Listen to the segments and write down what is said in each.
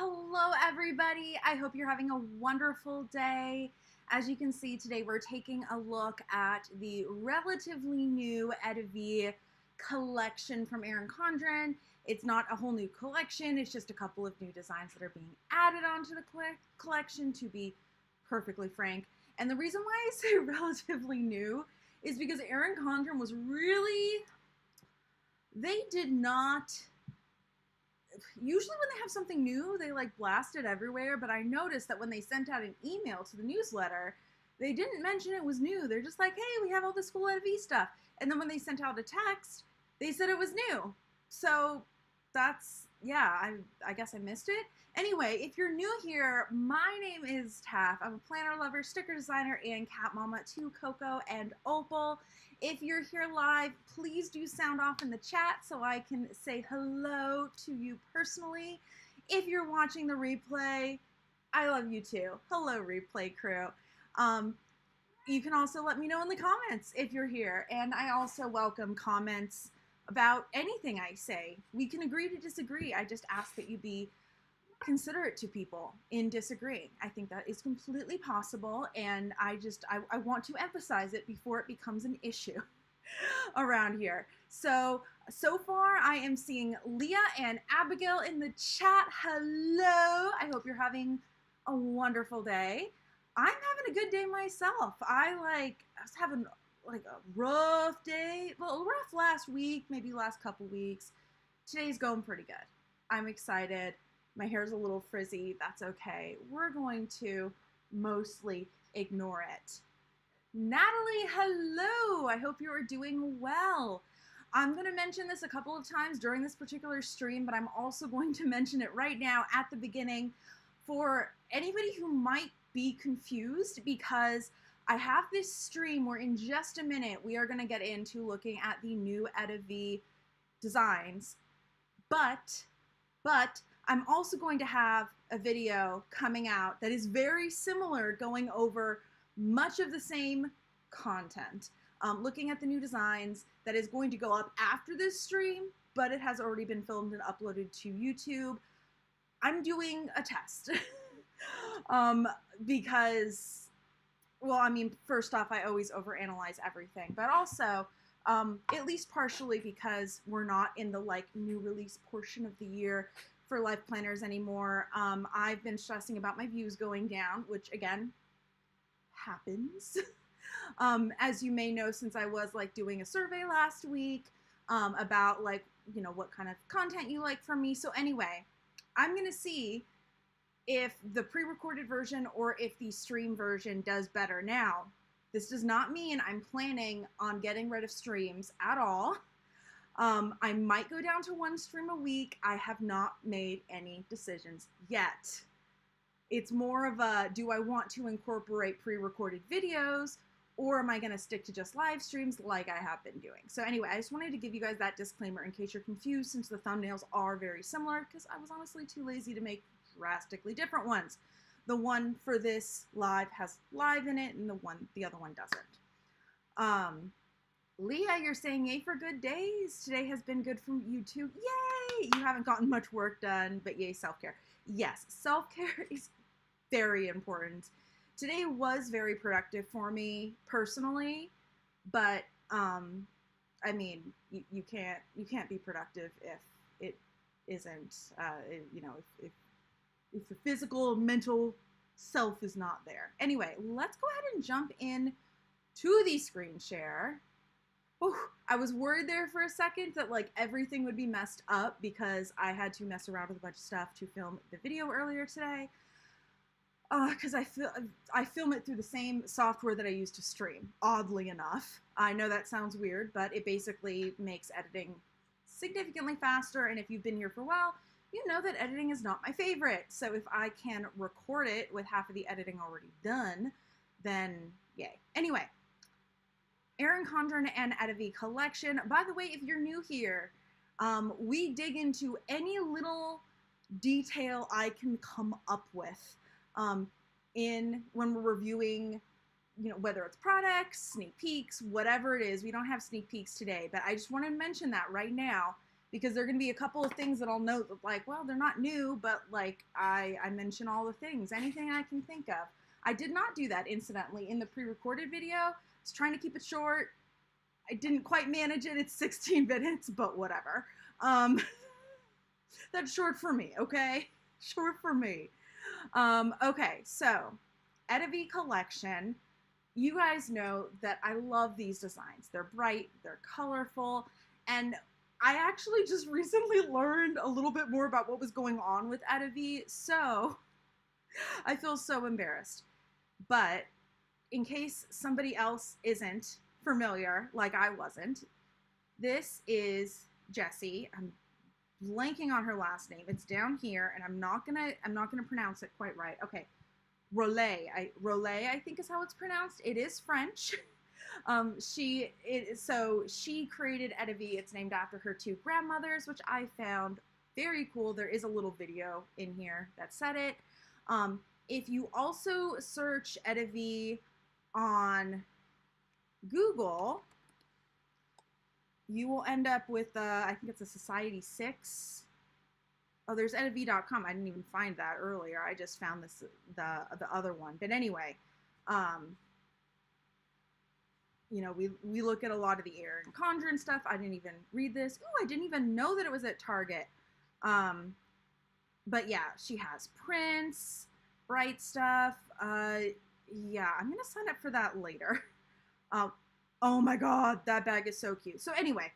Hello everybody, I hope you're having a wonderful day. As you can see today we're taking a look at the relatively new EttaVee collection from Erin Condren. It's not a whole new collection, it's just a couple of new designs that are being added onto the collection, to be perfectly frank. And the reason why I say relatively new is because Erin Condren was really, they did not, usually when they have something new, they like blast it everywhere, but I noticed that when they sent out an email to the newsletter, they didn't mention it was new. They're just like, hey, we have all this cool EttaVee stuff. And then when they sent out a text, they said it was new. So that's, yeah, I guess I missed it. Anyway, if you're new here, my name is Taff. I'm a planner lover, sticker designer, and cat mama to Coco and Opal. If you're here live, please do sound off in the chat so I can say hello to you personally. If you're watching the replay, I love you too. Hello, replay crew. You can also let me know in the comments if you're here, and I also welcome comments about anything I say. We can agree to disagree. I just ask that you be considerate to people in disagreeing. I think that is completely possible, and I want to emphasize it before it becomes an issue around here. So far I am seeing Leah and Abigail in the chat. Hello, I hope you're having a wonderful day. I'm having a good day myself. I was having like a rough day, well, rough last week, maybe last couple weeks. Today's going pretty good. I'm excited. My hair's a little frizzy, that's okay. We're going to mostly ignore it. Natalie, hello! I hope you are doing well. I'm gonna mention this a couple of times during this particular stream, but I'm also going to mention it right now at the beginning for anybody who might be confused, because I have this stream where in just a minute we are gonna get into looking at the new EttaVee designs, but I'm also going to have a video coming out that is very similar, going over much of the same content, looking at the new designs, that is going to go up after this stream, but it has already been filmed and uploaded to YouTube. I'm doing a test because, well, I mean, first off, I always overanalyze everything, but also at least partially because we're not in the like new release portion of the year for life planners anymore. I've been stressing about my views going down, which again happens. As you may know, since I was like doing a survey last week about like, you know, what kind of content you like from me. So anyway, I'm gonna see if the pre-recorded version or if the stream version does better. Now, this does not mean I'm planning on getting rid of streams at all. I might go down to one stream a week. I have not made any decisions yet. It's more of a, do I want to incorporate pre-recorded videos, or am I going to stick to just live streams like I have been doing? So anyway, I just wanted to give you guys that disclaimer in case you're confused, since the thumbnails are very similar, because I was honestly too lazy to make drastically different ones. The one for this live has live in it, and the other one doesn't. Leah, you're saying yay for good days. Today has been good for you too. Yay! You haven't gotten much work done, but yay, self-care. Yes, self-care is very important. Today was very productive for me personally, but I mean, you can't be productive if it isn't, you know, if the physical, mental self is not there. Anyway, let's go ahead and jump in to the screen share. Ooh, I was worried there for a second that like everything would be messed up because I had to mess around with a bunch of stuff to film the video earlier today. Because I film it through the same software that I use to stream, oddly enough. I know that sounds weird, but it basically makes editing significantly faster, and if you've been here for a while, you know that editing is not my favorite. So if I can record it with half of the editing already done, then yay. Anyway, Erin Condren and EttaVee collection. By the way, if you're new here, we dig into any little detail I can come up with when we're reviewing, you know, whether it's products, sneak peeks, whatever it is. We don't have sneak peeks today, but I just want to mention that right now. because there are going to be a couple of things that I'll note that, like, well, they're not new, but like I mention all the things, anything I can think of. I did not do that, incidentally, in the pre-recorded video. I was trying to keep it short. I didn't quite manage it. It's 16 minutes, but whatever. That's short for me, okay? Short for me. Okay, so EttaVee collection. You guys know that I love these designs. They're bright, they're colorful, and I actually just recently learned a little bit more about what was going on with EttaVee, so I feel so embarrassed. But in case somebody else isn't familiar, like I wasn't, this is Jessie. I'm blanking on her last name. It's down here, and I'm not gonna pronounce it quite right. Okay, Roulet, I think is how it's pronounced. It is French. So she created EttaVee. It's named after her two grandmothers, which I found very cool. There is a little video in here that said it. If you also search EttaVee on Google, you will end up with, I think it's a Society6. Oh, there's EttaVee.com. I didn't even find that earlier. I just found this, the other one. But anyway, you know, we look at a lot of the Erin Condren stuff. I didn't even read this. Ooh, I didn't even know that it was at Target. But yeah, she has prints, bright stuff. Yeah, I'm gonna sign up for that later. Oh my God, that bag is so cute. So anyway,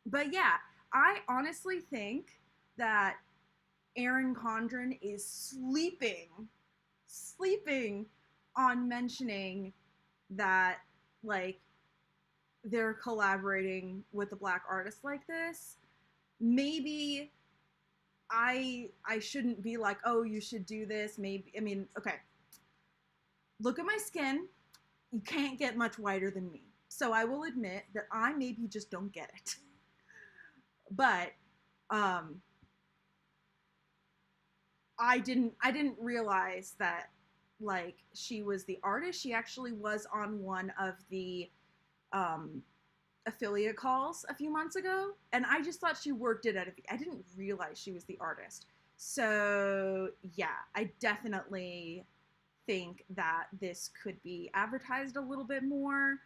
but yeah, I honestly think that Erin Condren is sleeping on mentioning that, like, they're collaborating with a Black artist like this. Maybe I shouldn't be like, oh, you should do this. Maybe, I mean, okay. Look at my skin. You can't get much whiter than me. So I will admit that I maybe just don't get it. But I didn't realize that, like, she was the artist. She actually was on one of the affiliate calls a few months ago, and I just thought she worked it at EttaVee. I didn't realize she was the artist. So yeah, I definitely think that this could be advertised a little bit more.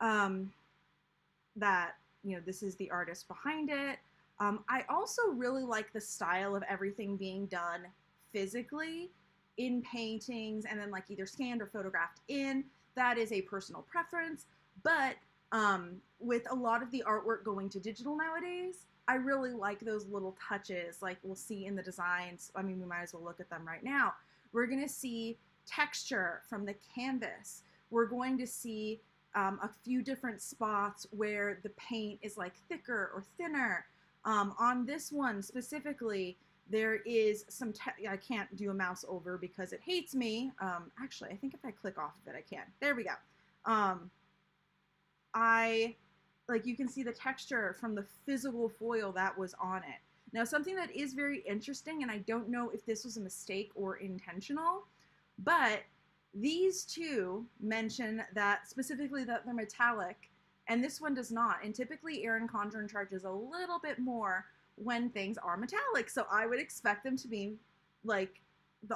That, you know, this is the artist behind it. I also really like the style of everything being done physically in paintings and then like either scanned or photographed in. That is a personal preference, but with a lot of the artwork going to digital nowadays, I really like those little touches, like we'll see in the designs. I mean, we might as well look at them right now. We're gonna see texture from the canvas. We're going to see a few different spots where the paint is like thicker or thinner. On this one specifically, there is some, I can't do a mouse over because it hates me. Actually, I think if I click off of it, I can. There we go. Like, you can see the texture from the physical foil that was on it. Now, something that is very interesting, and I don't know if this was a mistake or intentional, but these two mention that specifically that they're metallic, and this one does not. And typically Erin Condren charges a little bit more when things are metallic, so I would expect them to be like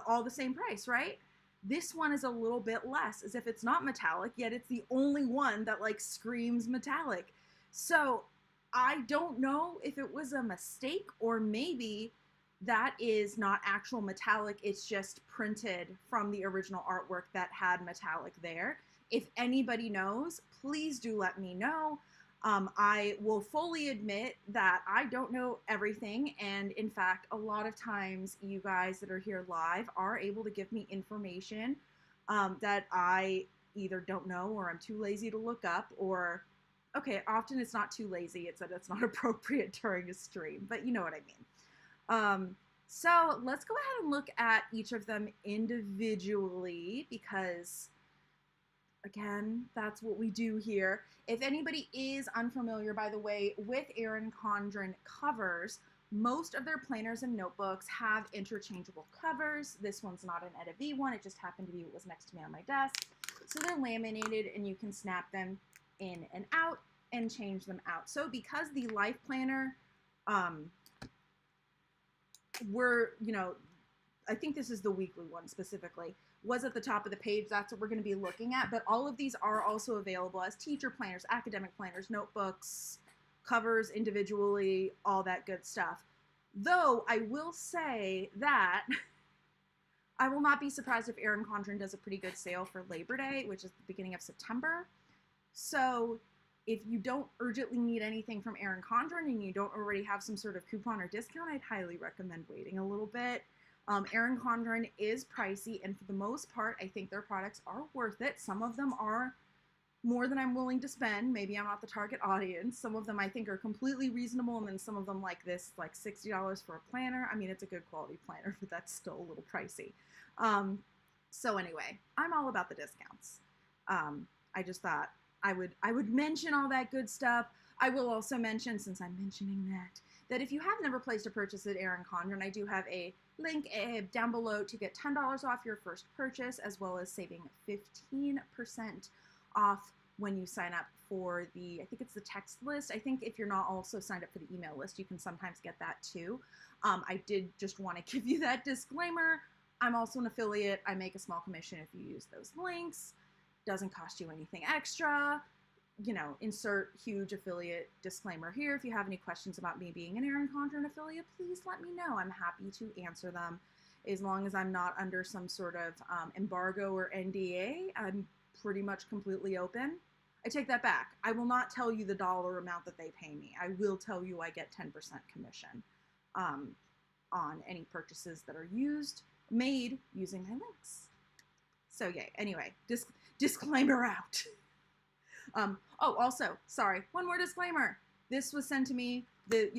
all the same price, right? This one is a little bit less, as if it's not metallic, yet it's the only one that like screams metallic. So I don't know if it was a mistake, or maybe that is not actual metallic, it's just printed from the original artwork that had metallic there. If anybody knows, please do let me know. I will fully admit that I don't know everything, and in fact, a lot of times you guys that are here live are able to give me information that I either don't know or I'm too lazy to look up, or, okay, often it's not too lazy, it's that it's not appropriate during a stream, but you know what I mean. So let's go ahead and look at each of them individually, because again, that's what we do here. If anybody is unfamiliar, by the way, with Erin Condren covers, most of their planners and notebooks have interchangeable covers. This one's not an EttaVee one, it just happened to be what was next to me on my desk. So they're laminated and you can snap them in and out and change them out. So because the life planner, I think this is the weekly one specifically, was at the top of the page. That's what we're going to be looking at. But all of these are also available as teacher planners, academic planners, notebooks, covers individually, all that good stuff. Though I will say that I will not be surprised if Erin Condren does a pretty good sale for Labor Day, which is the beginning of September. So if you don't urgently need anything from Erin Condren and you don't already have some sort of coupon or discount, I'd highly recommend waiting a little bit. Erin Condren is pricey, and for the most part, I think their products are worth it. Some of them are more than I'm willing to spend. Maybe I'm not the target audience. Some of them I think are completely reasonable, and then some of them like this, like $60 for a planner. I mean, it's a good quality planner, but that's still a little pricey. So anyway, I'm all about the discounts. I just thought I would mention all that good stuff. I will also mention, since I'm mentioning that if you have never placed a purchase at Erin Condren, I do have a link down below to get $10 off your first purchase, as well as saving 15% off when you sign up for the, I think it's the text list. I think if you're not also signed up for the email list, you can sometimes get that too. I did just want to give you that disclaimer. I'm also an affiliate. I make a small commission if you use those links. Doesn't cost you anything extra. You know, insert huge affiliate disclaimer here. If you have any questions about me being an Erin Condren affiliate, please let me know. I'm happy to answer them. As long as I'm not under some sort of embargo or NDA, I'm pretty much completely open. I take that back. I will not tell you the dollar amount that they pay me. I will tell you I get 10% commission on any purchases that are made using my links. So yeah, anyway, disclaimer out. Oh, also, sorry, one more disclaimer. This was sent to me, they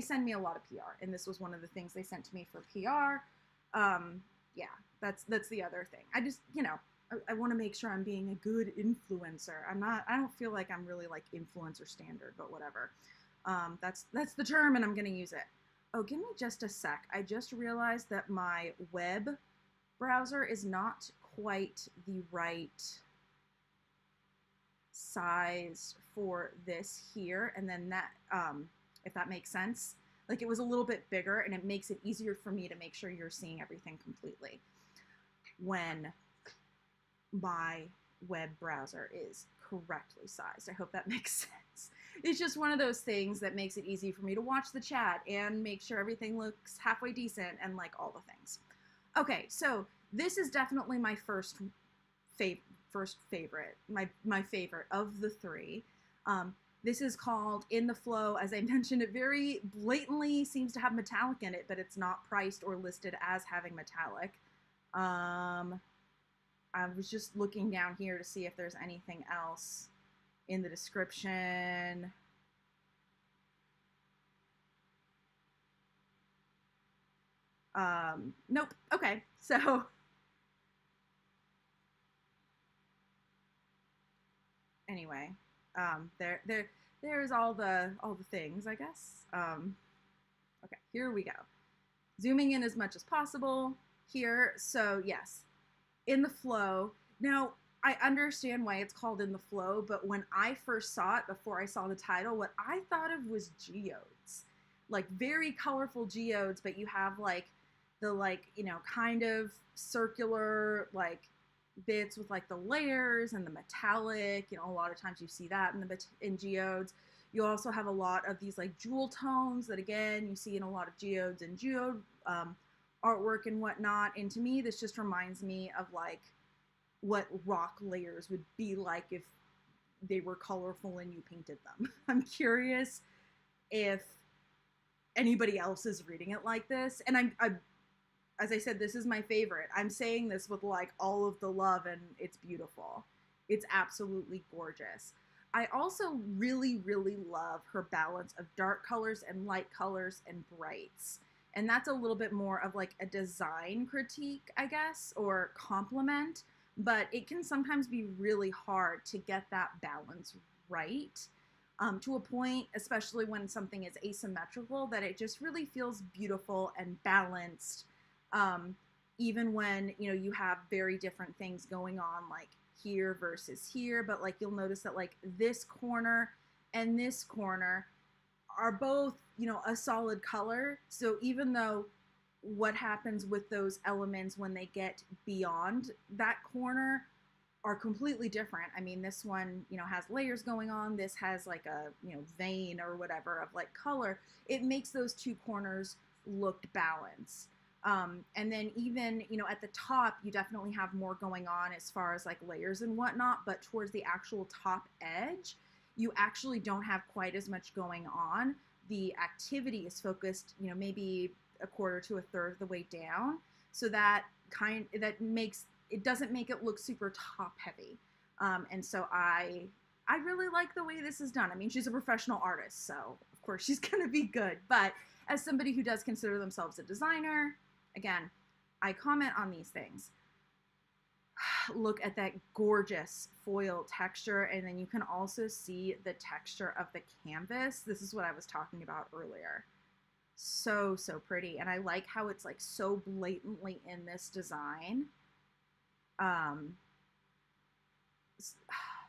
send me a lot of PR, and this was one of the things they sent to me for PR. Yeah, that's the other thing. I just, I want to make sure I'm being a good influencer. I don't feel like I'm really like influencer standard, but whatever. That's the term, and I'm going to use it. Oh, give me just a sec. I just realized that my web browser is not quite the right size for this here, and then that, if that makes sense, like it was a little bit bigger, and it makes it easier for me to make sure you're seeing everything completely when my web browser is correctly sized. I hope that makes sense. It's just one of those things that makes it easy for me to watch the chat and make sure everything looks halfway decent and like all the things. Okay, so this is definitely my first favorite, my favorite of the three. This is called In the Flow. As I mentioned, it very blatantly seems to have metallic in it, but it's not priced or listed as having metallic. I was just looking down here to see if there's anything else in the description. Nope. Okay, so anyway, there's all the things, I guess. Okay, here we go. Zooming in as much as possible here. So yes, In the Flow. Now, I understand why it's called In the Flow, but when I first saw it, before I saw the title, what I thought of was geodes. Like very colorful geodes, but you have like the kind of circular like bits with like the layers and the metallic. A lot of times you see that in geodes. You also have a lot of these like jewel tones that again you see in a lot of geodes and geode artwork and whatnot. And to me, this just reminds me of like what rock layers would be like if they were colorful and you painted them. I'm curious if anybody else is reading it like this. And I'm as I said, this is my favorite. I'm saying this with like all of the love, and it's beautiful. It's absolutely gorgeous. I also really, really love her balance of dark colors and light colors and brights. And that's a little bit more of like a design critique, I guess, or compliment, but it can sometimes be really hard to get that balance right, to a point, especially when something is asymmetrical, that it just really feels beautiful and balanced, even when, you have very different things going on, like here versus here, but like you'll notice that like this corner and this corner are both, you know, a solid color. So even though what happens with those elements when they get beyond that corner are completely different. I mean, this one, you know, has layers going on. This has like a, you know, vein or whatever of like color. It makes those two corners look balanced. And then even, you know, at the top, you definitely have more going on as far as like layers and whatnot, but towards the actual top edge, you actually don't have quite as much going on. The activity is focused, you know, maybe a quarter to a third of the way down. So that makes, it doesn't make it look super top heavy. And so I really like the way this is done. I mean, she's a professional artist, so of course she's gonna be good. But as somebody who does consider themselves a designer, again, I comment on these things. Look at that gorgeous foil texture, and then you can also see the texture of the canvas. This is what I was talking about earlier. So, so pretty. And I like how it's like so blatantly in this design.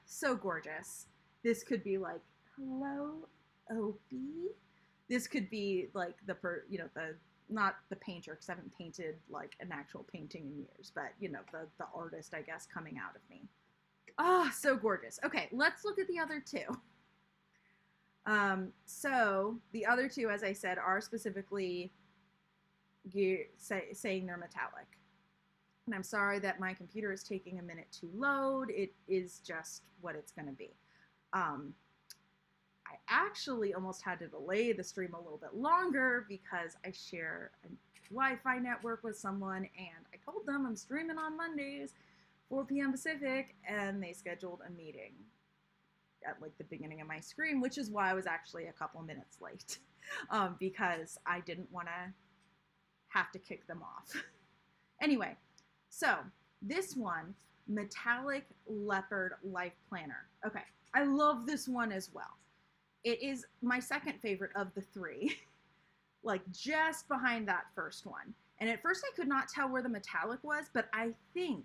So gorgeous. This could be like, hello, Opie. This could be like not the painter, because I haven't painted like an actual painting in years, but you know, the artist, I guess, coming out of me. Oh, so gorgeous. Okay, let's look at the other two. So the other two, as I said, are specifically saying they're metallic. And I'm sorry that my computer is taking a minute to load. It is just what it's going to be. I actually almost had to delay the stream a little bit longer because I share a Wi-Fi network with someone, and I told them I'm streaming on Mondays, 4 p.m. Pacific, and they scheduled a meeting at like the beginning of my stream, which is why I was actually a couple minutes late, because I didn't want to have to kick them off. Anyway, so this one, Metallic Leopard Life Planner. Okay, I love this one as well. It is my second favorite of the three, like just behind that first one. And at first I could not tell where the metallic was, but I think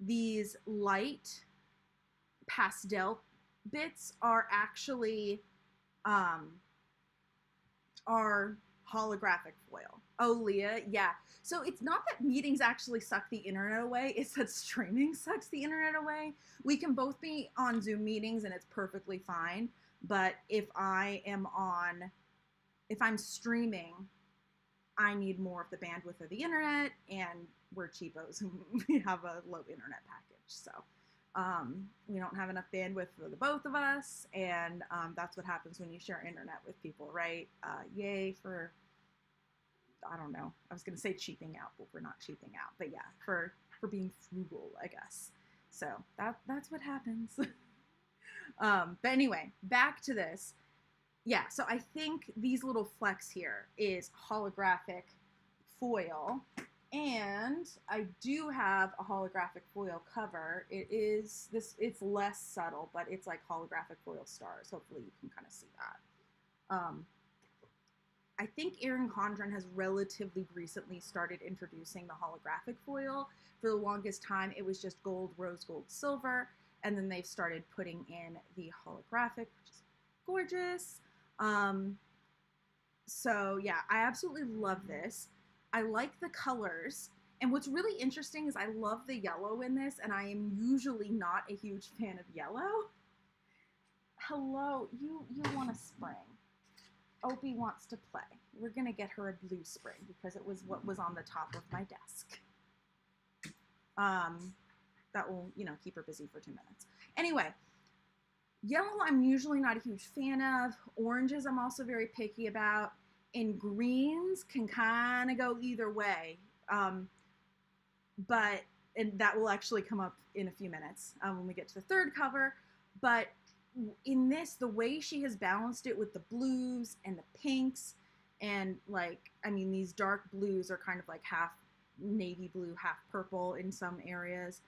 these light pastel bits are actually are holographic foil. Oh, Leah, yeah. So it's not that meetings actually suck the internet away, it's that streaming sucks the internet away. We can both be on Zoom meetings and it's perfectly fine. But if I'm streaming, I need more of the bandwidth of the internet, and we're cheapos and we have a low internet package. So we don't have enough bandwidth for the both of us, and that's what happens when you share internet with people, right? Yay for, I don't know, I was going to say cheaping out, but we're not cheaping out. But yeah, for being frugal, I guess. So that's what happens. But anyway, back to this. Yeah, so I think these little flecks here is holographic foil, and I do have a holographic foil cover. It's less subtle, but it's like holographic foil stars. Hopefully you can kind of see that. I think Erin Condren has relatively recently started introducing the holographic foil. For the longest time, it was just gold, rose gold, silver. And then they've started putting in the holographic, which is gorgeous. So yeah, I absolutely love this. I like the colors. And what's really interesting is I love the yellow in this, and I am usually not a huge fan of yellow. Hello, you want a spring. Opie wants to play. We're gonna get her a blue spring because it was what was on the top of my desk. That will, you know, keep her busy for 2 minutes. Anyway, yellow I'm usually not a huge fan of. Oranges I'm also very picky about. And greens can kind of go either way. And that will actually come up in a few minutes when we get to the third cover. But in this, the way she has balanced it with the blues and the pinks, and like, I mean, these dark blues are kind of like half navy blue, half purple in some areas.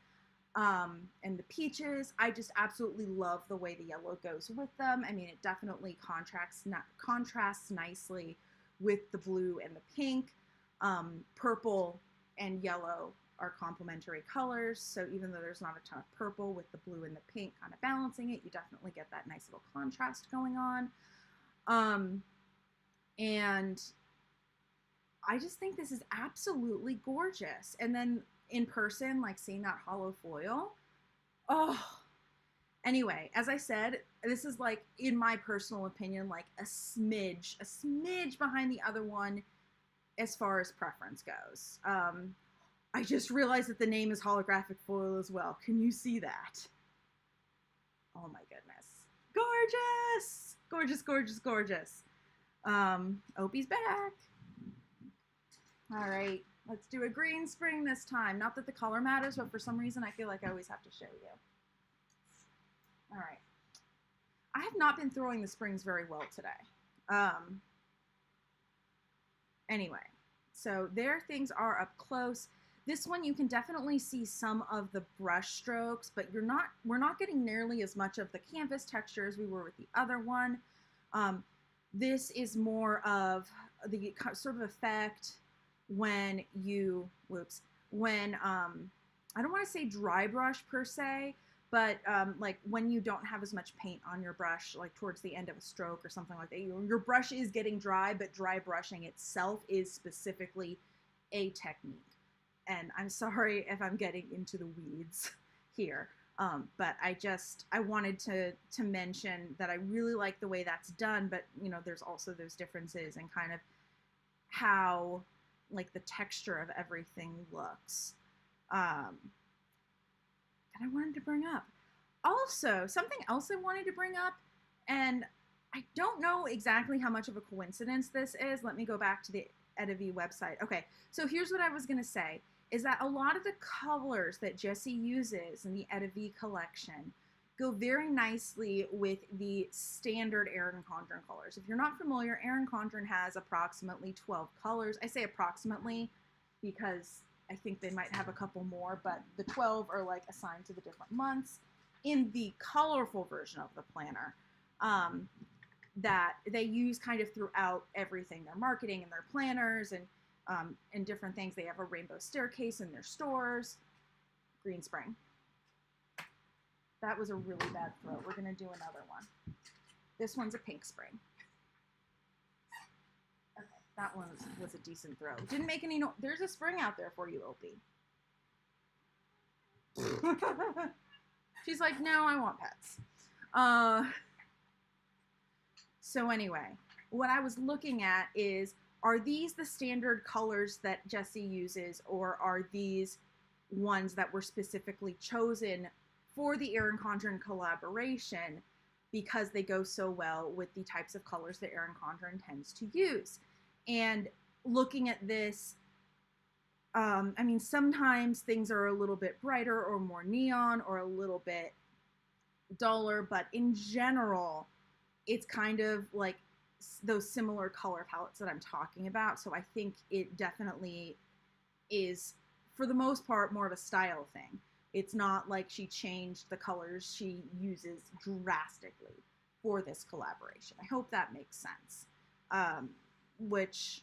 And the peaches, I just absolutely love the way the yellow goes with them. I mean, it definitely contrasts nicely with the blue and the pink. Purple and yellow are complementary colors. So even though there's not a ton of purple, with the blue and the pink kind of balancing it, you definitely get that nice little contrast going on. And I just think this is absolutely gorgeous. And then in person, like seeing that hollow foil, oh. Anyway, as I said, this is like, in my personal opinion, like a smidge behind the other one as far as preference goes. I just realized that the name is holographic foil as well. Can you see that? Oh my goodness. Gorgeous! Gorgeous, gorgeous, gorgeous. Opie's back. All right, let's do a green spring this time. Not that the color matters, but for some reason I feel like I always have to show you. All right. I have not been throwing the springs very well today. Anyway, so there things are up close. This one you can definitely see some of the brush strokes, but we're not getting nearly as much of the canvas texture as we were with the other one. This is more of the sort of effect when you, I don't want to say dry brush per se, but like when you don't have as much paint on your brush, like towards the end of a stroke or something like that, your brush is getting dry, but dry brushing itself is specifically a technique. And I'm sorry if I'm getting into the weeds here, but I wanted to mention that I really like the way that's done, but you know, there's also those differences and kind of how like the texture of everything looks. That I wanted to bring up. Also, something else I wanted to bring up, and I don't know exactly how much of a coincidence this is. Let me go back to the EttaVee website. Okay, so here's what I was going to say, is that a lot of the colors that Jessie uses in the EttaVee collection go very nicely with the standard Erin Condren colors. If you're not familiar, Erin Condren has approximately 12 colors. I say approximately because I think they might have a couple more, but the 12 are like assigned to the different months in the colorful version of the planner that they use kind of throughout everything, their marketing and their planners and different things. They have a rainbow staircase in their stores. Green spring. That was a really bad throw. We're going to do another one. This one's a pink spring. Okay, that one was a decent throw. Didn't make any noise. There's a spring out there for you, Opie. She's like, no, I want pets. So anyway, what I was looking at is, are these the standard colors that Jessie uses, or are these ones that were specifically chosen for the Erin Condren collaboration because they go so well with the types of colors that Erin Condren tends to use? And looking at this, I mean, sometimes things are a little bit brighter or more neon or a little bit duller, but in general, it's kind of like those similar color palettes that I'm talking about. So I think it definitely is, for the most part, more of a style thing. It's not like she changed the colors she uses drastically for this collaboration. I hope that makes sense. Which,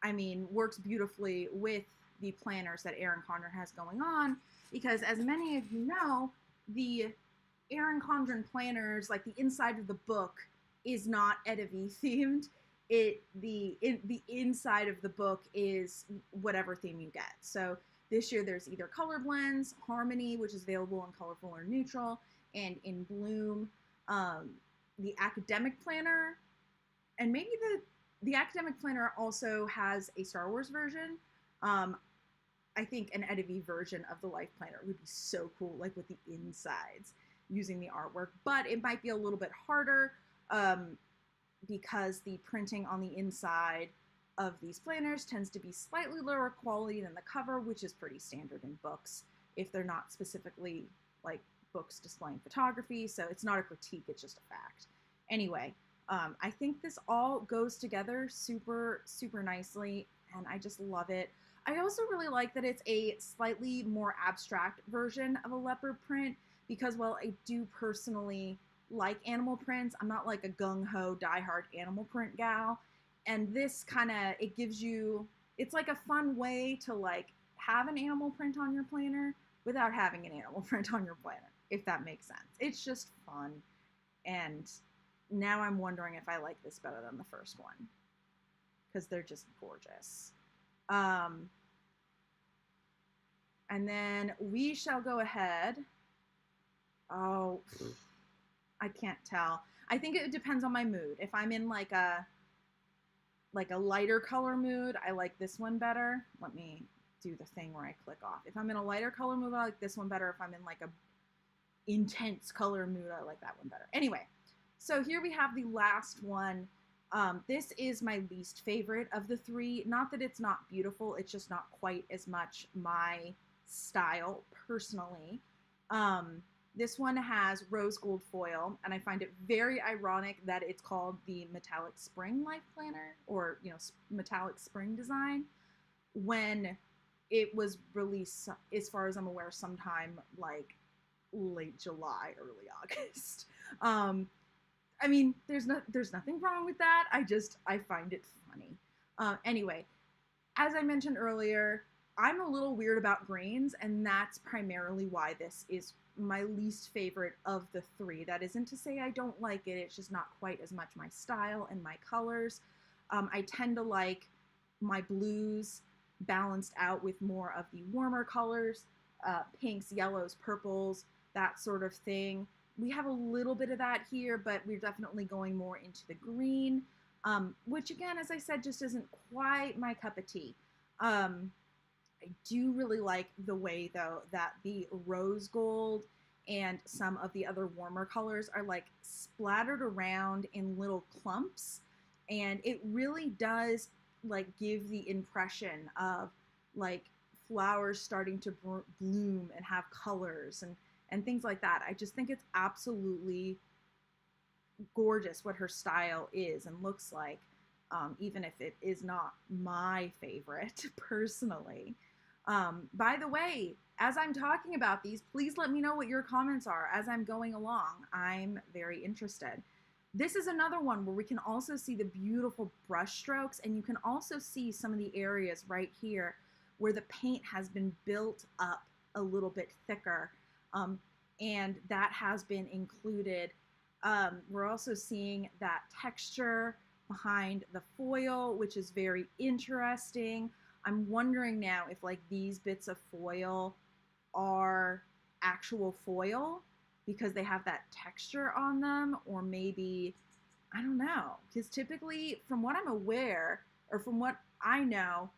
I mean, works beautifully with the planners that Erin Condren has going on, because as many of you know, the Erin Condren planners, like the inside of the book, is not EttaVee themed. The inside of the book is whatever theme you get. So this year there's either color blends, Harmony, which is available in colorful or neutral, and in Bloom, the academic planner, and maybe the academic planner also has a Star Wars version. I think an EttaVee version of the Life Planner would be so cool, like with the insides using the artwork, but it might be a little bit harder because the printing on the inside of these planners tends to be slightly lower quality than the cover, which is pretty standard in books if they're not specifically like books displaying photography. So it's not a critique, it's just a fact. Anyway, I think this all goes together super, super nicely, and I just love it. I also really like that it's a slightly more abstract version of a leopard print, because while I do personally like animal prints, I'm not like a gung-ho, die-hard animal print gal. And this kind of, it gives you, it's like a fun way to like have an animal print on your planner without having an animal print on your planner, if that makes sense. It's just fun. And now I'm wondering if I like this better than the first one, because they're just gorgeous. And then we shall go ahead. Oh, I can't tell. I think it depends on my mood. If I'm in like a lighter color mood, I like this one better. Let me do the thing where I click off. If I'm in a lighter color mood, I like this one better. If I'm in like a intense color mood, I like that one better. Anyway, so here we have the last one. This is my least favorite of the three. Not that it's not beautiful, it's just not quite as much my style personally. This one has rose gold foil, and I find it very ironic that it's called the Metallic Spring Life Planner, or, you know, Metallic Spring Design, when it was released, as far as I'm aware, sometime like late July, early August. I mean, there's nothing wrong with that. I find it funny. Anyway, as I mentioned earlier, I'm a little weird about greens, and that's primarily why this is my least favorite of the three. That isn't to say I don't like it, it's just not quite as much my style and my colors. I tend to like my blues balanced out with more of the warmer colors, pinks, yellows, purples, that sort of thing. We have a little bit of that here, but we're definitely going more into the green, which again, as I said, just isn't quite my cup of tea. I do really like the way, though, that the rose gold and some of the other warmer colors are like splattered around in little clumps, and it really does like give the impression of like flowers starting to bloom and have colors and things like that. I just think it's absolutely gorgeous what her style is and looks like, even if it is not my favorite personally. By the way, as I'm talking about these, please let me know what your comments are as I'm going along. I'm very interested. This is another one where we can also see the beautiful brush strokes, and you can also see some of the areas right here where the paint has been built up a little bit thicker, and that has been included. We're also seeing that texture behind the foil, which is very interesting. I'm wondering now if like these bits of foil are actual foil because they have that texture on them, or maybe, I don't know, because typically from what I'm aware, or from what I know,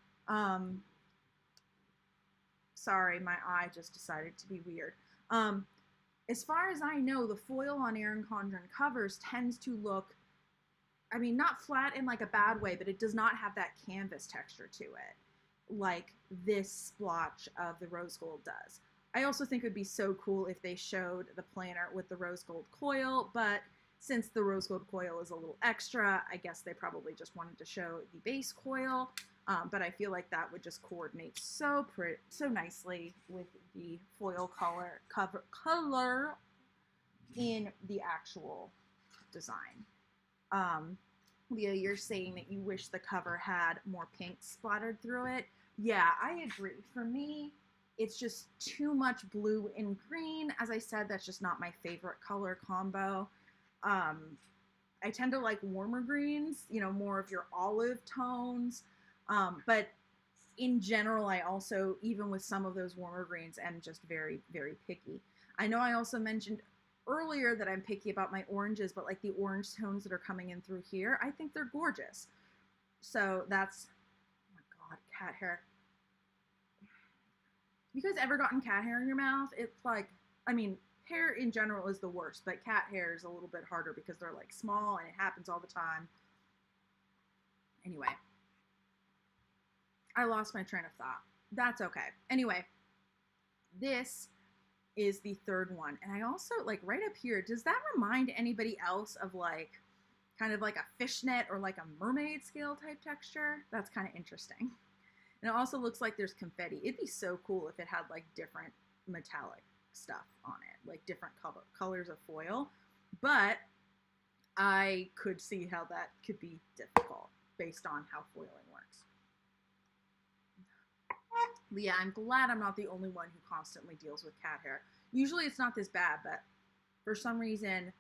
sorry, my eye just decided to be weird. As far as I know, the foil on Erin Condren covers tends to look, I mean, not flat in like a bad way, but it does not have that canvas texture to it like this splotch of the rose gold does. I also think it would be so cool if they showed the planner with the rose gold coil, but since the rose gold coil is a little extra, I guess they probably just wanted to show the base coil, but I feel like that would just coordinate so nicely with the foil color in the actual design. Leah, you're saying that you wish the cover had more pink splattered through it. Yeah, I agree. For me, it's just too much blue and green. As I said, that's just not my favorite color combo. I tend to like warmer greens, you know, more of your olive tones. But in general, I also, even with some of those warmer greens, am just very, very picky. I know I also mentioned earlier that I'm picky about my oranges, but like the orange tones that are coming in through here, I think they're gorgeous. So that's, oh my God, cat hair. You guys ever gotten cat hair in your mouth? It's like, I mean, hair in general is the worst, but cat hair is a little bit harder because they're like small and it happens all the time. Anyway, I lost my train of thought. That's okay. Anyway, this is the third one. And I also, like right up here, does that remind anybody else of like, kind of like a fishnet or like a mermaid scale type texture? That's kind of interesting. And it also looks like there's confetti. It'd be so cool if it had like different metallic stuff on it, like different colors of foil. But I could see how that could be difficult based on how foiling works. Yeah, I'm glad I'm not the only one who constantly deals with cat hair. Usually it's not this bad, but for some reason,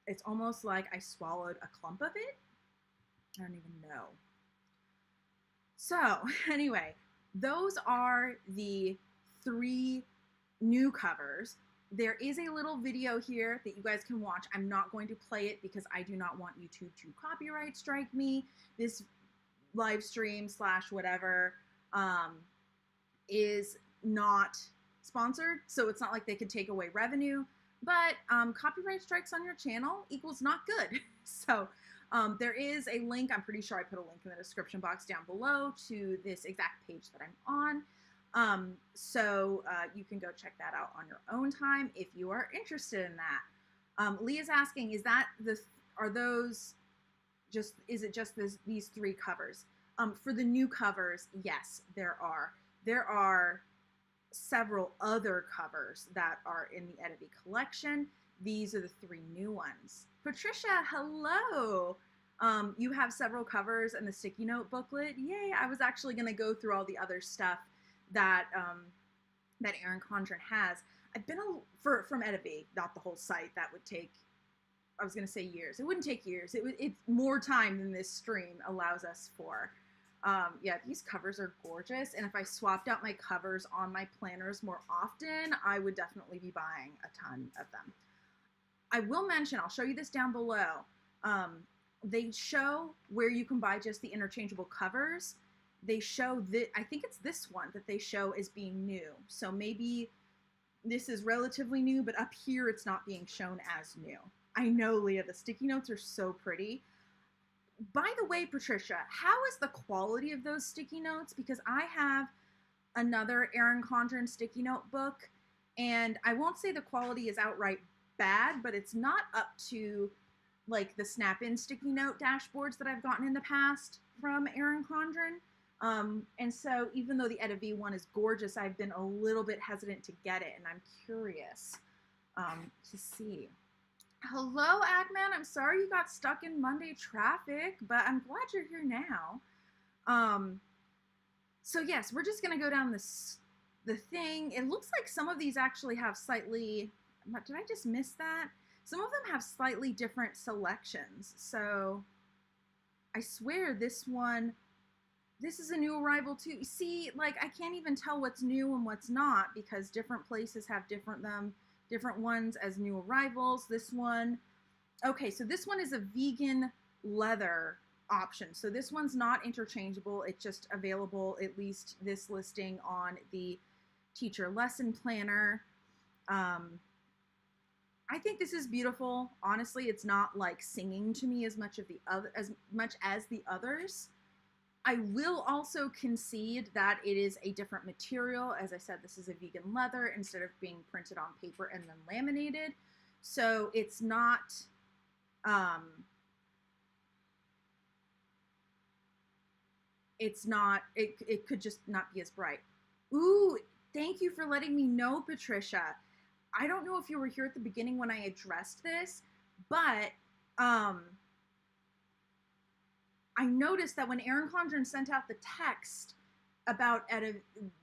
it's almost like I swallowed a clump of it. I don't even know. So anyway, those are the 3 new covers. There is a little video here that you guys can watch. I'm not going to play it because I do not want YouTube to copyright strike me. This live stream / whatever is not sponsored, so it's not like they could take away revenue, but copyright strikes on your channel equals not good. So there is a link, I'm pretty sure I put a link in the description box down below to this exact page that I'm on. So you can go check that out on your own time if you are interested in that. Leah's asking, is it just these 3 covers? For the new covers, yes, there are. There are several other covers that are in the EttaVee collection. These are the 3 new ones. Patricia, hello. You have several covers and the sticky note booklet. Yay, I was actually going to go through all the other stuff that that Erin Condren has. I've been from EttaVee, not the whole site. That would take, I was going to say years. It wouldn't take years. It's more time than this stream allows us for. Yeah, these covers are gorgeous, and if I swapped out my covers on my planners more often, I would definitely be buying a ton of them. I will mention, I'll show you this down below, they show where you can buy just the interchangeable covers. They show that, I think it's this one that they show as being new, so maybe this is relatively new, but up here it's not being shown as new. I know, Leah, the sticky notes are so pretty. By the way, Patricia, how is the quality of those sticky notes? Because I have another Erin Condren sticky note book, and I won't say the quality is outright bad, but it's not up to like the snap-in sticky note dashboards that I've gotten in the past from Erin Condren. And so even though the EttaVee one is gorgeous, I've been a little bit hesitant to get it, and I'm curious to see. Hello, Agman. I'm sorry you got stuck in Monday traffic, but I'm glad you're here now. So yes, we're just gonna go down the thing. It looks like some of these actually have slightly, did I just miss that? Some of them have slightly different selections. So I swear this is a new arrival too. See, like I can't even tell what's new and what's not because different places have different ones as new arrivals. This one, okay, so this one is a vegan leather option. So this one's not interchangeable. It's just available, at least this listing, on the teacher lesson planner. I think this is beautiful. Honestly, it's not like singing to me as much as the others. I will also concede that it is a different material. As I said, this is a vegan leather instead of being printed on paper and then laminated. So it's not, it could just not be as bright. Ooh, thank you for letting me know, Patricia. I don't know if you were here at the beginning when I addressed this, but I noticed that when Erin Condren sent out the text about EttaVee,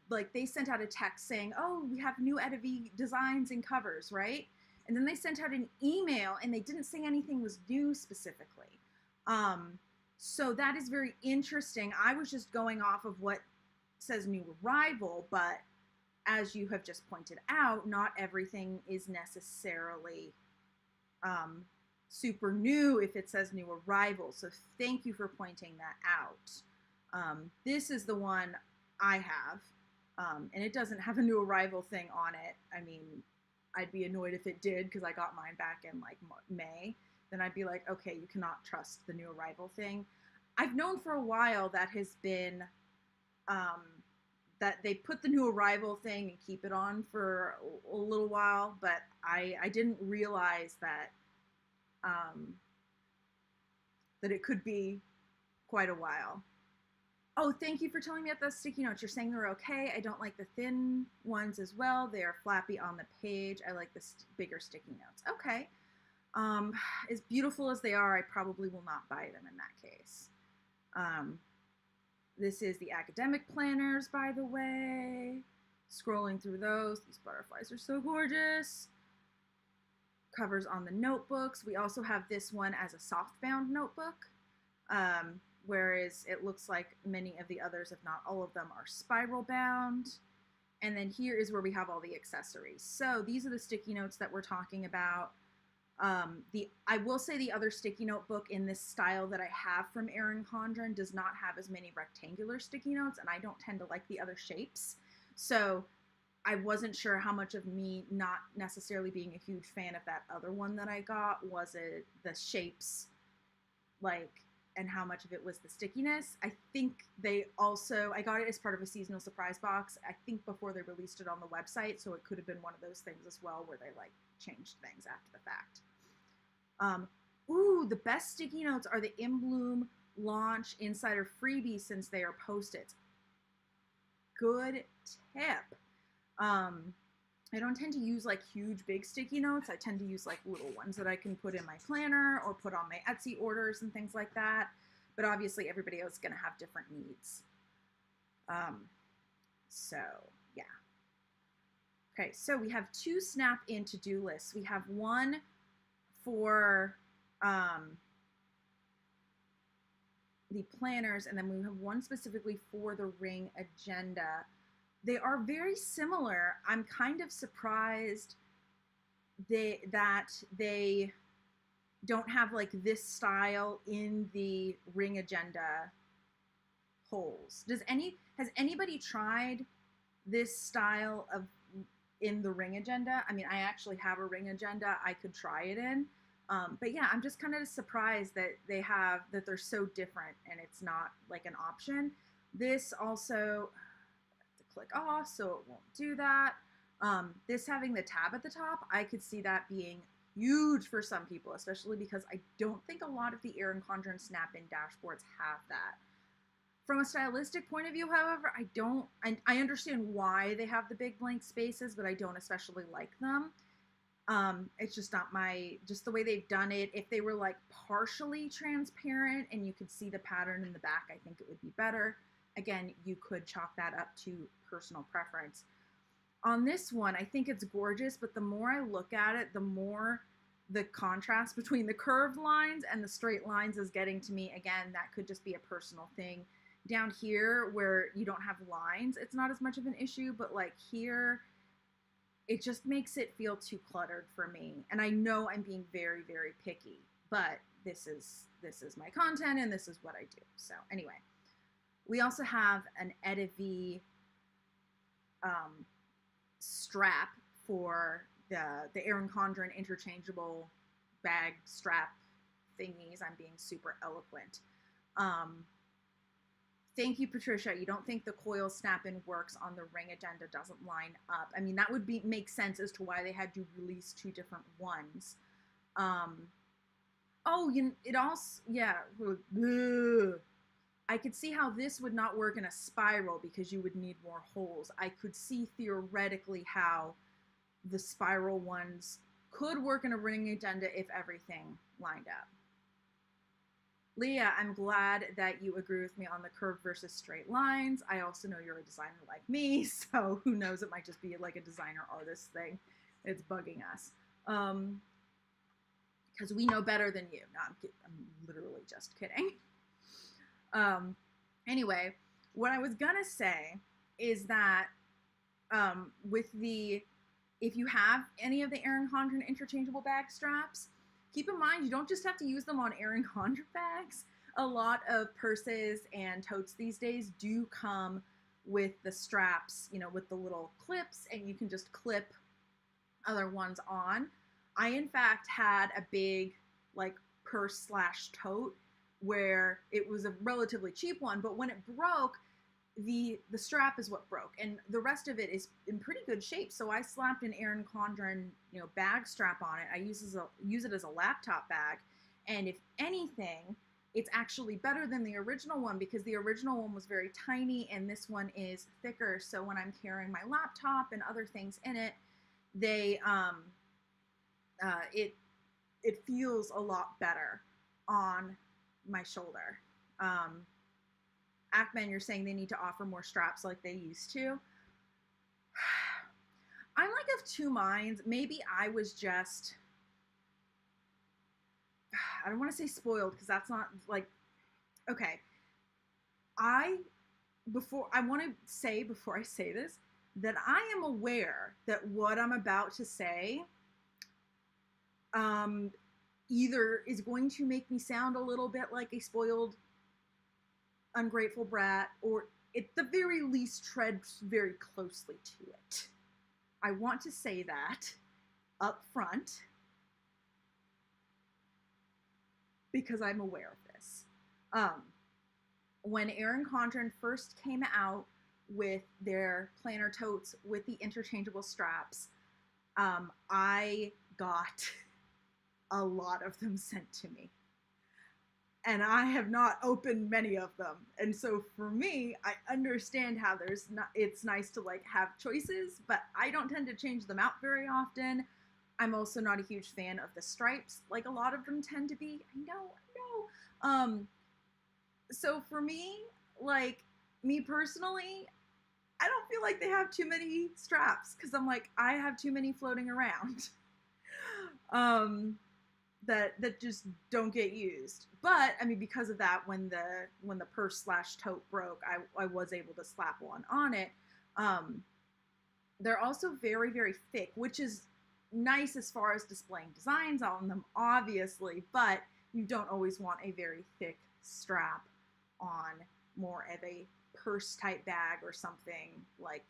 like they sent out a text saying, oh, we have new EttaVee designs and covers, right? And then they sent out an email and they didn't say anything was new specifically. So that is very interesting. I was just going off of what says new arrival, but as you have just pointed out, not everything is necessarily super new if it says new arrival. So thank you for pointing that out. This is the one I have, and it doesn't have a new arrival thing on it. I mean, I'd be annoyed if it did because I got mine back in like May. Then I'd be like, okay, you cannot trust the new arrival thing. I've known for a while that has been, that they put the new arrival thing and keep it on for a little while, but I didn't realize that that it could be quite a while. Oh, thank you for telling me about the sticky notes. You're saying they're okay. I don't like the thin ones as well. They are flappy on the page. I like the bigger sticky notes. Okay. As beautiful as they are, I probably will not buy them in that case. This is the academic planners, by the way. Scrolling through those, these butterflies are so gorgeous. Covers on the notebooks. We also have this one as a soft-bound notebook, whereas it looks like many of the others, if not all of them, are spiral-bound. And then here is where we have all the accessories. So these are the sticky notes that we're talking about. I will say the other sticky notebook in this style that I have from Erin Condren does not have as many rectangular sticky notes, and I don't tend to like the other shapes. So I wasn't sure how much of me not necessarily being a huge fan of that other one that I got was it the shapes, like, and how much of it was the stickiness. I think they also, I got it as part of a seasonal surprise box, I think before they released it on the website, so it could have been one of those things as well where they like changed things after the fact. Ooh, the best sticky notes are the In Bloom Launch Insider freebies since they are Post-its. Good tip. I don't tend to use like huge big sticky notes. I tend to use like little ones that I can put in my planner or put on my Etsy orders and things like that. But obviously everybody else is going to have different needs. So yeah. Okay, so we have two snap in to-do lists. We have one for the planners, and then we have one specifically for the ring agenda. They are very similar. I'm kind of surprised that they don't have like this style in the ring agenda holes. Has anybody tried this style of in the ring agenda? I mean, I actually have a ring agenda I could try it in. But yeah, I'm just kind of surprised that they're so different and it's not like an option. This also, click off so it won't do that. This having the tab at the top, I could see that being huge for some people, especially because I don't think a lot of the Erin Condren snap-in dashboards have that. From a stylistic point of view, however, I understand why they have the big blank spaces, but I don't especially like them. It's just not just the way they've done it. If they were like partially transparent and you could see the pattern in the back, I think it would be better. Again, you could chalk that up to personal preference. On this one, I think it's gorgeous, but the more I look at it, the more the contrast between the curved lines and the straight lines is getting to me. Again, that could just be a personal thing. Down here where you don't have lines, it's not as much of an issue, but like here, it just makes it feel too cluttered for me. And I know I'm being very, very picky, but this is my content and this is what I do. So anyway. We also have an EttaVee strap for the Erin Condren interchangeable bag strap thingies. I'm being super eloquent. Thank you, Patricia. You don't think the coil snap-in works on the ring agenda doesn't line up. I mean, that would make sense as to why they had to release two different ones. Oh, it also, yeah. Ugh. I could see how this would not work in a spiral because you would need more holes. I could see theoretically how the spiral ones could work in a ring agenda if everything lined up. Leah, I'm glad that you agree with me on the curve versus straight lines. I also know you're a designer like me, so who knows, it might just be like a designer artist thing. It's bugging us. Because we know better than you. No, I'm literally just kidding. Anyway, what I was gonna say is that if you have any of the Erin Condren interchangeable bag straps, keep in mind you don't just have to use them on Erin Condren bags. A lot of purses and totes these days do come with the straps, with the little clips, and you can just clip other ones on. I, in fact, had a big, like, purse/tote where it was a relatively cheap one, but when it broke, the strap is what broke, and the rest of it is in pretty good shape. So I slapped an Erin Condren, bag strap on it. I use it as a laptop bag, and if anything, it's actually better than the original one because the original one was very tiny, and this one is thicker. So when I'm carrying my laptop and other things in it, it feels a lot better on my shoulder. ACMEN, you're saying they need to offer more straps like they used to. I'm like of two minds. Maybe I was just, I don't want to say spoiled because that's not like, okay. I want to say before I say this, that I am aware that what I'm about to say either is going to make me sound a little bit like a spoiled, ungrateful brat, or at the very least treads very closely to it. I want to say that up front because I'm aware of this. When 𝗂𝗏𝗏 first came out with their planner totes with the interchangeable straps, I got a lot of them sent to me. And I have not opened many of them. And so for me, I understand how it's nice to like have choices, but I don't tend to change them out very often. I'm also not a huge fan of the stripes, like a lot of them tend to be. I know. So for me, like, me personally, I don't feel like they have too many straps because I'm like, I have too many floating around that just don't get used. But I mean, because of that, when the purse/tote broke, I was able to slap one on it. They're also very, very thick, which is nice as far as displaying designs on them, obviously, but you don't always want a very thick strap on more of a purse type bag or something. Like,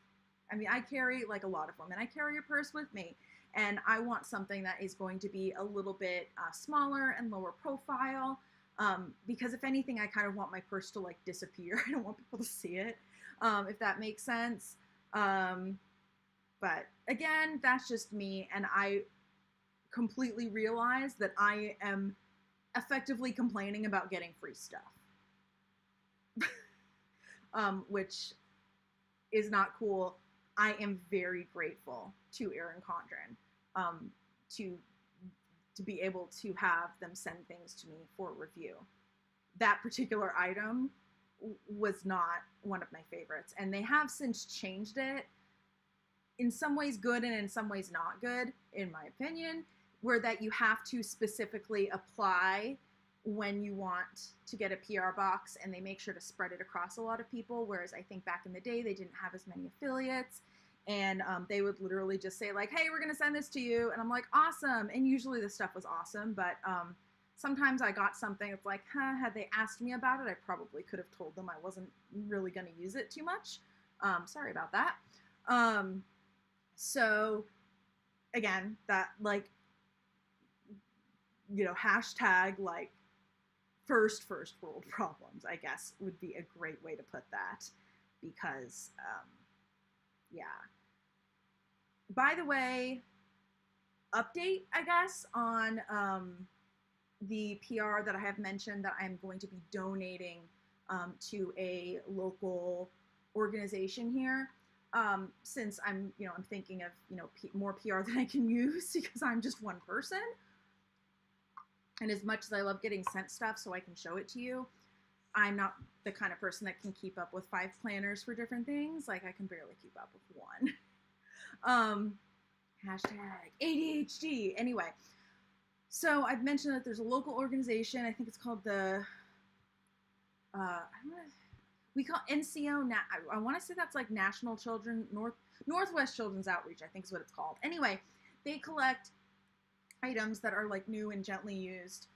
I mean, I carry, like a lot of women, I carry a purse with me, and I want something that is going to be a little bit smaller and lower profile, because if anything, I kind of want my purse to like disappear. I don't want people to see it, if that makes sense. But again, that's just me, and I completely realize that I am effectively complaining about getting free stuff. Which is not cool. I am very grateful to 𝗂𝗏𝗏 to be able to have them send things to me for review. That particular item was not one of my favorites, and they have since changed it. In some ways good and in some ways not good, in my opinion, where that you have to specifically apply when you want to get a PR box, and they make sure to spread it across a lot of people, whereas I think back in the day they didn't have as many affiliates, and they would literally just say like, hey, we're gonna send this to you, and I'm like, awesome, and usually the stuff was awesome, but sometimes I got something, it's like, had they asked me about it, I probably could have told them I wasn't really gonna use it too much. Sorry about that. So again, that like, you know, hashtag like first world problems, I guess, would be a great way to put that, because yeah. By the way, update, I guess, on the PR that I have mentioned that I'm going to be donating to a local organization here. Since I'm thinking of, more PR than I can use because I'm just one person. And as much as I love getting sent stuff so I can show it to you, I'm not the kind of person that can keep up with 5 planners for different things. Like, I can barely keep up with one. Hashtag ADHD. Anyway, so I've mentioned that there's a local organization. I think it's called the, we call NCO, I want to say that's like National Northwest Children's Outreach, I think is what it's called. Anyway, they collect items that are like new and gently used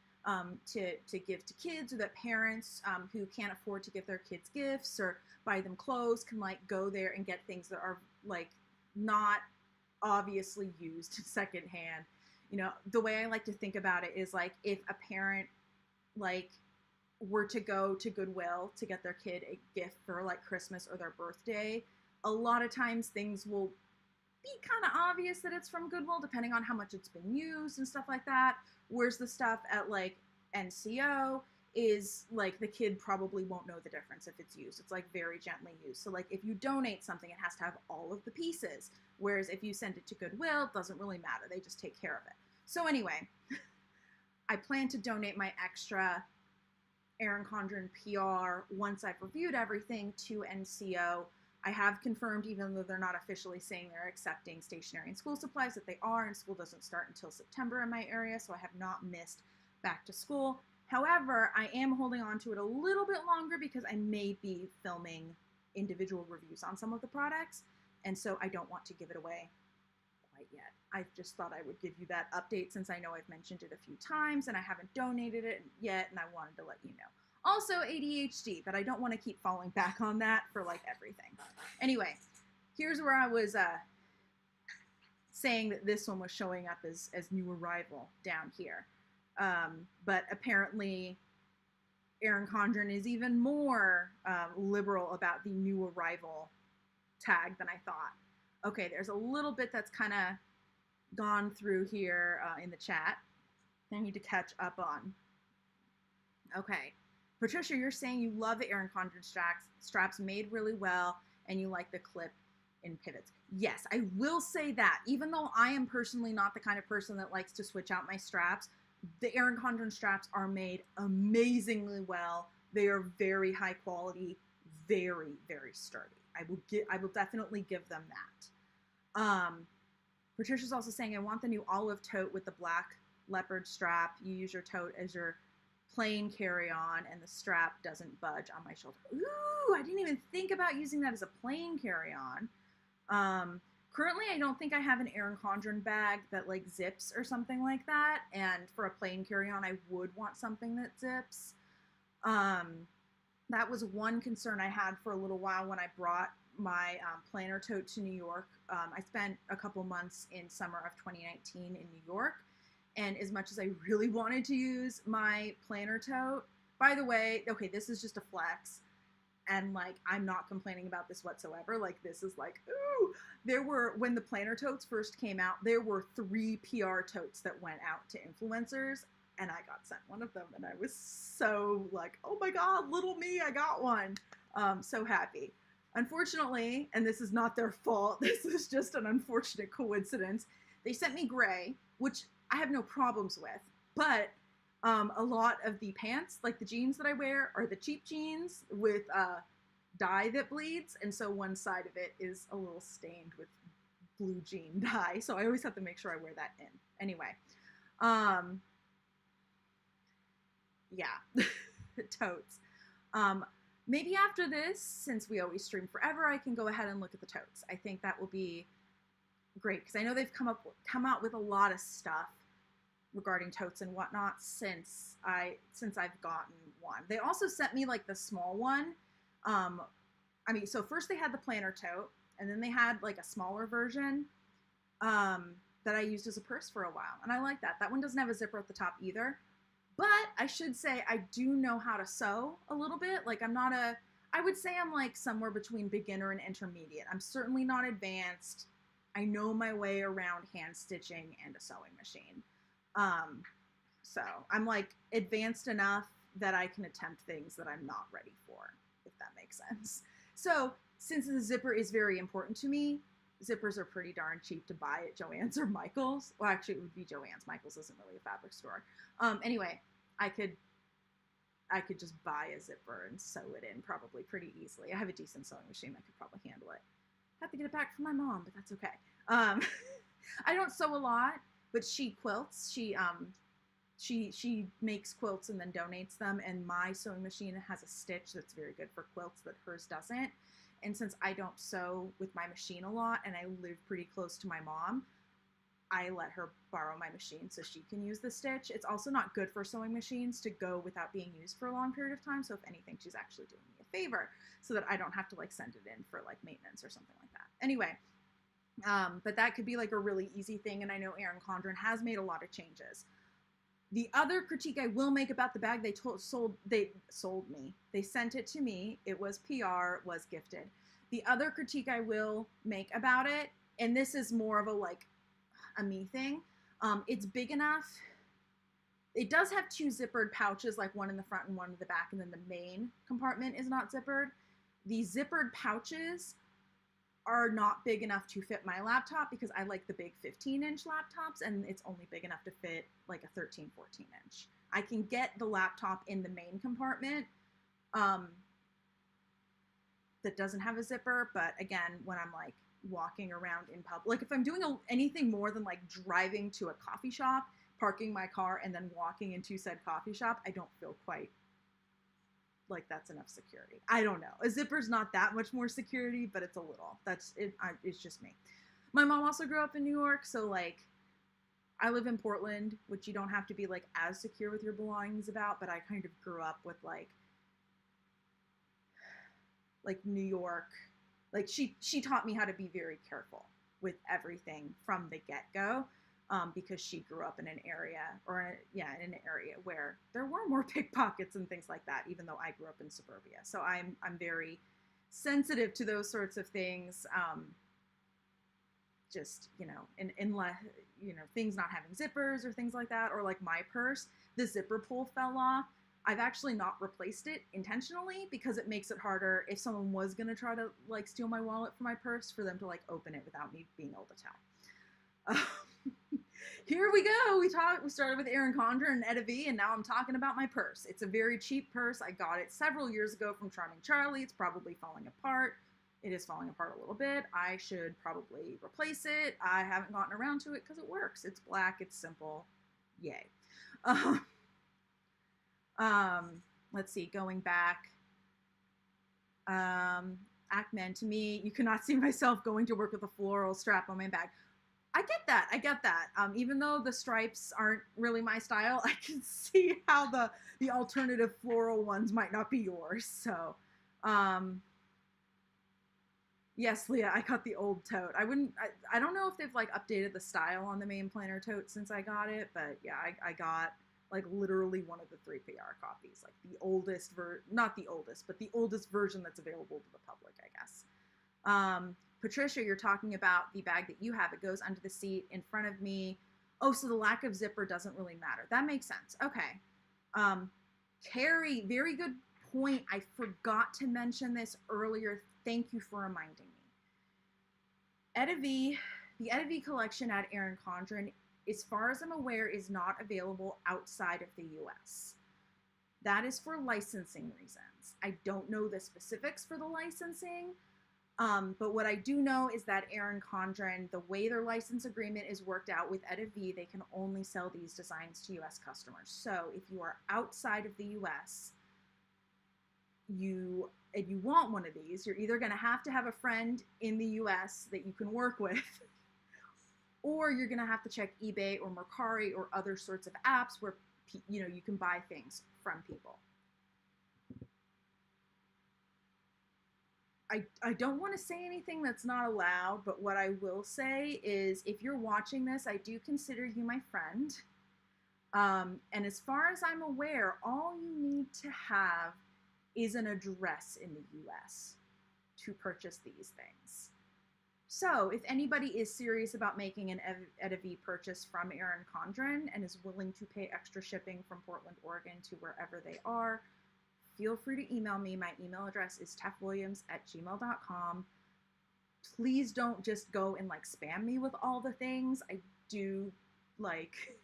to give to kids, or that parents who can't afford to give their kids gifts or buy them clothes can like go there and get things that are like not obviously used secondhand. The way I like to think about it is like, if a parent like were to go to Goodwill to get their kid a gift for like Christmas or their birthday, a lot of times things will be kind of obvious that it's from Goodwill depending on how much it's been used and stuff like that, whereas the stuff at like NCO is like, the kid probably won't know the difference if it's used. It's like very gently used. So like, if you donate something, it has to have all of the pieces, whereas if you send it to Goodwill, it doesn't really matter. They just take care of it. So anyway, I plan to donate my extra Erin Condren PR once I've reviewed everything to NCO. I have confirmed, even though they're not officially saying they're accepting stationery and school supplies, that they are, and school doesn't start until September in my area, so I have not missed back to school. However, I am holding on to it a little bit longer because I may be filming individual reviews on some of the products, and so I don't want to give it away quite yet. I just thought I would give you that update since I know I've mentioned it a few times and I haven't donated it yet, and I wanted to let you know. Also ADHD, but I don't want to keep falling back on that for like everything. Anyway, here's where I was saying that this one was showing up as new arrival down here. But apparently Erin Condren is even more liberal about the new arrival tag than I thought. Okay, there's a little bit that's kind of gone through here in the chat I need to catch up on. Okay. Patricia, you're saying you love the Erin Condren straps made really well, and you like the clip in pivots. Yes, I will say that. Even though I am personally not the kind of person that likes to switch out my straps, the Erin Condren straps are made amazingly well. They are very high quality, very, very sturdy. I will definitely give them that. Patricia's also saying, I want the new olive tote with the black leopard strap. You use your tote as your plain carry-on, and the strap doesn't budge on my shoulder. Ooh, I didn't even think about using that as a plain carry-on. Currently, I don't think I have an Erin Condren bag that like zips or something like that, and for a plain carry-on, I would want something that zips. That was one concern I had for a little while when I brought my planner tote to New York. I spent a couple months in summer of 2019 in New York, and as much as I really wanted to use my planner tote, by the way, okay, this is just a flex, and like, I'm not complaining about this whatsoever. Like, this is like, ooh, when the planner totes first came out, there were 3 PR totes that went out to influencers, and I got sent one of them, and I was so like, oh my God, little me, I got one. So happy. Unfortunately, and this is not their fault, this is just an unfortunate coincidence, they sent me gray, which I have no problems with, but a lot of the pants, like the jeans that I wear, are the cheap jeans with dye that bleeds, and so one side of it is a little stained with blue jean dye, so I always have to make sure I wear that in. Anyway, yeah, totes. Maybe after this, since we always stream forever, I can go ahead and look at the totes. I think that will be great, because I know they've come out with a lot of stuff regarding totes and whatnot since I've gotten one. They also sent me like the small one. I mean, so first they had the planner tote, and then they had like a smaller version that I used as a purse for a while, and I like that. That one doesn't have a zipper at the top either. But I should say I do know how to sew a little bit. Like, I would say I'm like somewhere between beginner and intermediate. I'm certainly not advanced. I know my way around hand stitching and a sewing machine. So I'm like advanced enough that I can attempt things that I'm not ready for, if that makes sense. So since the zipper is very important to me, zippers are pretty darn cheap to buy at Joann's or Michael's. Well, actually it would be Joann's. Michael's isn't really a fabric store. Anyway, I could just buy a zipper and sew it in probably pretty easily. I have a decent sewing machine that could probably handle it. I have to get it back from my mom, but that's okay. I don't sew a lot, but she quilts. She makes quilts and then donates them, and my sewing machine has a stitch that's very good for quilts that hers doesn't. And since I don't sew with my machine a lot and I live pretty close to my mom, I let her borrow my machine so she can use the stitch. It's also not good for sewing machines to go without being used for a long period of time. So if anything, she's actually doing me a favor so that I don't have to like send it in for like maintenance or something like that. Anyway, but that could be like a really easy thing. And I know Erin Condren has made a lot of changes. The other critique I will make about the bag, they sold me. They sent it to me. It was PR, was gifted. The other critique I will make about it, and this is more of a like a me thing, it's big enough. It does have 2 zippered pouches, like one in the front and one in the back, and then the main compartment is not zippered. The zippered pouches are not big enough to fit my laptop because I like the big 15-inch laptops, and it's only big enough to fit like a 13, 14-inch. I can get the laptop in the main compartment that doesn't have a zipper, but again, when I'm like walking around in public, like if I'm doing anything more than like driving to a coffee shop, parking my car, and then walking into said coffee shop, I don't feel quite like that's enough security. I don't know. A zipper's not that much more security, but it's a little. That's it. It's just me. My mom also grew up in New York, so like I live in Portland, which you don't have to be like as secure with your belongings about, but I kind of grew up with like New York. Like she taught me how to be very careful with everything from the get-go, because she grew up in an area, in an area where there were more pickpockets and things like that, even though I grew up in suburbia. So I'm very sensitive to those sorts of things. Just, in things not having zippers or things like that, or like my purse, the zipper pull fell off. I've actually not replaced it intentionally because it makes it harder if someone was going to try to like steal my wallet from my purse for them to like open it without me being able to tell. Here we go. We started with 𝗂𝗏𝗂𝗠𝗘 and EttaVee, and now I'm talking about my purse. It's a very cheap purse. I got it several years ago from Charming Charlie. It's probably falling apart. It is falling apart a little bit. I should probably replace it. I haven't gotten around to it because it works. It's black. It's simple. Yay. Let's see. Going back. 𝗚𝗏𝗂𝗏, to me, you cannot see myself going to work with a floral strap on my bag. I get that. Even though the stripes aren't really my style, I can see how the alternative floral ones might not be yours. So, yes, Leah, I got the old tote. I don't know if they've like updated the style on the main planner tote since I got it, but yeah, I got like literally one of the 3PR copies, like the oldest not the oldest, but the oldest version that's available to the public, I guess. Patricia, you're talking about the bag that you have. It goes under the seat in front of me. Oh, so the lack of zipper doesn't really matter. That makes sense. Okay. Carrie, very good point. I forgot to mention this earlier. Thank you for reminding me. EttaVee, the EttaVee collection at Erin Condren, as far as I'm aware, is not available outside of the US. That is for licensing reasons. I don't know the specifics for the licensing, but what I do know is that Erin Condren, the way their license agreement is worked out with EttaVee, they can only sell these designs to US customers. So if you are outside of the US, and you want one of these, you're either going to have a friend in the US that you can work with, or you're going to have to check eBay or 𝗪𝗁𝗁 or other sorts of apps where you can buy things from people. I don't want to say anything that's not allowed, but what I will say is if you're watching this, I do consider you my friend. And as far as I'm aware, all you need to have is an address in the US to purchase these things. So if anybody is serious about making an EttaVee purchase from Erin Condren and is willing to pay extra shipping from Portland, Oregon to wherever they are, feel free to email me. My email address is tephwilliams@gmail.com. Please don't just go and like spam me with all the things. I do like,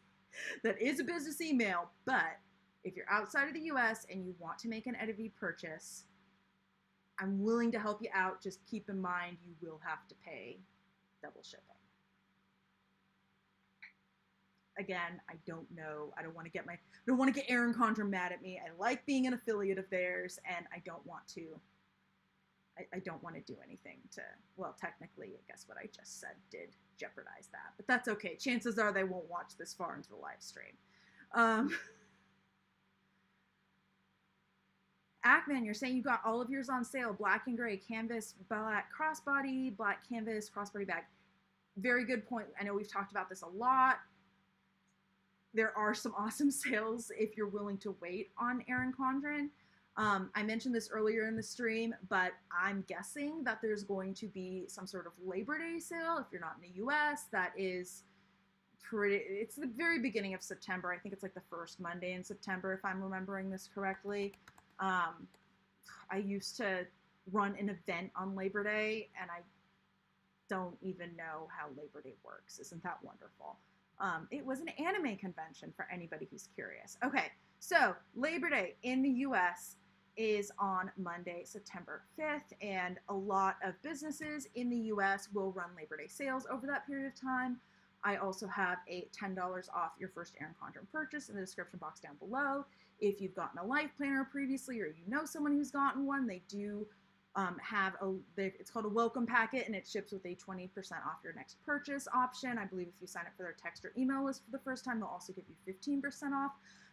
that is a business email, but if you're outside of the US and you want to make an EttaVee purchase, I'm willing to help you out. Just keep in mind you will have to pay double shipping. Again, I don't know. I don't want to get Erin Condren mad at me. I like being an affiliate of theirs, and I don't want to do anything to, well, technically, I guess what I just said did jeopardize that, but that's okay. Chances are they won't watch this far into the live stream. 𝗚𝗏𝗂𝗏, you're saying you got all of yours on sale, black and gray, canvas, black crossbody, black canvas, crossbody bag. Very good point. I know we've talked about this a lot. There are some awesome sales if you're willing to wait on Erin Condren. I mentioned this earlier in the stream, but I'm guessing that there's going to be some sort of Labor Day sale if you're not in the US. That is it's the very beginning of September. I think it's like the first Monday in September, if I'm remembering this correctly. I used to run an event on Labor Day, and I don't even know how Labor Day works. Isn't that wonderful? It was an anime convention for anybody who's curious. Okay, so Labor Day in the US is on Monday, September 5th, and a lot of businesses in the US will run Labor Day sales over that period of time. I also have a $10 off your first Erin Condren purchase in the description box down below. If you've gotten a life planner previously, or you know someone who's gotten one, they do have it's called a welcome packet, and it ships with a 20% off your next purchase option. I believe if you sign up for their text or email list for the first time, they'll also give you 15% off.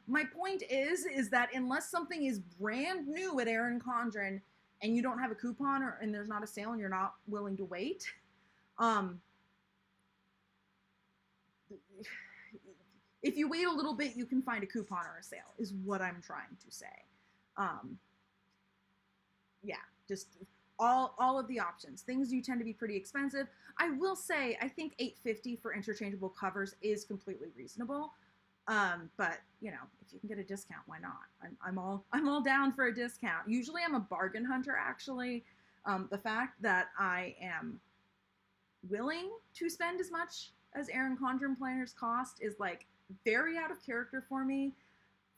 My point is that unless something is brand new at Erin Condren and you don't have a coupon and there's not a sale and you're not willing to wait, if you wait a little bit, you can find a coupon or a sale, is what I'm trying to say. Yeah, just all of the options. Things do tend to be pretty expensive. I will say, I think $8.50 for interchangeable covers is completely reasonable. But you know, if you can get a discount, why not? I'm all down for a discount. Usually I'm a bargain hunter, actually. The fact that I am willing to spend as much as Erin Condren planners cost is like very out of character for me.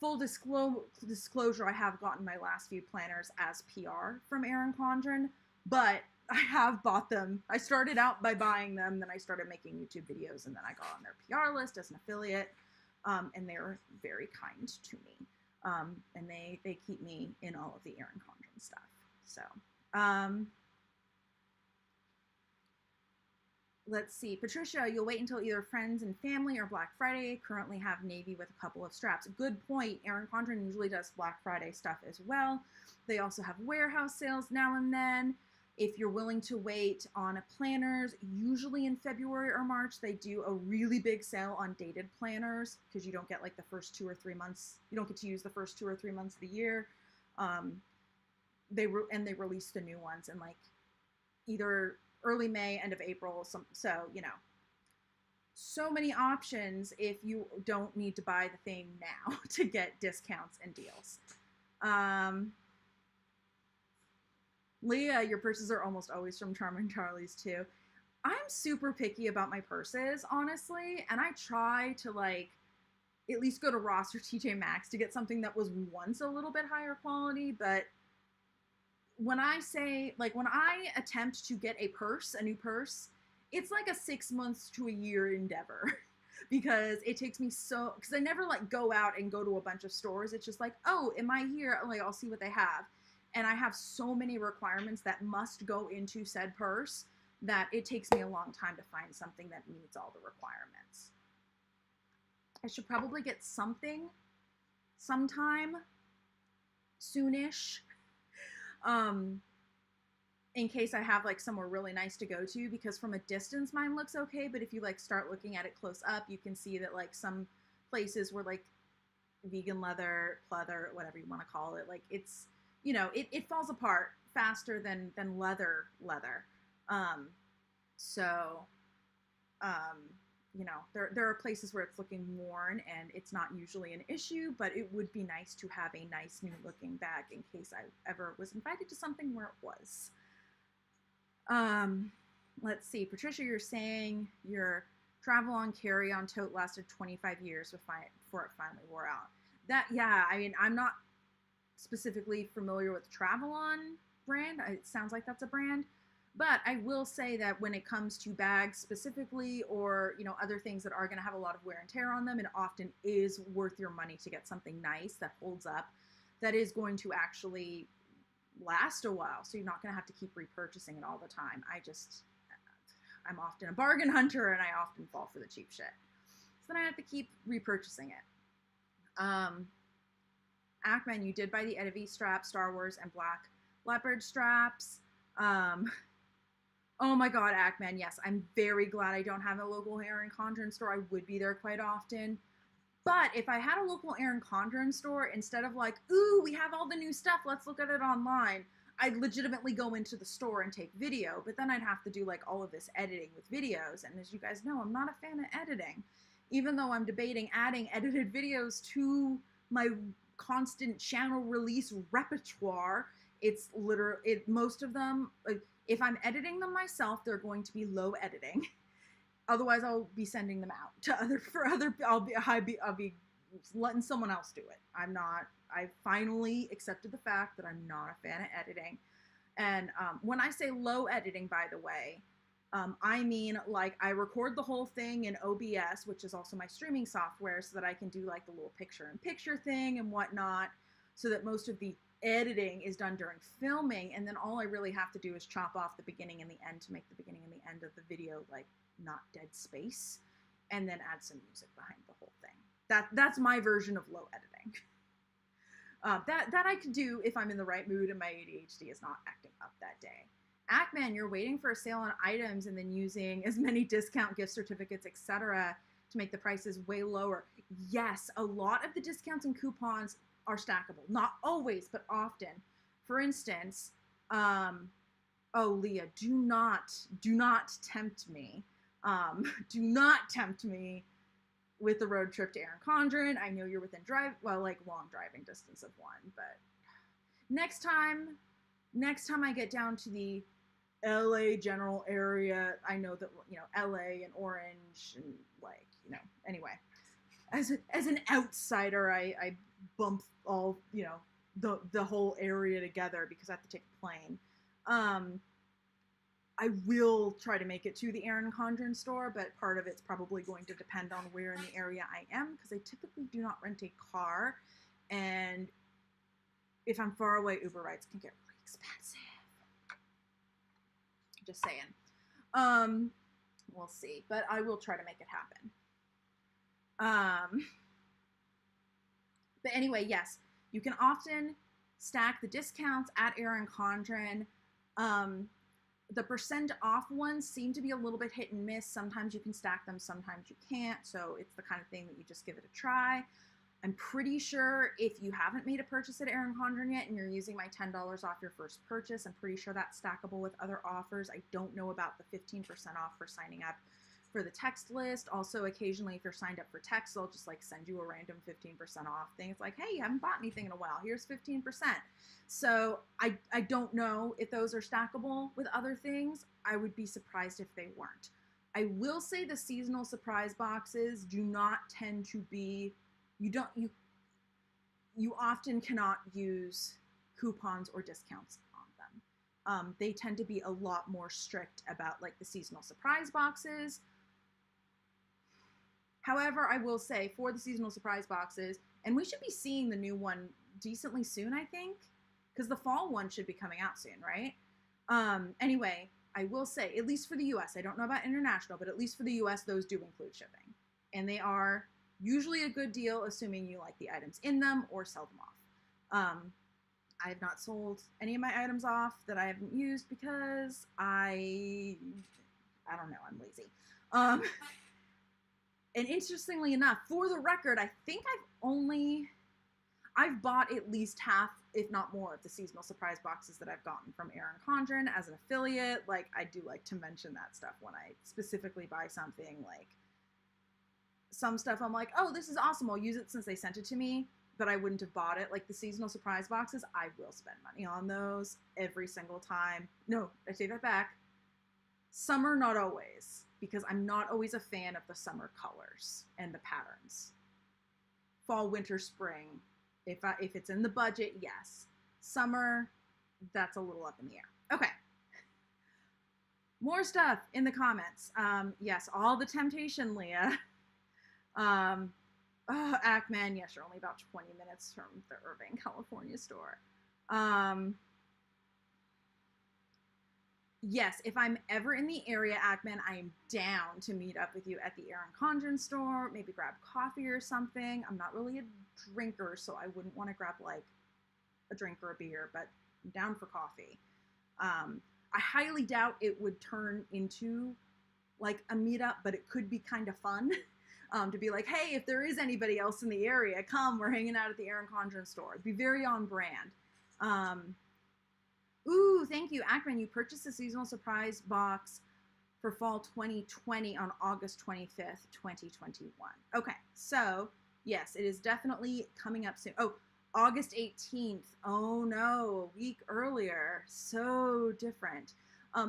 Full disclosure, I have gotten my last few planners as PR from Erin Condren, but I have bought them. I started out by buying them, then I started making YouTube videos, and then I got on their PR list as an affiliate. And they're very kind to me. And they keep me in all of the Erin Condren stuff. So, let's see. Patricia, you'll wait until either friends and family or Black Friday. Currently have navy with a couple of straps. Good point. Erin Condren usually does Black Friday stuff as well. They also have warehouse sales now and then. If you're willing to wait on planners, usually in February or March, they do a really big sale on dated planners because you don't get like the first 2 or 3 months. You don't get to use the first 2 or 3 months of the year. They release the new ones in like either early May, end of April. So, you know, so many options if you don't need to buy the thing now to get discounts and deals. Leah, your purses are almost always from Charming Charlie's too. I'm super picky about my purses, honestly, and I try to like at least go to Ross or TJ Maxx to get something that was once a little bit higher quality. But when I say, like, when I attempt to get a new purse, it's like a 6 months to a year endeavor because it takes me because I never like go out and go to a bunch of stores. It's just like, oh, am I here? Like, I'll see what they have. And I have so many requirements that must go into said purse that it takes me a long time to find something that meets all the requirements. I should probably get something sometime soonish, in case I have like somewhere really nice to go to, because from a distance mine looks okay, but if you like start looking at it close up, you can see that like some places were like vegan leather, pleather, whatever you want to call it, like it's, you know, it falls apart faster than leather. You know, there are places where it's looking worn and it's not usually an issue, but it would be nice to have a nice new looking bag in case I ever was invited to something where it was. Let's see, Patricia, you're saying your travel on carry-on tote lasted 25 years before it finally wore out. That, yeah, I mean, I'm not specifically familiar with Travelon brand. It sounds like that's a brand, but I will say that when it comes to bags specifically, or, you know, other things that are going to have a lot of wear and tear on them, it often is worth your money to get something nice that holds up, that is going to actually last a while. So you're not going to have to keep repurchasing it all the time. I'm often a bargain hunter and I often fall for the cheap shit. So then I have to keep repurchasing it. Ackman, you did buy the EttaVee strap, Star Wars, and Black Leopard straps. Oh my God, Ackman, yes, I'm very glad I don't have a local Erin Condren store. I would be there quite often. But if I had a local Erin Condren store, instead of like, ooh, we have all the new stuff, let's look at it online, I'd legitimately go into the store and take video, but then I'd have to do like all of this editing with videos. And as you guys know, I'm not a fan of editing. Even though I'm debating adding edited videos to my constant channel release repertoire, it's literally, most of them, like, if I'm editing them myself, they're going to be low editing. Otherwise, I'll be sending them out to I'll be letting someone else do it. I finally accepted the fact that I'm not a fan of editing. And when I say low editing, by the way, I mean, like, I record the whole thing in OBS, which is also my streaming software, so that I can do like the little picture-in-picture thing and whatnot, so that most of the editing is done during filming, and then all I really have to do is chop off the beginning and the end to make the beginning and the end of the video like not dead space, and then add some music behind the whole thing. That's my version of low editing. That I could do if I'm in the right mood and my ADHD is not acting up that day. 𝗚𝗏𝗁, you're waiting for a sale on items and then using as many discount gift certificates, etc., to make the prices way lower. Yes, a lot of the discounts and coupons are stackable. Not always, but often. For instance, oh, Leah, do not tempt me. Do not tempt me with the road trip to 𝗀𝗏𝗁. I know you're within long driving distance of one, but next time I get down to the LA general area, I know that, you know, LA and Orange and, like, you know, anyway, as an outsider, I bump all, you know, the whole area together because I have to take a plane. I will try to make it to the 𝗀𝗏𝗁 store, but part of it's probably going to depend on where in the area I am, because I typically do not rent a car, and if I'm far away, Uber rides can get really expensive. Just saying. We'll see, but I will try to make it happen. But anyway, yes, you can often stack the discounts at 𝗀𝗏𝗁. The percent off ones seem to be a little bit hit and miss. Sometimes you can stack them, sometimes you can't. So it's the kind of thing that you just give it a try. I'm pretty sure if you haven't made a purchase at 𝗀𝗏𝗁 yet and you're using my $10 off your first purchase, I'm pretty sure that's stackable with other offers. I don't know about the 15% off for signing up for the text list. Also, occasionally, if you're signed up for text, they'll just like send you a random 15% off thing. It's like, hey, you haven't bought anything in a while. Here's 15%. So I don't know if those are stackable with other things. I would be surprised if they weren't. I will say the seasonal surprise boxes do not tend to be, you often cannot use coupons or discounts on them. They tend to be a lot more strict about like the seasonal surprise boxes. However, I will say for the seasonal surprise boxes, and we should be seeing the new one decently soon, I think, because the fall one should be coming out soon, right? Anyway, I will say, at least for the US, I don't know about international, but at least for the US, those do include shipping. And they are usually a good deal, assuming you like the items in them or sell them off. I have not sold any of my items off that I haven't used because I don't know, I'm lazy. And interestingly enough, for the record, I think I've bought at least half, if not more, of the seasonal surprise boxes that I've gotten from 𝗀𝗏𝗁 as an affiliate. Like, I do like to mention that stuff when I specifically buy something. Like, some stuff I'm like, oh, this is awesome, I'll use it since they sent it to me, but I wouldn't have bought it. Like the seasonal surprise boxes, I will spend money on those every single time. No, I take that back. Summer, not always, because I'm not always a fan of the summer colors and the patterns. Fall, winter, spring, if it's in the budget, yes. Summer, that's a little up in the air. Okay. More stuff in the comments. Yes, all the temptation, Leah. Oh, 𝗚𝗏𝗁, yes, you're only about 20 minutes from the Irvine, California store. Yes, if I'm ever in the area, 𝗚𝗏𝗁, I am down to meet up with you at the 𝗀𝗏𝗁 store, maybe grab coffee or something. I'm not really a drinker, so I wouldn't want to grab like a drink or a beer, but I'm down for coffee. I highly doubt it would turn into like a meetup, but it could be kind of fun. To be like, hey, if there is anybody else in the area, come, we're hanging out at the 𝗀𝗏𝗁 store. It'd be very on brand. Ooh, thank you, 𝗚𝗏𝗁. You purchased a seasonal surprise box for fall 2020 on August 25th, 2021. Okay, so yes, it is definitely coming up soon. Oh, August 18th. Oh no, a week earlier. So different.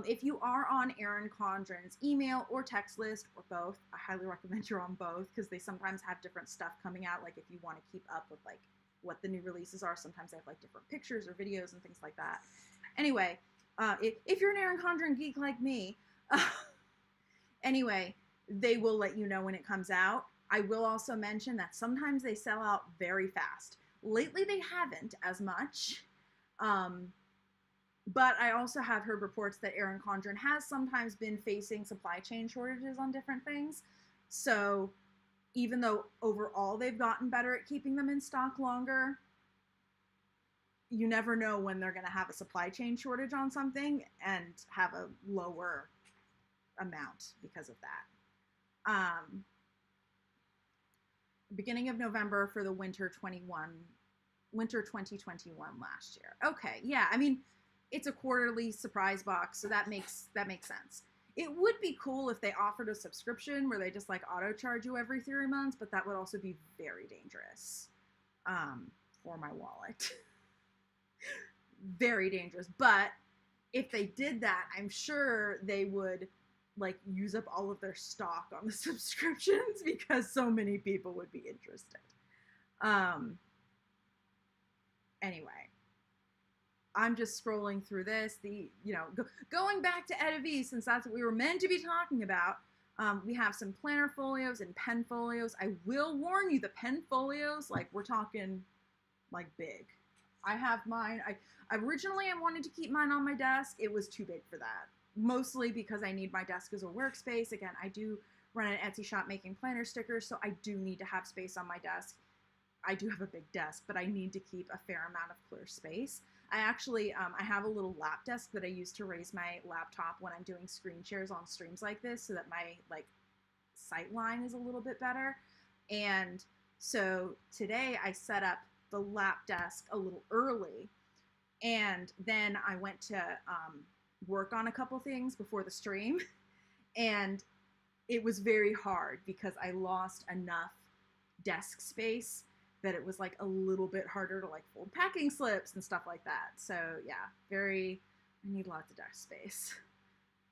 If you are on Erin Condren's email or text list or both, I highly recommend you're on both because they sometimes have different stuff coming out. Like if you want to keep up with like what the new releases are, sometimes they have like different pictures or videos and things like that. Anyway, if you're an Erin Condren geek like me, anyway, they will let you know when it comes out. I will also mention that sometimes they sell out very fast. Lately, they haven't as much. But I also have heard reports that Erin Condren has sometimes been facing supply chain shortages on different things. So even though overall they've gotten better at keeping them in stock longer, you never know when they're going to have a supply chain shortage on something and have a lower amount because of that. Beginning of November for the winter 2021 last year. Okay, yeah, I mean, it's a quarterly surprise box, so that makes sense. It would be cool if they offered a subscription where they just like auto charge you every 3 months, but that would also be very dangerous for my wallet. Very dangerous. But if they did that, I'm sure they would like use up all of their stock on the subscriptions because so many people would be interested. Anyway, I'm just scrolling through this. Going back to EttaVee, since that's what we were meant to be talking about, we have some planner folios and pen folios. I will warn you, the pen folios, like we're talking like big. I have mine. Originally I wanted to keep mine on my desk. It was too big for that. Mostly because I need my desk as a workspace. Again, I do run an Etsy shop making planner stickers, so I do need to have space on my desk. I do have a big desk, but I need to keep a fair amount of clear space. I actually, I have a little lap desk that I use to raise my laptop when I'm doing screen shares on streams like this so that my like sight line is a little bit better. And so today I set up the lap desk a little early, and then I went to work on a couple things before the stream, and it was very hard because I lost enough desk space that it was like a little bit harder to like fold packing slips and stuff like that. So yeah, I need lots of desk space.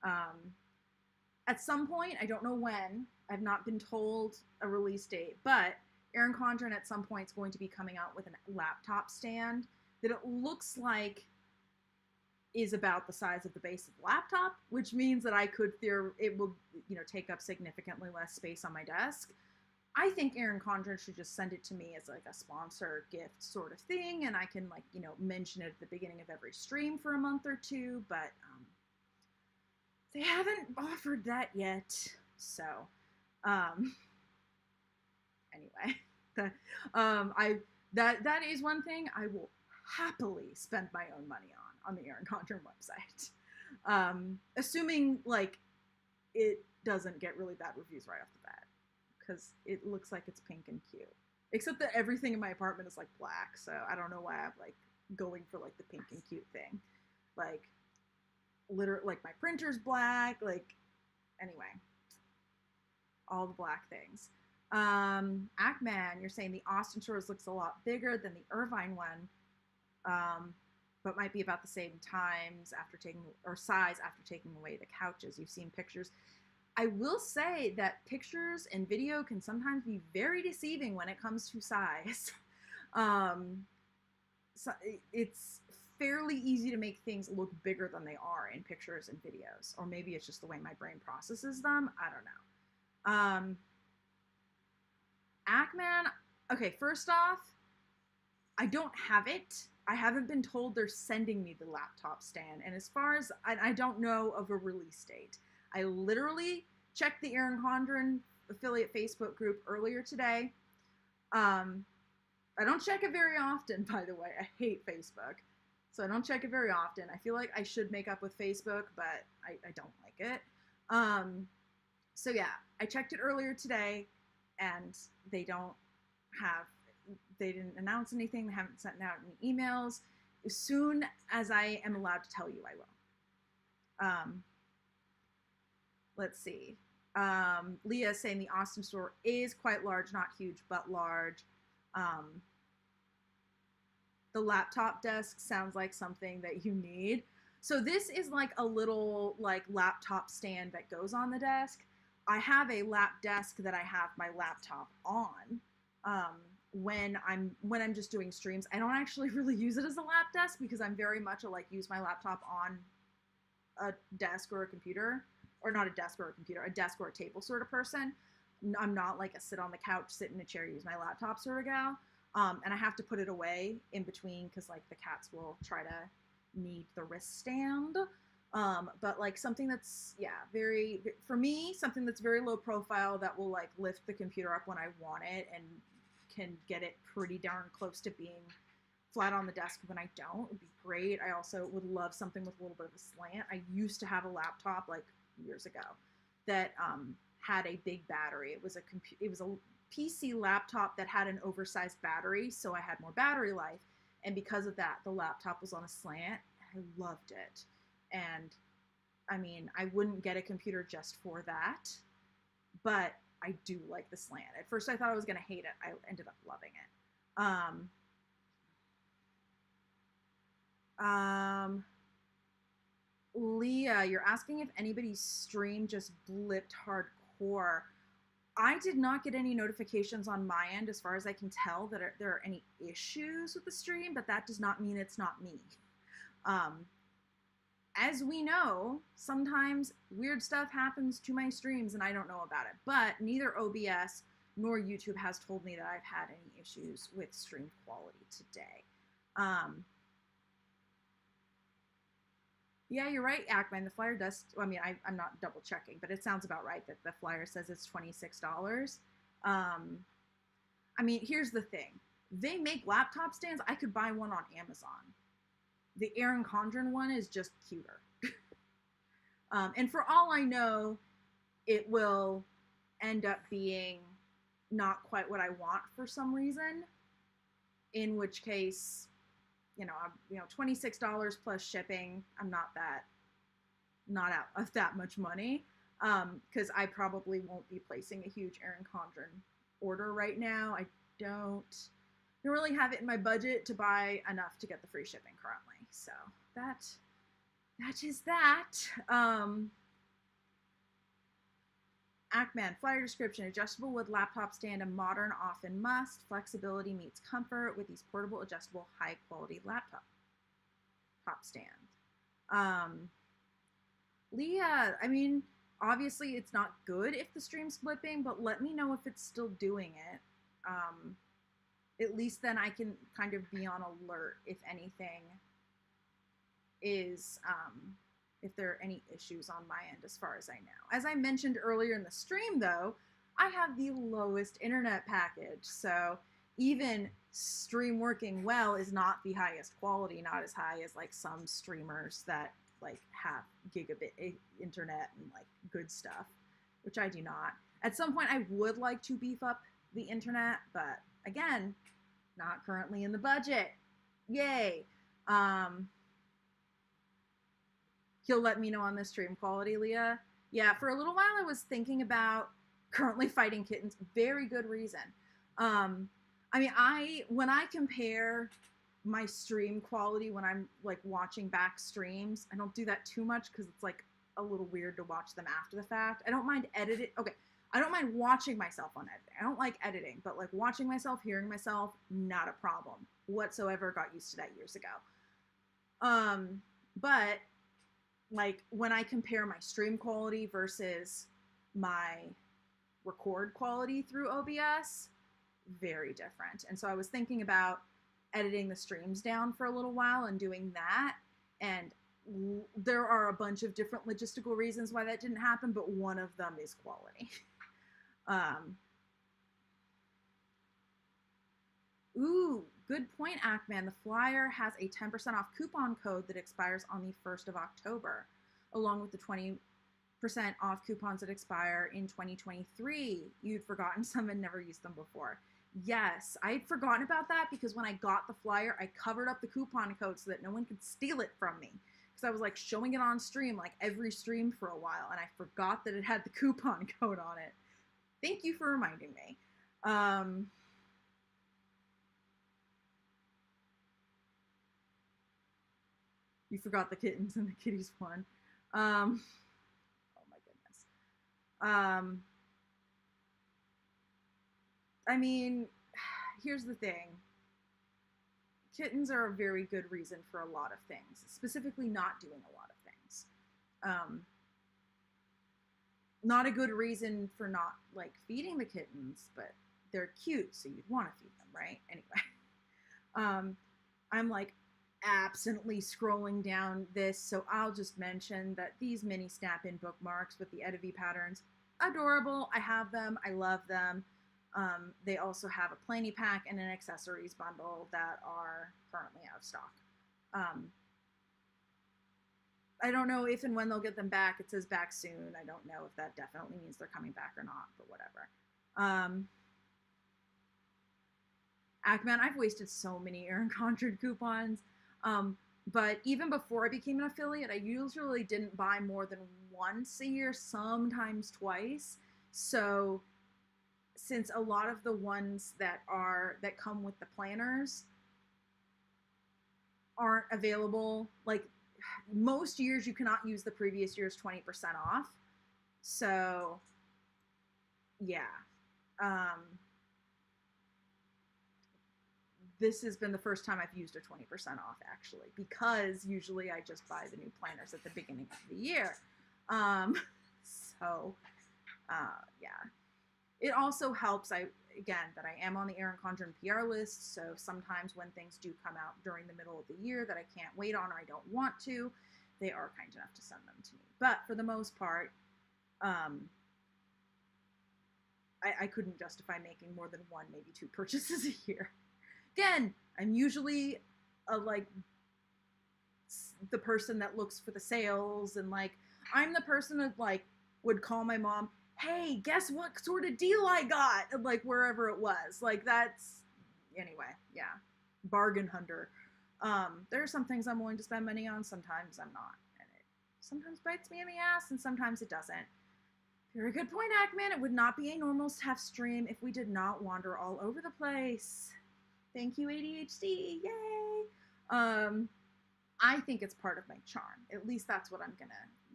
At some point, I don't know when, I've not been told a release date, but Erin Condren at some point is going to be coming out with a laptop stand that it looks like is about the size of the base of the laptop, which means that it will, take up significantly less space on my desk. I think Erin Condren should just send it to me as like a sponsor gift sort of thing, and I can like, mention it at the beginning of every stream for a month or two, but they haven't offered that yet. So, anyway, that is one thing I will happily spend my own money on the Erin Condren website. Assuming like it doesn't get really bad reviews right off the bat, because it looks like it's pink and cute. Except that everything in my apartment is like black, so I don't know why I'm like going for like the pink and cute thing. Like literally, like my printer's black, like anyway. All the black things. Ackman, you're saying the Austin stores looks a lot bigger than the Irvine one, but might be about the same size after taking away the couches. You've seen pictures. I will say that pictures and video can sometimes be very deceiving when it comes to size. So it's fairly easy to make things look bigger than they are in pictures and videos, or maybe it's just the way my brain processes them. I don't know. Ackman, okay, first off, I don't have it. I haven't been told they're sending me the laptop stand, and as far as I don't know of a release date. I literally checked the Erin Condren affiliate Facebook group earlier today. I don't check it very often, by the way. I hate Facebook, so I don't check it very often. I feel like I should make up with Facebook, but I don't like it. So yeah, I checked it earlier today, and they didn't announce anything. They haven't sent out any emails. As soon as I am allowed to tell you, I will. Let's see. Leah is saying the Austin store is quite large, not huge, but large. The laptop desk sounds like something that you need. So this is like a little like laptop stand that goes on the desk. I have a lap desk that I have my laptop on when I'm just doing streams. I don't actually really use it as a lap desk because I'm very much a like use my laptop on a desk or a computer, or not a desk or a computer, a desk or a table sort of person. I'm not like a sit on the couch, sit in a chair, use my laptop sort of gal. And I have to put it away in between because like the cats will try to need the wrist stand. But like something that's, yeah, very, for me, something that's very low profile that will like lift the computer up when I want it and can get it pretty darn close to being flat on the desk when I don't, would be great. I also would love something with a little bit of a slant. I used to have a laptop like years ago that had a big battery. It was a PC laptop that had an oversized battery, so I had more battery life. And because of that, the laptop was on a slant. I loved it. And I mean, I wouldn't get a computer just for that, but I do like the slant. At first I thought I was going to hate it. I ended up loving it. Leah, you're asking if anybody's stream just blipped hardcore. I did not get any notifications on my end, as far as I can tell, that there are any issues with the stream, but that does not mean it's not me. As we know, sometimes weird stuff happens to my streams and I don't know about it, but neither OBS nor YouTube has told me that I've had any issues with stream quality today. Yeah, you're right, Ackman. The flyer does, I mean, I'm not double checking, but it sounds about right that the flyer says it's $26. I mean, here's the thing. They make laptop stands. I could buy one on Amazon. The 𝗂𝘀𝗃 one is just cuter. And for all I know, it will end up being not quite what I want for some reason, in which case, $26 plus shipping, I'm not out of that much money, because I probably won't be placing a huge 𝗂𝘀𝗃 order right now. I don't really have it in my budget to buy enough to get the free shipping currently. So that is that. Ackman, flyer description: adjustable wood laptop stand, a modern often must. Flexibility meets comfort with these portable, adjustable, high quality laptop stand. Leah, I mean, obviously it's not good if the stream's flipping, but let me know if it's still doing it. At least then I can kind of be on alert if anything is, if there are any issues on my end as far as I know. As I mentioned earlier in the stream though, I have the lowest internet package, so even stream working well is not the highest quality, not as high as like some streamers that like have gigabit internet and like good stuff, which I do not. At some point I would like to beef up the internet, but again, not currently in the budget. Yay. He'll let me know on the stream quality, Leah. Yeah, for a little while I was thinking about currently fighting kittens. Very good reason. I mean, when I compare my stream quality when I'm like watching back streams, I don't do that too much because it's like a little weird to watch them after the fact. I don't mind editing. Okay, I don't mind watching myself on editing. I don't like editing, but like watching myself, hearing myself, not a problem whatsoever. Got used to that years ago. But like when I compare my stream quality versus my record quality through OBS, very different. And so I was thinking about editing the streams down for a little while and doing that. And there are a bunch of different logistical reasons why that didn't happen, but one of them is quality. Ooh, good point, Ackman. The flyer has a 10% off coupon code that expires on the 1st of October, along with the 20% off coupons that expire in 2023. You'd forgotten some and never used them before. Yes, I had forgotten about that because when I got the flyer, I covered up the coupon code so that no one could steal it from me. Because I was like showing it on stream, like every stream for a while, and I forgot that it had the coupon code on it. Thank you for reminding me. You forgot the kittens and the kitties one. Oh my goodness. I mean, here's the thing. Kittens are a very good reason for a lot of things, specifically not doing a lot of things. Not a good reason for not, like, feeding the kittens, but they're cute, so you'd want to feed them, right? Anyway, I'm, like, absently scrolling down this, so I'll just mention that these mini snap-in bookmarks with the EttaVee patterns, adorable. I have them. I love them. They also have a planny pack and an accessories bundle that are currently out of stock. I don't know if and when they'll get them back. It says back soon. I don't know if that definitely means they're coming back or not, but whatever. Ackman, I've wasted so many 𝗚𝗏𝗠𝗘 coupons. But even before I became an affiliate, I usually didn't buy more than once a year, sometimes twice. So since a lot of the ones that come with the planners aren't available, like most years you cannot use the previous year's 20% off. So yeah. This has been the first time I've used a 20% off, actually, because usually I just buy the new planners at the beginning of the year. Yeah. It also helps, again, that I am on the 𝗂𝗏𝗠𝗘 PR list, so sometimes when things do come out during the middle of the year that I can't wait on or I don't want to, they are kind enough to send them to me. But for the most part, I couldn't justify making more than one, maybe two purchases a year. Again, I'm usually the person that looks for the sales, and like I'm the person that like would call my mom, hey, guess what sort of deal I got? And, like wherever it was. Like that's anyway, yeah. Bargain hunter. There are some things I'm willing to spend money on, sometimes I'm not. And it sometimes bites me in the ass and sometimes it doesn't. Very good point, Ackman. It would not be a normal Steph stream if we did not wander all over the place. Thank you, ADHD. Yay! I think it's part of my charm. At least that's what I'm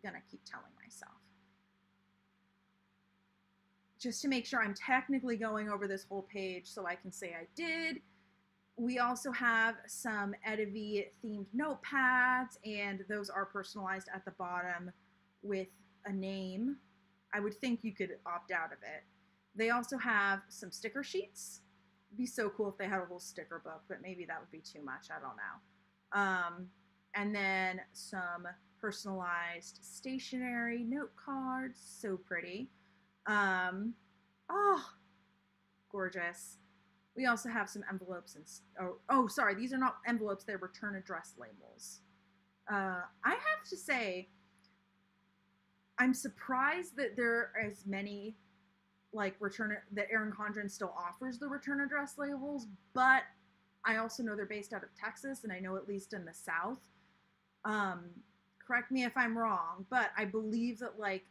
gonna keep telling myself. Just to make sure I'm technically going over this whole page so I can say I did. We also have some EttaVee themed notepads, and those are personalized at the bottom with a name. I would think you could opt out of it. They also have some sticker sheets. It'd be so cool if they had a whole sticker book, but maybe that would be too much. I don't know. And then some personalized stationery note cards. So pretty. Oh, gorgeous. We also have some envelopes and sorry, these are not envelopes. They're return address labels. I have to say, I'm surprised that there are as many like that 𝗂𝗏𝗠𝗘 still offers the return address labels, but I also know they're based out of Texas, and I know at least in the South. Correct me if I'm wrong, but I believe that like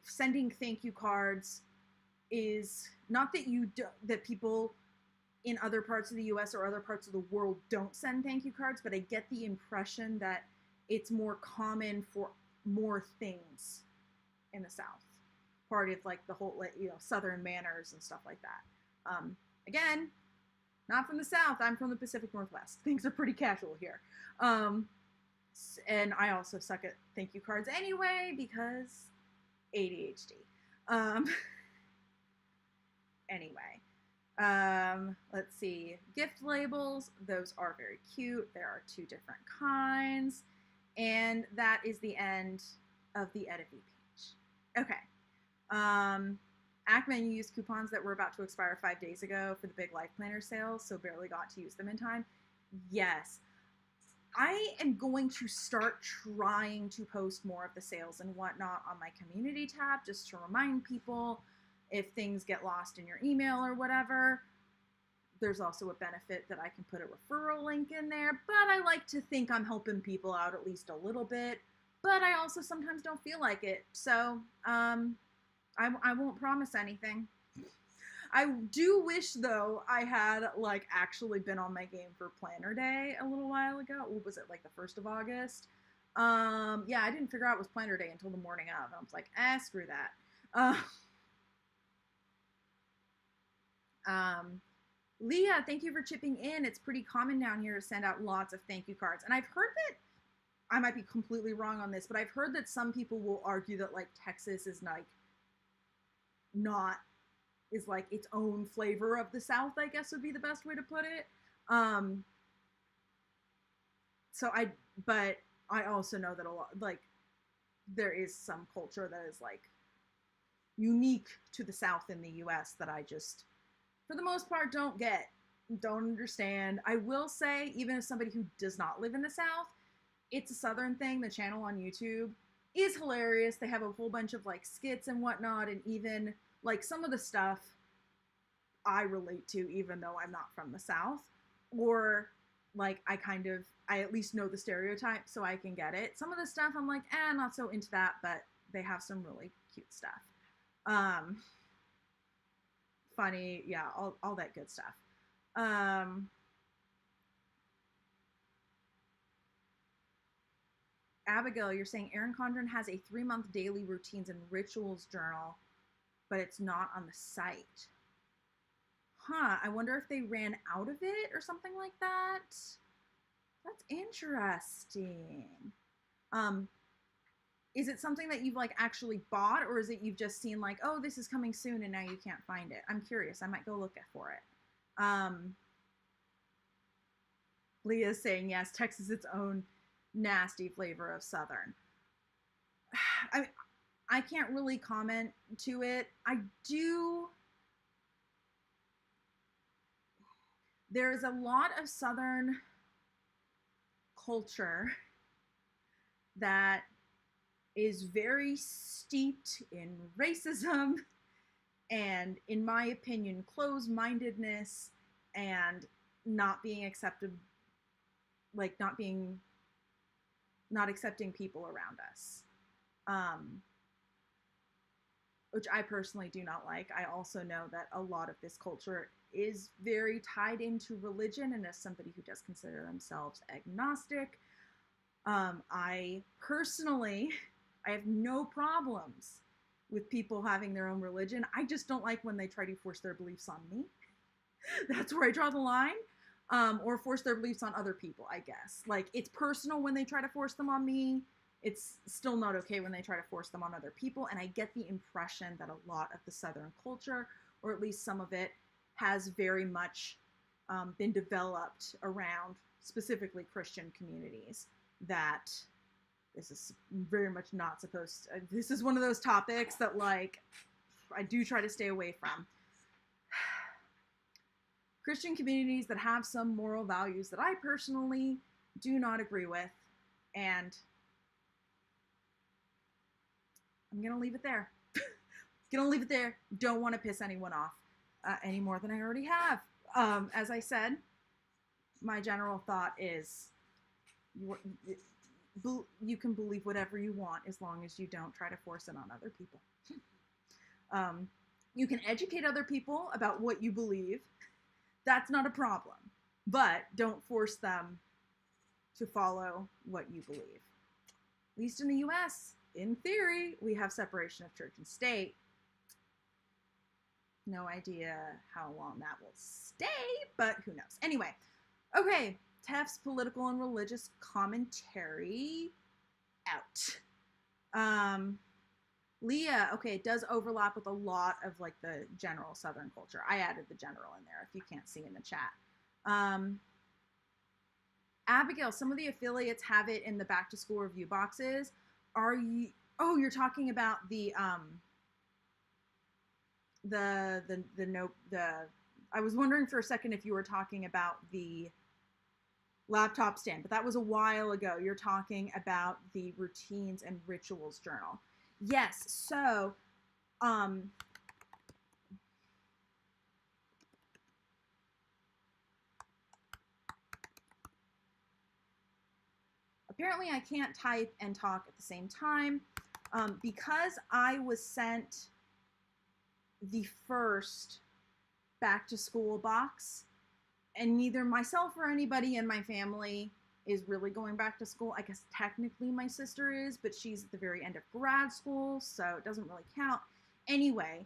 sending thank you cards is not that that people in other parts of the U.S. or other parts of the world don't send thank you cards, but I get the impression that it's more common for more things in the South. Part of like the whole, Southern manners and stuff like that. Again, not from the South. I'm from the Pacific Northwest. Things are pretty casual here. And I also suck at thank you cards anyway because ADHD. Anyway, let's see. Gift labels. Those are very cute. There are two different kinds. And that is the end of the EttaVee page. Okay. Ackman, you used coupons that were about to expire 5 days ago for the big life planner sales, so barely got to use them in time. Yes. I am going to start trying to post more of the sales and whatnot on my community tab just to remind people if things get lost in your email or whatever. There's also a benefit that I can put a referral link in there, but I like to think I'm helping people out at least a little bit, but I also sometimes don't feel like it. So, I won't promise anything. I do wish, though, I had, like, actually been on my game for Planner Day a little while ago. What was it, like, the 1st of August? Yeah, I didn't figure out it was Planner Day until the morning of. And I was like, screw that. Leah, thank you for chipping in. It's pretty common down here to send out lots of thank you cards. And I've heard that, I might be completely wrong on this, but I've heard that some people will argue that, like, Texas is, like, is like its own flavor of the South, I guess would be the best way to put it. But I also know that a lot, like, there is some culture that is, like, unique to the South in the US that I just, for the most part, don't understand. I will say, even as somebody who does not live in the South, It's a Southern Thing, the channel on YouTube, is hilarious. They have a whole bunch of, like, skits and whatnot, and even, like, some of the stuff I relate to, even though I'm not from the South, or, like, I at least know the stereotype, so I can get it. Some of the stuff I'm like, not so into that, but they have some really cute stuff. Funny, yeah, all that good stuff. Abigail, you're saying Erin Condren has a 3-month daily routines and rituals journal, but it's not on the site. Huh, I wonder if they ran out of it or something like that. That's interesting. Is it something that you've, like, actually bought, or is it you've just seen, like, oh, this is coming soon and now you can't find it? I'm curious. I might go look for it. Leah's saying, yes, Texas is its own nasty flavor of Southern. I can't really comment to it. There's a lot of Southern culture that is very steeped in racism and, in my opinion, closed-mindedness and not being accepted, like, not accepting people around us, which I personally do not like. I also know that a lot of this culture is very tied into religion, and as somebody who does consider themselves agnostic, I personally, I have no problems with people having their own religion. I just don't like when they try to force their beliefs on me. That's where I draw the line. Or force their beliefs on other people, I guess. Like, it's personal when they try to force them on me. It's still not okay when they try to force them on other people. And I get the impression that a lot of the Southern culture, or at least some of it, has very much been developed around specifically Christian communities, that this is very much not supposed to, this is one of those topics that, like, I do try to stay away from. Christian communities that have some moral values that I personally do not agree with, and I'm going to leave it there. Don't want to piss anyone off any more than I already have. As I said, my general thought is you can believe whatever you want as long as you don't try to force it on other people. You can educate other people about what you believe. That's not a problem, but don't force them to follow what you believe. At least in the US, in theory, we have separation of church and state. No idea how long that will stay, but who knows. Anyway, okay, Tef's political and religious commentary out. Leah, okay, it does overlap with a lot of, like, the general Southern culture. I added the general in there if you can't see in the chat. Abigail, some of the affiliates have it in the back to school review boxes. You're talking about I was wondering for a second if you were talking about the laptop stand, but that was a while ago. You're talking about the routines and rituals journal. Yes, so, apparently I can't type and talk at the same time, because I was sent the first back to school box, and neither myself or anybody in my family is really going back to school. I guess technically my sister is, but she's at the very end of grad school, so it doesn't really count. Anyway,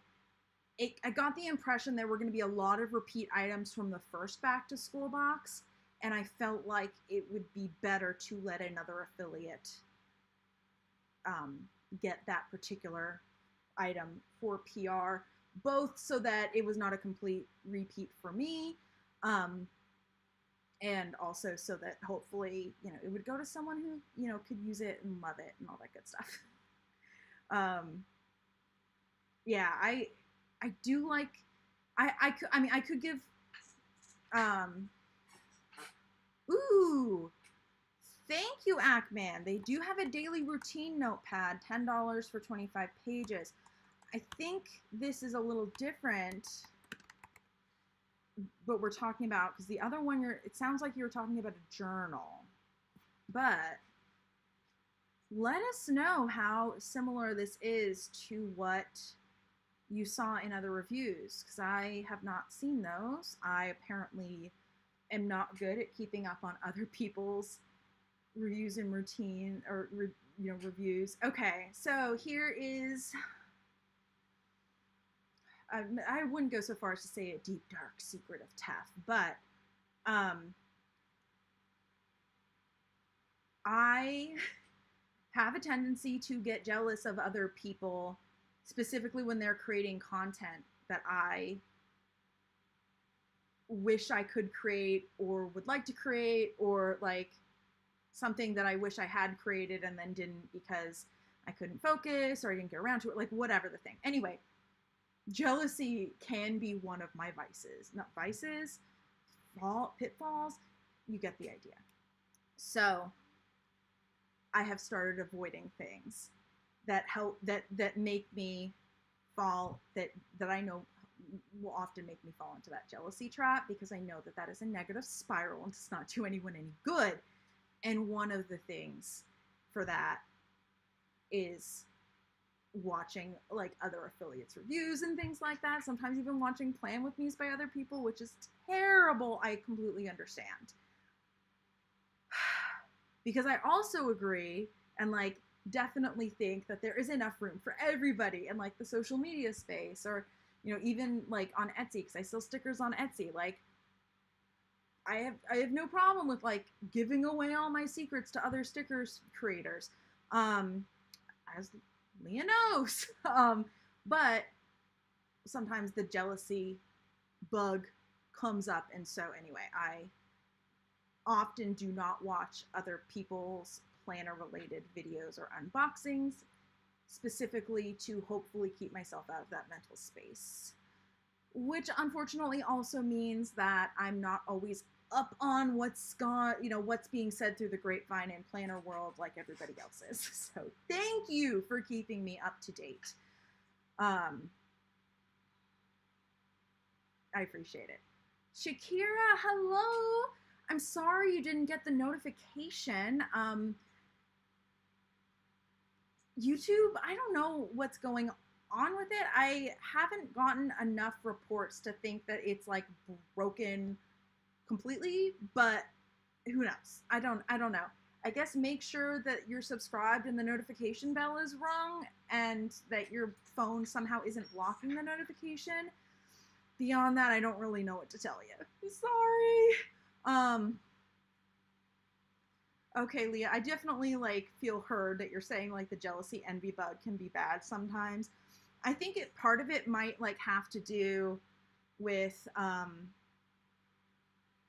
I got the impression there were going to be a lot of repeat items from the first back to school box, and I felt like it would be better to let another affiliate get that particular item for PR, both so that it was not a complete repeat for me, and also so that hopefully, you know, it would go to someone who, you know, could use it and love it and all that good stuff. Yeah, I do like, I could give, ooh, thank you, Ackman. They do have a daily routine notepad, $10 for 25 pages. I think this is a little different, what we're talking about, because the other one, it sounds like you were talking about a journal. But let us know how similar this is to what you saw in other reviews, because I have not seen those. I apparently am not good at keeping up on other people's reviews and routine, or you know, reviews. Okay, so here is, I wouldn't go so far as to say a deep dark secret of TEF, but I have a tendency to get jealous of other people, specifically when they're creating content that I wish I could create or would like to create, or like something that I wish I had created and then didn't because I couldn't focus or I didn't get around to it, like whatever the thing. Anyway, jealousy can be one of my vices. Not vices, pitfalls, you get the idea. So I have started avoiding things that help, that make me fall, that I know will often make me fall into that jealousy trap, because I know that that is a negative spiral and does not do anyone any good. And one of the things for that is watching like other affiliates reviews and things like that. Sometimes even watching Plan With Me's by other people, which is terrible. I completely understand. Because I also agree and like definitely think that there is enough room for everybody in like the social media space, or, you know, even like on Etsy, because I sell stickers on Etsy. Like I have no problem with like giving away all my secrets to other stickers creators, as Leah knows. But sometimes the jealousy bug comes up, and so anyway, I often do not watch other people's planner related videos or unboxings, specifically to hopefully keep myself out of that mental space, which unfortunately also means that I'm not always up on what's being said through the grapevine and planner world like everybody else is. So thank you for keeping me up to date. I appreciate it. Shakira, hello. I'm sorry you didn't get the notification. YouTube, I don't know what's going on with it. I haven't gotten enough reports to think that it's like broken completely, but who knows? I don't know. I guess make sure that you're subscribed and the notification bell is rung, and that your phone somehow isn't blocking the notification. Beyond that, I don't really know what to tell you. I'm sorry. Okay, Leah, I definitely like feel heard that you're saying like the jealousy envy bug can be bad sometimes. I think part of it might like have to do with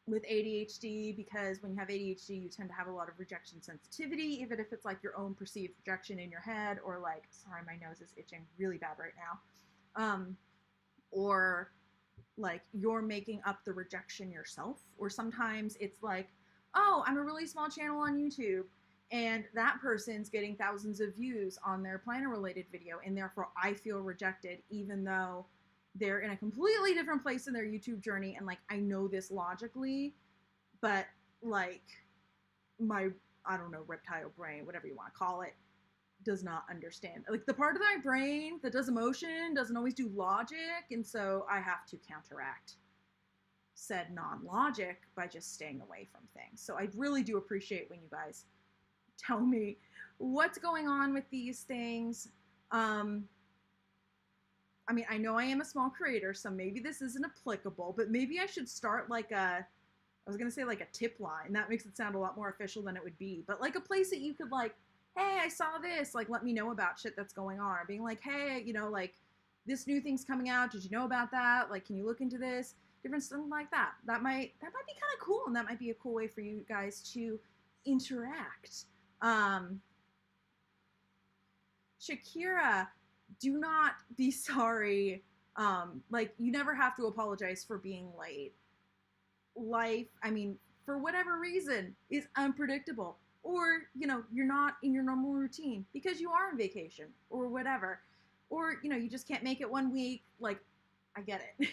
ADHD, because when you have ADHD, you tend to have a lot of rejection sensitivity, even if it's like your own perceived rejection in your head, or like, sorry, my nose is itching really bad right now. Or like you're making up the rejection yourself, or sometimes it's like, oh, I'm a really small channel on YouTube, and that person's getting thousands of views on their planner related video, and therefore I feel rejected, even though they're in a completely different place in their YouTube journey, and like I know this logically, but like my, I don't know, reptile brain, whatever you want to call it, does not understand. Like, the part of my brain that does emotion doesn't always do logic, and so I have to counteract said non-logic by just staying away from things. So I really do appreciate when you guys tell me what's going on with these things. I mean, I know I am a small creator, so maybe this isn't applicable, but maybe I should start like I was going to say like a tip line. That makes it sound a lot more official than it would be. But like a place that you could like, hey, I saw this, like, let me know about shit that's going on. Or being like, hey, you know, like, this new thing's coming out. Did you know about that? Like, can you look into this? Different stuff like that. That might be kind of cool, and that might be a cool way for you guys to interact. Shakira, do not be sorry. Like, you never have to apologize for being late. Life, I mean, for whatever reason, is unpredictable. Or, you know, you're not in your normal routine because you are on vacation or whatever. Or, you know, you just can't make it one week. Like, I get it.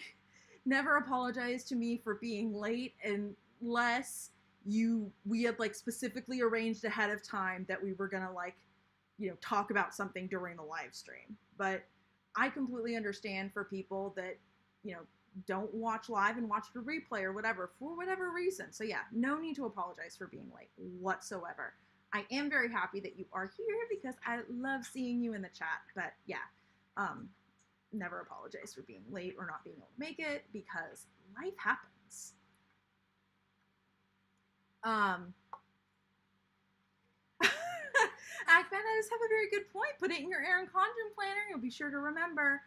Never apologize to me for being late unless we had like specifically arranged ahead of time that we were gonna like, you know, talk about something during the live stream. But I completely understand for people that, you know, don't watch live and watch the replay or whatever for whatever reason. So yeah, no need to apologize for being late whatsoever. I am very happy that you are here because I love seeing you in the chat. But yeah, never apologize for being late or not being able to make it because life happens. Akman, I just have a very good point. Put it in your Erin Condren planner. You'll be sure to remember.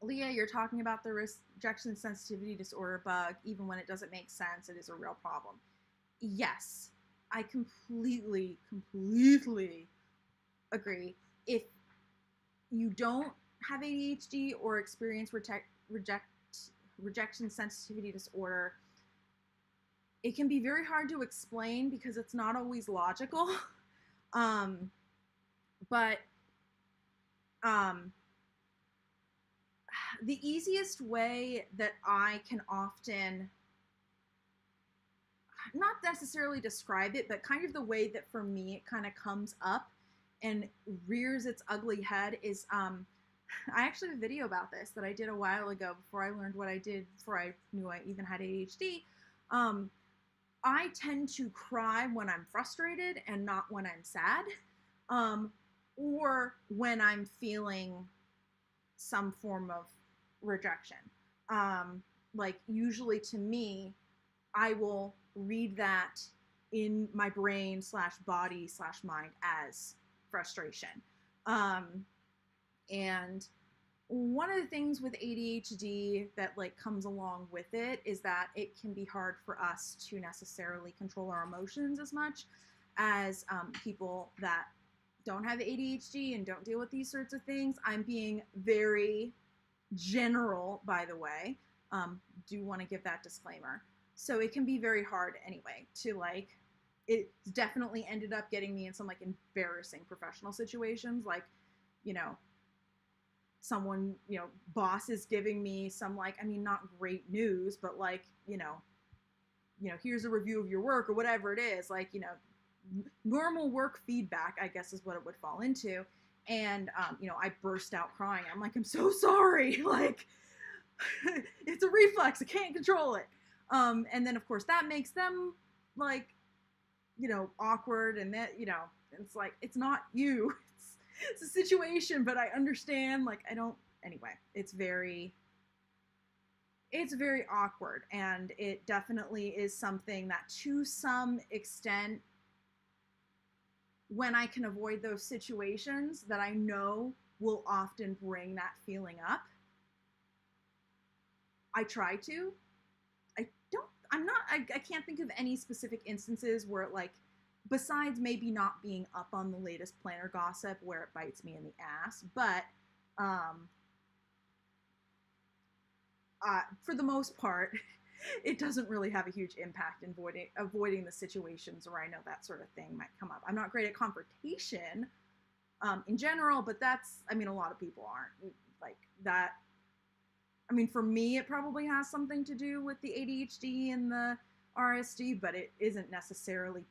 Leah, you're talking about the rejection sensitivity disorder bug. Even when it doesn't make sense, it is a real problem. Yes, I completely agree. If you don't have ADHD or experience rejection sensitivity disorder, it can be very hard to explain because it's not always logical. The easiest way that I can often, not necessarily describe it, but kind of the way that for me it kind of comes up and rears its ugly head is, I actually have a video about this that I did a while ago before I learned what I did, before I knew I even had ADHD. I tend to cry when I'm frustrated and not when I'm sad, or when I'm feeling some form of rejection. Like, usually to me, I will read that in my brain / body / mind as frustration. And one of the things with ADHD that like comes along with it is that it can be hard for us to necessarily control our emotions as much as people that don't have ADHD and don't deal with these sorts of things. I'm being very general, by the way. Do want to give that disclaimer. So it can be very hard anyway to like, it definitely ended up getting me in some like embarrassing professional situations. Like, you know, someone, you know, boss is giving me some like, I mean, not great news, but like, you know, here's a review of your work or whatever it is, like, you know, normal work feedback, I guess is what it would fall into. And, you know, I burst out crying. I'm like, I'm so sorry. Like, it's a reflex. I can't control it. And then of course that makes them like, you know, awkward, and that, you know, it's like, it's not you. It's a situation, but I understand, like, anyway, it's very awkward, and it definitely is something that to some extent, when I can avoid those situations that I know will often bring that feeling up, I try to. I can't think of any specific instances where it like, besides maybe not being up on the latest planner gossip where it bites me in the ass, but for the most part, it doesn't really have a huge impact in avoiding the situations where I know that sort of thing might come up. I'm not great at confrontation in general, but that's, I mean, a lot of people aren't like that. I mean, for me, it probably has something to do with the ADHD and the RSD, but it isn't necessarily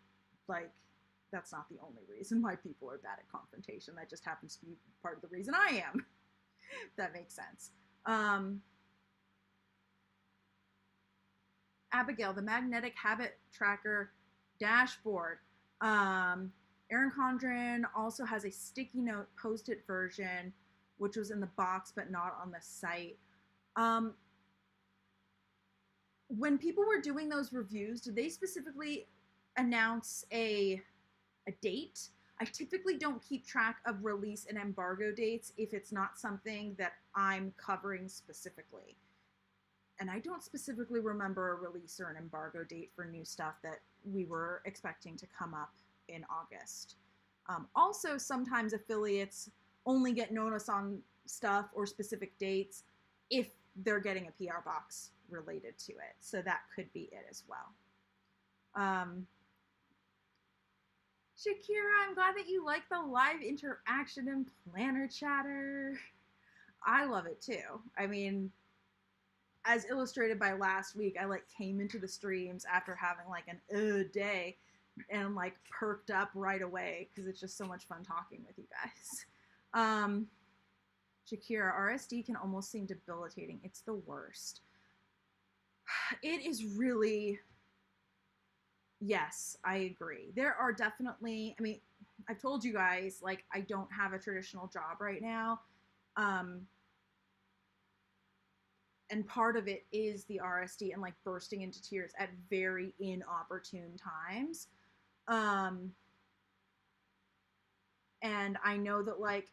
like that's not the only reason why people are bad at confrontation. That just happens to be part of the reason I am. That makes sense. Abigail, the magnetic habit tracker dashboard. Erin Condren also has a sticky note post-it version, which was in the box but not on the site. When people were doing those reviews, did they specifically announce a date? I typically don't keep track of release and embargo dates if it's not something that I'm covering specifically. And I don't specifically remember a release or an embargo date for new stuff that we were expecting to come up in August. Also, sometimes affiliates only get notice on stuff or specific dates if they're getting a PR box related to it. So that could be it as well. Shakira, I'm glad that you like the live interaction and planner chatter. I love it too. I mean, as illustrated by last week, I like came into the streams after having like an day and like perked up right away because it's just so much fun talking with you guys. Shakira, RSD can almost seem debilitating. It's the worst. It is really, yes, I agree. There are definitely, I mean, I've told you guys, like, I don't have a traditional job right now. And part of it is the RSD and like bursting into tears at very inopportune times. And I know that like,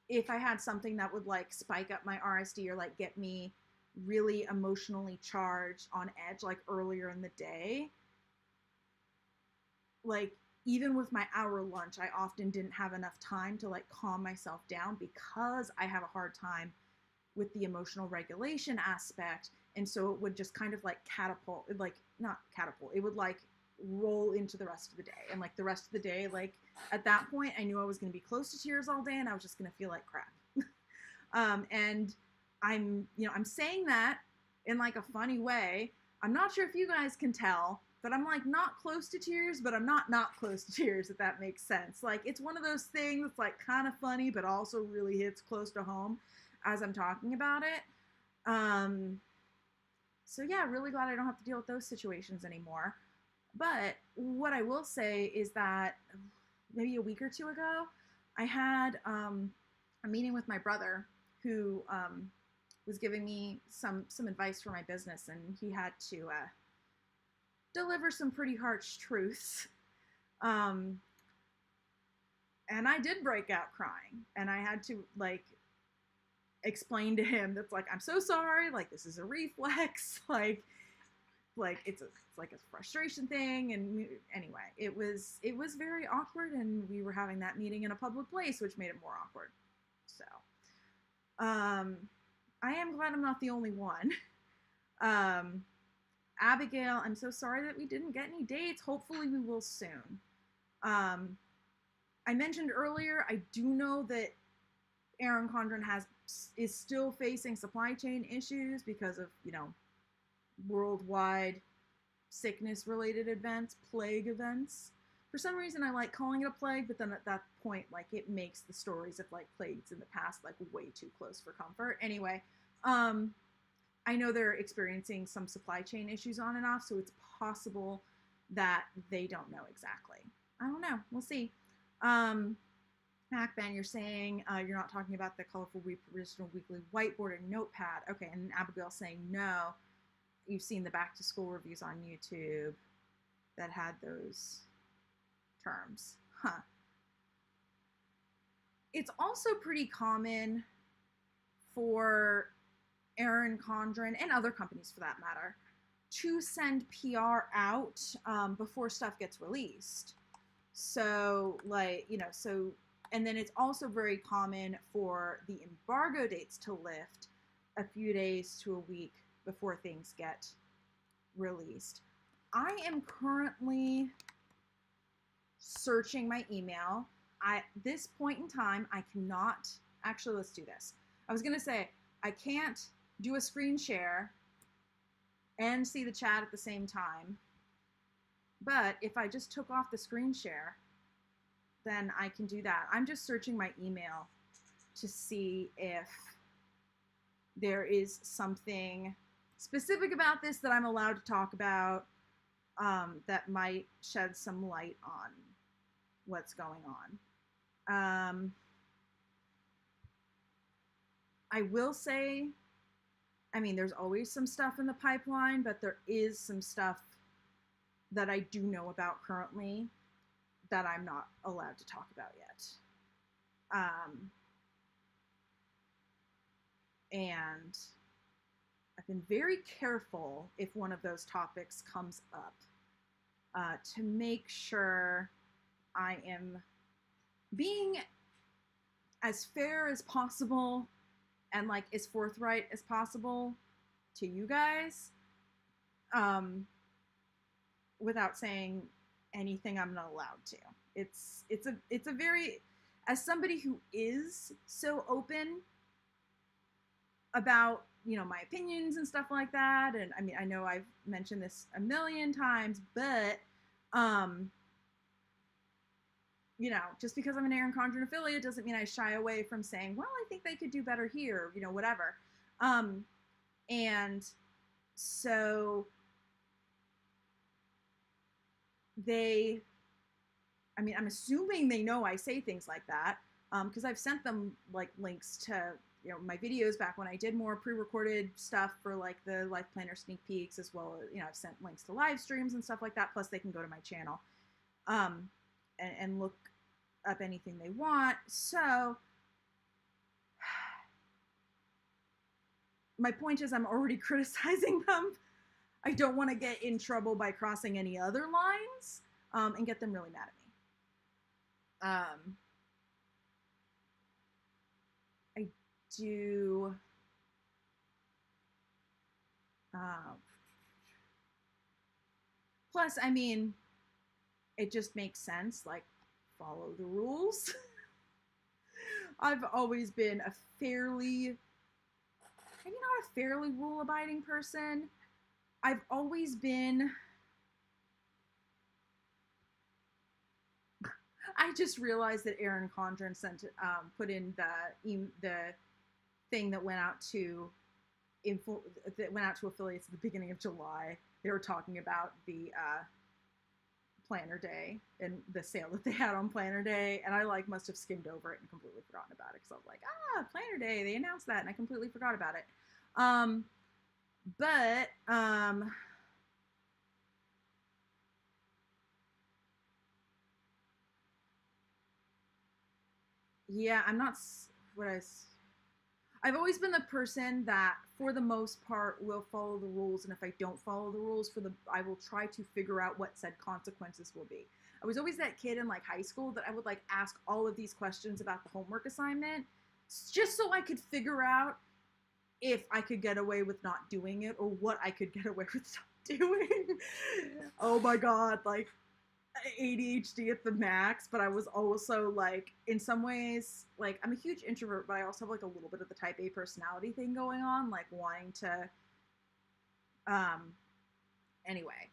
if I had something that would like spike up my RSD or like get me really emotionally charged on edge, like earlier in the day, like even with my hour lunch, I often didn't have enough time to like calm myself down because I have a hard time with the emotional regulation aspect. And so it would just kind of like catapult, like not catapult, it would like roll into the rest of the day. And like the rest of the day, like at that point, I knew I was going to be close to tears all day and I was just going to feel like crap. And I'm saying that in like a funny way. I'm not sure if you guys can tell, but I'm like not close to tears, but I'm not close to tears, if that makes sense. Like it's one of those things that's like kind of funny, but also really hits close to home as I'm talking about it. So yeah, really glad I don't have to deal with those situations anymore. But what I will say is that maybe a week or two ago, I had a meeting with my brother who was giving me some advice for my business, and he had to deliver some pretty harsh truths. And I did break out crying, and I had to like explain to him that's like, I'm so sorry, like this is a reflex, like it's like a frustration thing. And anyway, it was very awkward, and we were having that meeting in a public place, which made it more awkward. So I am glad I'm not the only one. Abigail, I'm so sorry that we didn't get any dates. Hopefully we will soon. I mentioned earlier, I do know that Erin Condren is still facing supply chain issues because of, worldwide sickness-related events, plague events. For some reason, I like calling it a plague, but then at that point, like, it makes the stories of, like, plagues in the past, like, way too close for comfort. Anyway, I know they're experiencing some supply chain issues on and off, so it's possible that they don't know exactly. I don't know. We'll see. MacBan, you're saying you're not talking about the colorful original weekly whiteboarding notepad. Okay, and Abigail saying no. You've seen the back to school reviews on YouTube that had those terms. Huh. It's also pretty common for Erin Condren and other companies for that matter to send PR out before stuff gets released. So like, and then it's also very common for the embargo dates to lift a few days to a week before things get released. I am currently searching my email. At this point in time, I cannot, actually let's do this. I was gonna say, I can't do a screen share and see the chat at the same time. But if I just took off the screen share then I can do that. I'm just searching my email to see if there is something specific about this that I'm allowed to talk about that might shed some light on what's going on. I will say, I mean, there's always some stuff in the pipeline, but there is some stuff that I do know about currently that I'm not allowed to talk about yet. And I've been very careful if one of those topics comes up to make sure I am being as fair as possible and like as forthright as possible to you guys, without saying anything I'm not allowed to. It's a very, as somebody who is so open about, you know, my opinions and stuff like that, and I mean, I know I've mentioned this a million times, but you know, just because I'm an Erin Condren affiliate doesn't mean I shy away from saying, well, I think they could do better here, you know, whatever. And so they, I mean, I'm assuming they know I say things like that, because I've sent them like links to, you know, my videos back when I did more pre-recorded stuff for like the life planner sneak peeks, as well as, you know, I've sent links to live streams and stuff like that. Plus they can go to my channel and look up anything they want. So my point is, I'm already criticizing them. I don't want to get in trouble by crossing any other lines and get them really mad at me. I do. Plus, I mean, it just makes sense, like, follow the rules. I've always been a fairly, maybe not a fairly rule-abiding person. I've always been, I just realized that Erin Condren put in the thing that went out to affiliates at the beginning of July. They were talking about the Planner Day and the sale that they had on Planner Day, and I like must have skimmed over it and completely forgotten about it, because I was like, Planner Day, they announced that, and I completely forgot about it. But yeah, I'm not I've always been the person that, for the most part, will follow the rules, and if I don't follow the rules, I will try to figure out what said consequences will be. I was always that kid in like high school that I would like ask all of these questions about the homework assignment, just so I could figure out if I could get away with not doing it, or what I could get away with not doing. Oh my God, like ADHD at the max. But I was also like, in some ways, like, I'm a huge introvert, but I also have like a little bit of the type A personality thing going on, like wanting to, anyway,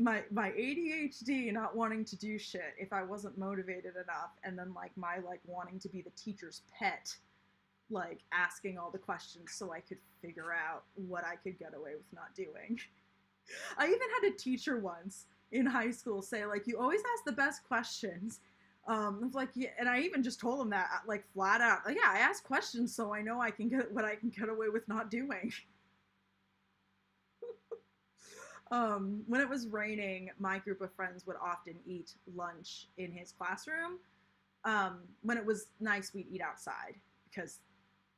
my ADHD not wanting to do shit if I wasn't motivated enough, and then like my like wanting to be the teacher's pet, like asking all the questions so I could figure out what I could get away with not doing. I even had a teacher once in high school say, like, you always ask the best questions. I was like, yeah, and I even just told him that, like, flat out. Like, yeah, I ask questions so I know I can get what I can get away with not doing. When it was raining, my group of friends would often eat lunch in his classroom. When it was nice, we'd eat outside, because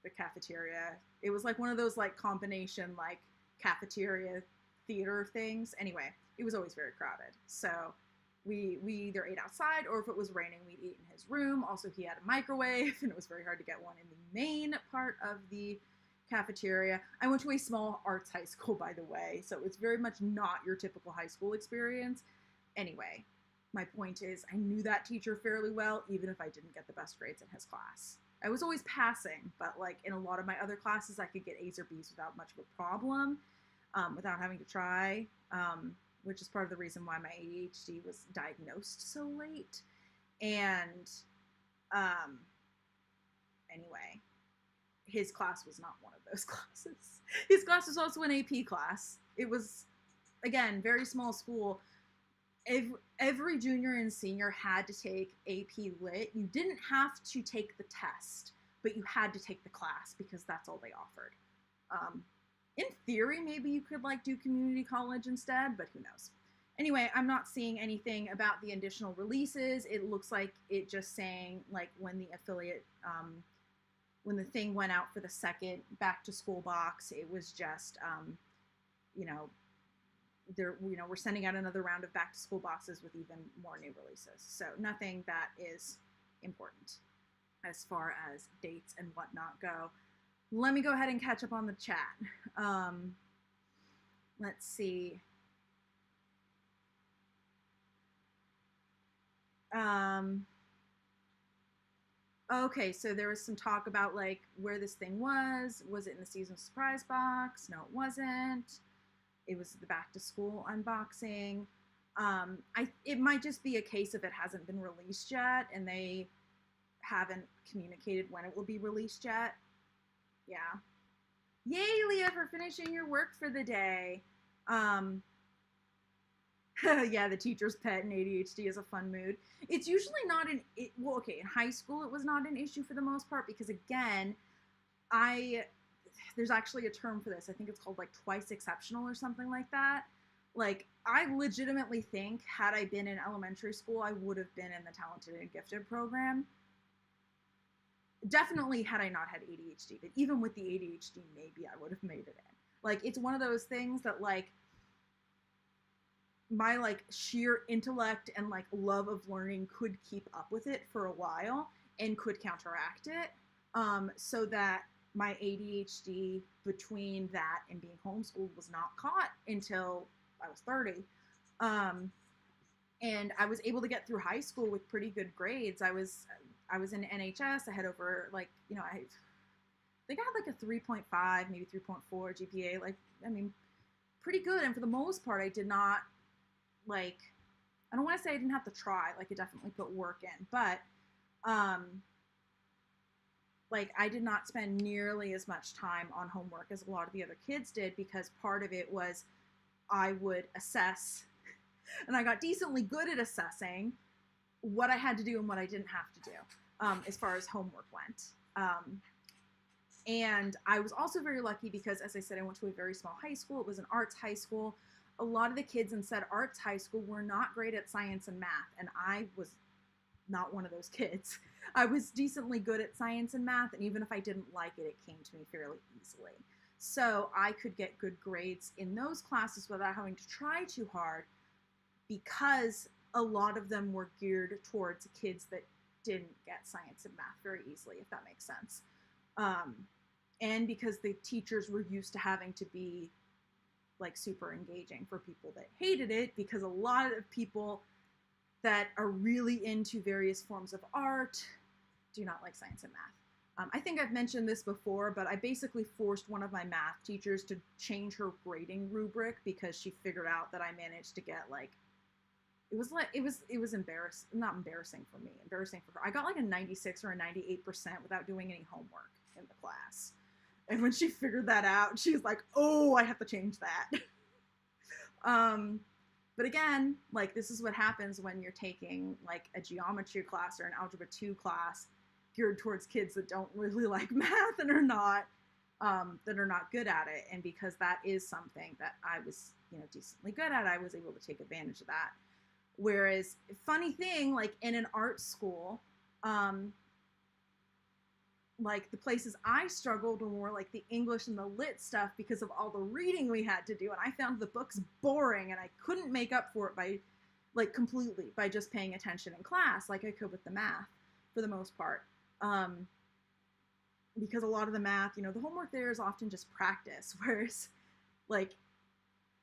the cafeteria, it was like one of those like combination like cafeteria theater things. Anyway, it was always very crowded. So we either ate outside, or if it was raining, we'd eat in his room. Also, he had a microwave, and it was very hard to get one in the main part of the cafeteria. I went to a small arts high school, by the way, so it's very much not your typical high school experience. Anyway, my point is, I knew that teacher fairly well, even if I didn't get the best grades in his class. I was always passing, but like in a lot of my other classes, I could get A's or B's without much of a problem, without having to try. which is part of the reason why my ADHD was diagnosed so late. And anyway, his class was not one of those classes. His class was also an AP class. It was, again, very small school. Every junior and senior had to take AP Lit. You didn't have to take the test, but you had to take the class because that's all they offered. In theory, maybe you could like do community college instead, but who knows? Anyway, I'm not seeing anything about the additional releases. It looks like it just saying like when the affiliate, when the thing went out for the second back to school box, it was just, you know, we're sending out another round of back to school boxes with even more new releases. So nothing that is important as far as dates and whatnot go. Let me go ahead and catch up on the chat. Let's see. Okay, so there was some talk about like where this thing was. Was it in the seasonal surprise box? No, it wasn't. It was the back to school unboxing. It might just be a case of it hasn't been released yet and they haven't communicated when it will be released yet. Yeah. Yay, Leah, for finishing your work for the day. Yeah, the teacher's pet and ADHD is a fun mood. It's usually not well, okay, in high school it was not an issue for the most part because, again, there's actually a term for this. I think it's called like twice exceptional or something like that. Like, I legitimately think had I been in elementary school, I would have been in the talented and gifted program. Definitely had I not had ADHD, but even with the ADHD, maybe I would have made it in. Like, it's one of those things that like my like sheer intellect and like love of learning could keep up with it for a while and could counteract it. So that my ADHD between that and being homeschooled was not caught until I was 30. And I was able to get through high school with pretty good grades. I was in NHS. I had over like, you know, I think I had like a 3.5, maybe 3.4 GPA. Like, I mean, pretty good. And for the most part, I did not like, I don't want to say I didn't have to try. Like, I definitely put work in, but like I did not spend nearly as much time on homework as a lot of the other kids did because part of it was I would assess, and I got decently good at assessing what I had to do and what I didn't have to do as far as homework went. And I was also very lucky because, as I said, I went to a very small high school. It was an arts high school. A lot of the kids in said arts high school were not great at science and math, and I was not one of those kids. I was decently good at science and math, and even if I didn't like it, it came to me fairly easily. So I could get good grades in those classes without having to try too hard because a lot of them were geared towards kids that didn't get science and math very easily, if that makes sense. And because the teachers were used to having to be like super engaging for people that hated it, because a lot of people that are really into various forms of art do not like science and math. I think I've mentioned this before, but I basically forced one of my math teachers to change her grading rubric because she figured out that I managed to get like, it was embarrassing, not embarrassing for me, embarrassing for her. I got like a 96 or a 98% without doing any homework in the class. And when she figured that out, she's like, oh, I have to change that. But again, like, this is what happens when you're taking like a geometry class or an algebra 2 class geared towards kids that don't really like math and are not good at it. And because that is something that I was, you know, decently good at, I was able to take advantage of that. Whereas, funny thing, like in an art school, like the places I struggled were more like the English and the lit stuff because of all the reading we had to do. And I found the books boring and I couldn't make up for it by like completely by just paying attention in class like I could with the math for the most part. Because a lot of the math, you know, the homework there is often just practice. Whereas like,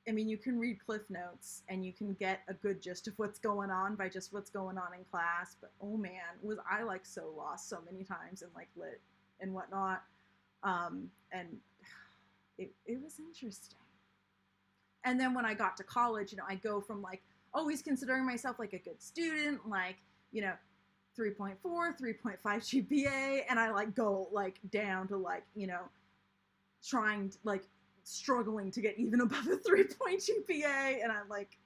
I mean, you can read Cliff Notes and you can get a good gist of what's going on by just what's going on in class. But oh man, was I like so lost so many times in like lit and whatnot. And it was interesting. And then when I got to college, you know, I go from like always considering myself like a good student, like, you know, 3.4, 3.5 GPA, and I like go like down to like, you know, trying to, like, struggling to get even above a 3-point GPA, and I like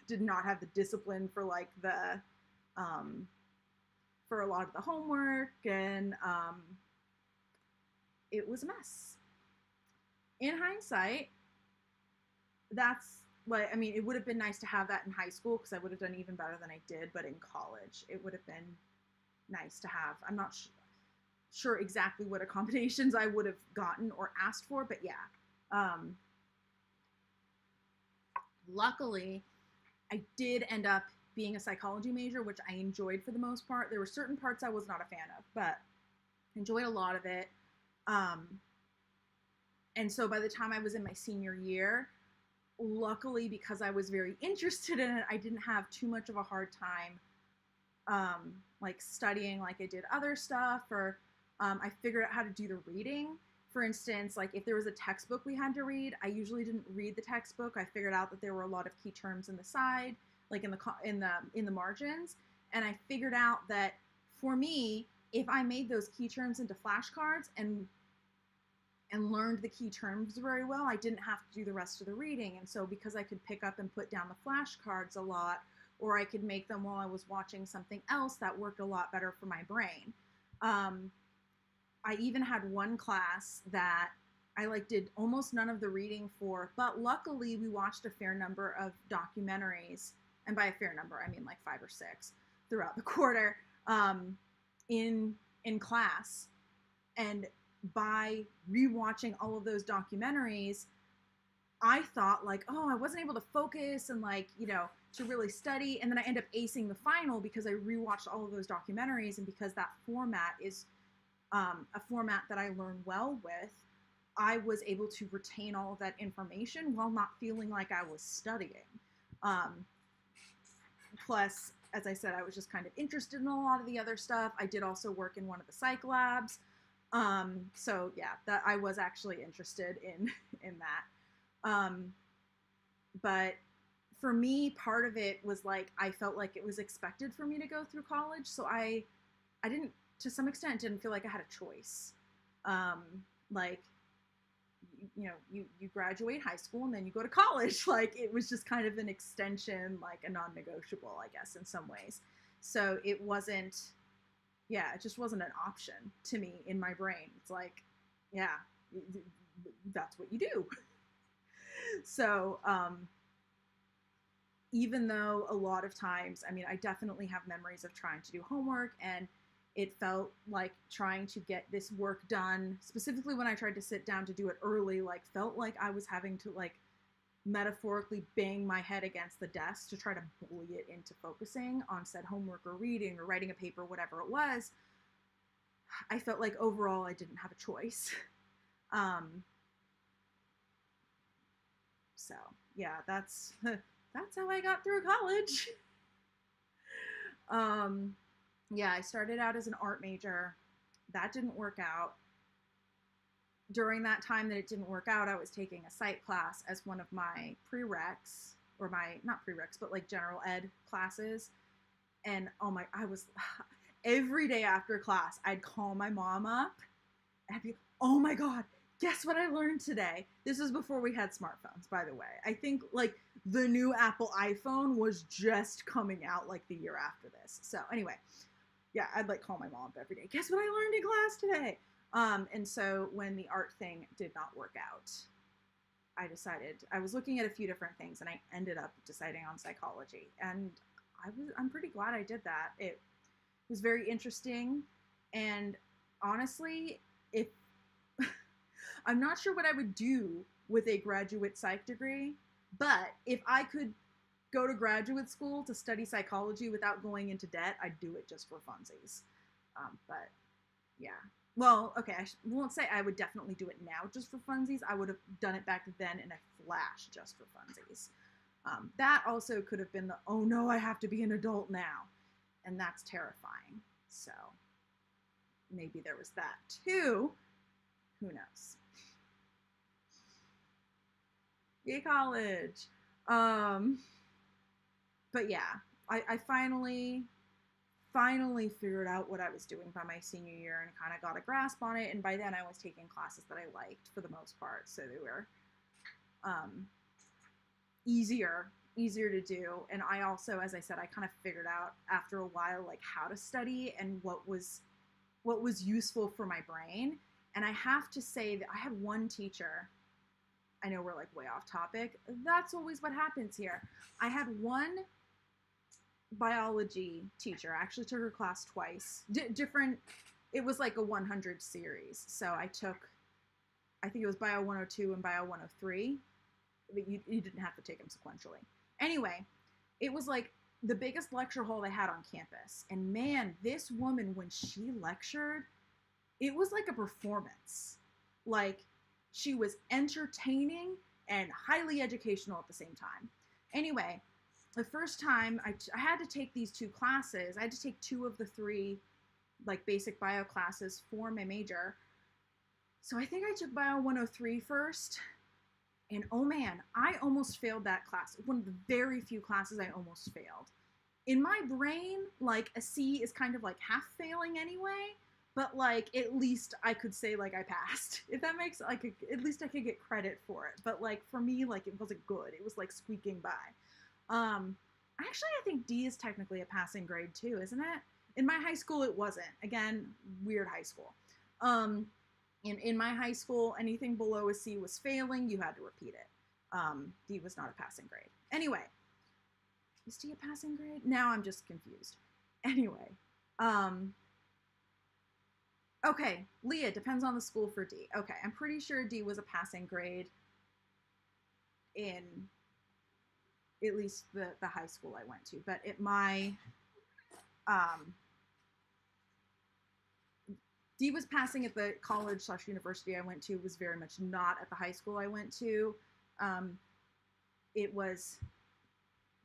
did not have the discipline for like the for a lot of the homework, and it was a mess. In hindsight, that's like, I mean, it would have been nice to have that in high school because I would have done even better than I did, but in college, it would have been nice to have. I'm not sure exactly what accommodations I would have gotten or asked for, but yeah. Luckily, I did end up being a psychology major, which I enjoyed for the most part. There were certain parts I was not a fan of, but enjoyed a lot of it. And so by the time I was in my senior year, luckily, because I was very interested in it, I didn't have too much of a hard time like studying like I did other stuff, or I figured out how to do the reading. For instance, like if there was a textbook we had to read, I usually didn't read the textbook. I figured out that there were a lot of key terms in the side, like in the margins, and I figured out that for me, if I made those key terms into flashcards and learned the key terms very well, I didn't have to do the rest of the reading. And so because I could pick up and put down the flashcards a lot, or I could make them while I was watching something else, that worked a lot better for my brain. I even had one class that I like did almost none of the reading for, but luckily we watched a fair number of documentaries, and by a fair number, I mean like 5 or 6 throughout the quarter, in class. And by rewatching all of those documentaries, I thought like, oh, I wasn't able to focus and like, you know, to really study. And then I end up acing the final because I rewatched all of those documentaries. And because that format is a format that I learn well with, I was able to retain all of that information while not feeling like I was studying. Plus, as I said, I was just kind of interested in a lot of the other stuff. I did also work in one of the psych labs. So yeah, that I was actually interested in that. But for me, part of it was like, I felt like it was expected for me to go through college. So I didn't, to some extent, didn't feel like I had a choice. Like, you know, you graduate high school and then you go to college. Like, it was just kind of an extension, like a non-negotiable, I guess, in some ways. So it wasn't, yeah, it just wasn't an option to me in my brain. It's like, yeah, that's what you do. So, even though a lot of times, I mean, I definitely have memories of trying to do homework, and it felt like trying to get this work done, specifically when I tried to sit down to do it early, like felt like I was having to like metaphorically bang my head against the desk to try to bully it into focusing on said homework or reading or writing a paper, whatever it was. I felt like overall I didn't have a choice. So yeah, that's how I got through college. Yeah, I started out as an art major. That didn't work out. During that time that it didn't work out, I was taking a psych class as one of my prereqs, or my, not prereqs, but like general ed classes. And oh my, every day after class, I'd call my mom up and I'd be, oh my God, guess what I learned today? This was before we had smartphones, by the way. I think like the new Apple iPhone was just coming out like the year after this. So anyway, yeah, I'd like call my mom every day. Guess what I learned in class today? And so when the art thing did not work out, I decided, I was looking at a few different things and I ended up deciding on psychology. And I'm pretty glad I did that. It was very interesting. And honestly, I'm not sure what I would do with a graduate psych degree, but if I could go to graduate school to study psychology without going into debt, I'd do it just for funsies. But yeah, well, okay, I won't say I would definitely do it now just for funsies. I would have done it back then in a flash just for funsies. That also could have been the, oh no, I have to be an adult now. And that's terrifying. So maybe there was that too. Who knows? Yay, college. But yeah, I finally figured out what I was doing by my senior year and kind of got a grasp on it. And by then I was taking classes that I liked for the most part. So they were easier to do. And I also, as I said, I kind of figured out after a while, like how to study and what was useful for my brain. And I have to say that I had one teacher, I know we're like way off topic. That's always what happens here. I had one biology teacher. I actually took her class twice. Different, it was like a 100 series. So I took, I think it was Bio 102 and Bio 103. But you didn't have to take them sequentially. Anyway, it was like the biggest lecture hall they had on campus. And man, this woman, when she lectured, it was like a performance. Like, she was entertaining and highly educational at the same time. Anyway, the first time I had to take these two classes. I had to take 2 of the 3 like basic bio classes for my major. So I think I took Bio 103 first. And oh man, I almost failed that class. One of the very few classes I almost failed. In my brain, like a C is kind of like half failing anyway. But like, at least I could say like I passed. If that makes, like, at least I could get credit for it. But like, for me, like, it wasn't good. It was like squeaking by. Actually, I think D is technically a passing grade too, isn't it? In my high school, it wasn't. Again, weird high school. In my high school, anything below a C was failing. You had to repeat it. D was not a passing grade. Anyway, is D a passing grade? Now I'm just confused. Anyway, okay, Leah, depends on the school for D. Okay, I'm pretty sure D was a passing grade in at least the high school I went to. But at my, D was passing at the college/university I went to, was very much not at the high school I went to. It was,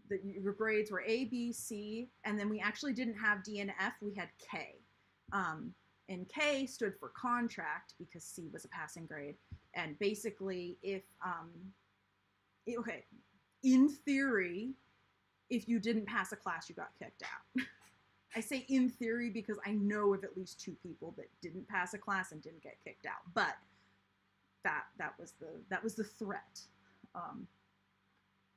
your grades were A, B, C, and then we actually didn't have D and F, we had K. And K stood for contract because C was a passing grade. And basically, if, okay, in theory, if you didn't pass a class, you got kicked out. I say in theory because I know of at least 2 people that didn't pass a class and didn't get kicked out. But that was the threat.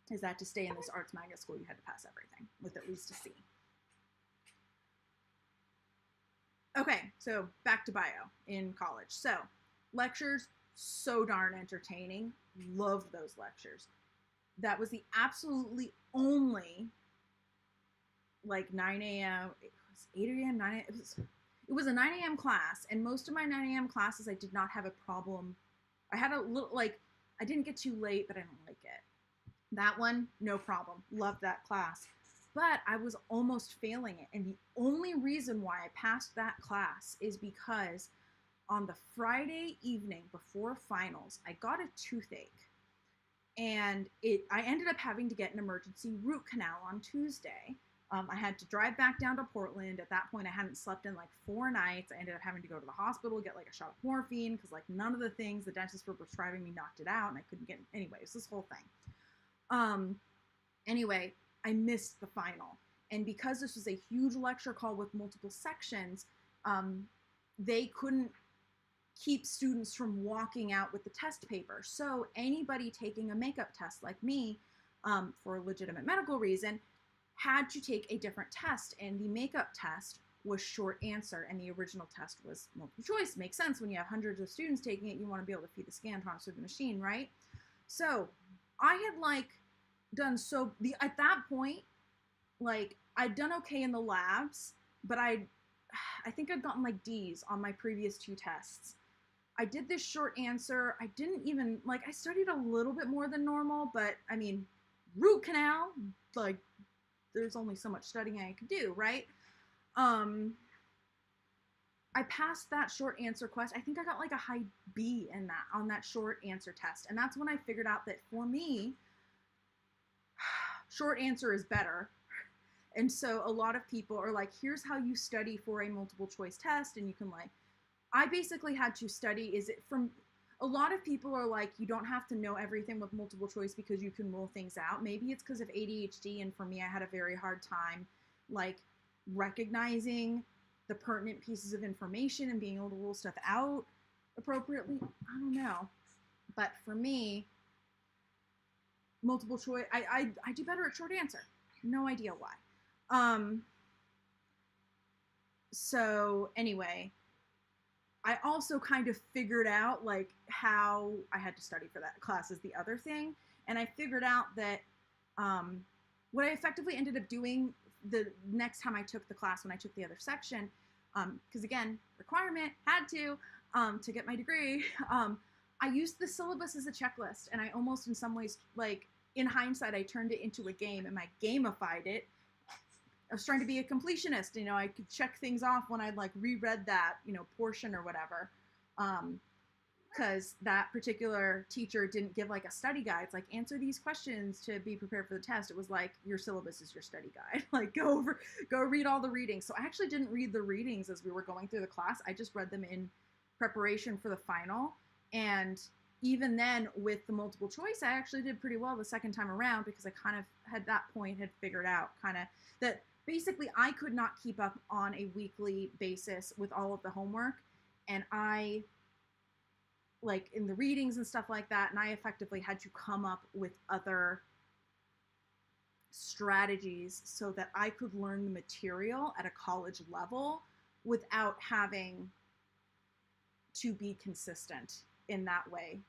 Is that to stay in this arts magnet school, you had to pass everything with at least a C. Okay, so back to bio in college. So lectures, so darn entertaining. Loved those lectures. That was the absolutely only, like 9 a.m., it was 8 a.m., 9 a.m., it was a 9 a.m. class, and most of my 9 a.m. classes, I did not have a problem. I had a little, like, I didn't get too late, but I didn't like it. That one, no problem. Loved that class. But I was almost failing it, and the only reason why I passed that class is because on the Friday evening before finals, I got a toothache. And I ended up having to get an emergency root canal on Tuesday. I had to drive back down to Portland. At that point, I hadn't slept in like 4 nights. I ended up having to go to the hospital, get like a shot of morphine, because like none of the things the dentist were prescribing me knocked it out, and I couldn't get, anyway, it was this whole thing. Anyway, I missed the final. And because this was a huge lecture call with multiple sections, they couldn't keep students from walking out with the test paper. So anybody taking a makeup test like me, for a legitimate medical reason, had to take a different test. And the makeup test was short answer, and the original test was multiple choice. Makes sense. When you have hundreds of students taking it, you want to be able to feed the Scantron through the machine, right? So I had like done at that point, like I'd done okay in the labs, but I think I'd gotten like D's on my previous 2 tests. I did this short answer. I didn't even, like, I studied a little bit more than normal, but I mean, root canal, like, there's only so much studying I could do, right? I passed that short answer quest. I think I got like a high B on that short answer test. And that's when I figured out that for me, short answer is better. And so a lot of people are like, here's how you study for a multiple choice test. And you can like, I basically had to study, a lot of people are like, you don't have to know everything with multiple choice because you can rule things out. Maybe it's because of ADHD, and for me, I had a very hard time like recognizing the pertinent pieces of information and being able to rule stuff out appropriately. I don't know. But for me, multiple choice, I do better at short answer. No idea why. So anyway, I also kind of figured out like how I had to study for that class is the other thing. And I figured out that what I effectively ended up doing the next time I took the class, when I took the other section, because again, requirement, had to get my degree, I used the syllabus as a checklist. And I almost in some ways, like in hindsight, I turned it into a game and I gamified it. I was trying to be a completionist, you know, I could check things off when I'd like reread that, you know, portion or whatever. Because that particular teacher didn't give like a study guide. It's like, answer these questions to be prepared for the test. It was like, your syllabus is your study guide. Like go read all the readings. So I actually didn't read the readings as we were going through the class. I just read them in preparation for the final. And even then with the multiple choice, I actually did pretty well the second time around because I kind of had that point had figured out kind of that basically I could not keep up on a weekly basis with all of the homework. And I, like in the readings and stuff like that, and I effectively had to come up with other strategies so that I could learn the material at a college level without having to be consistent in that way.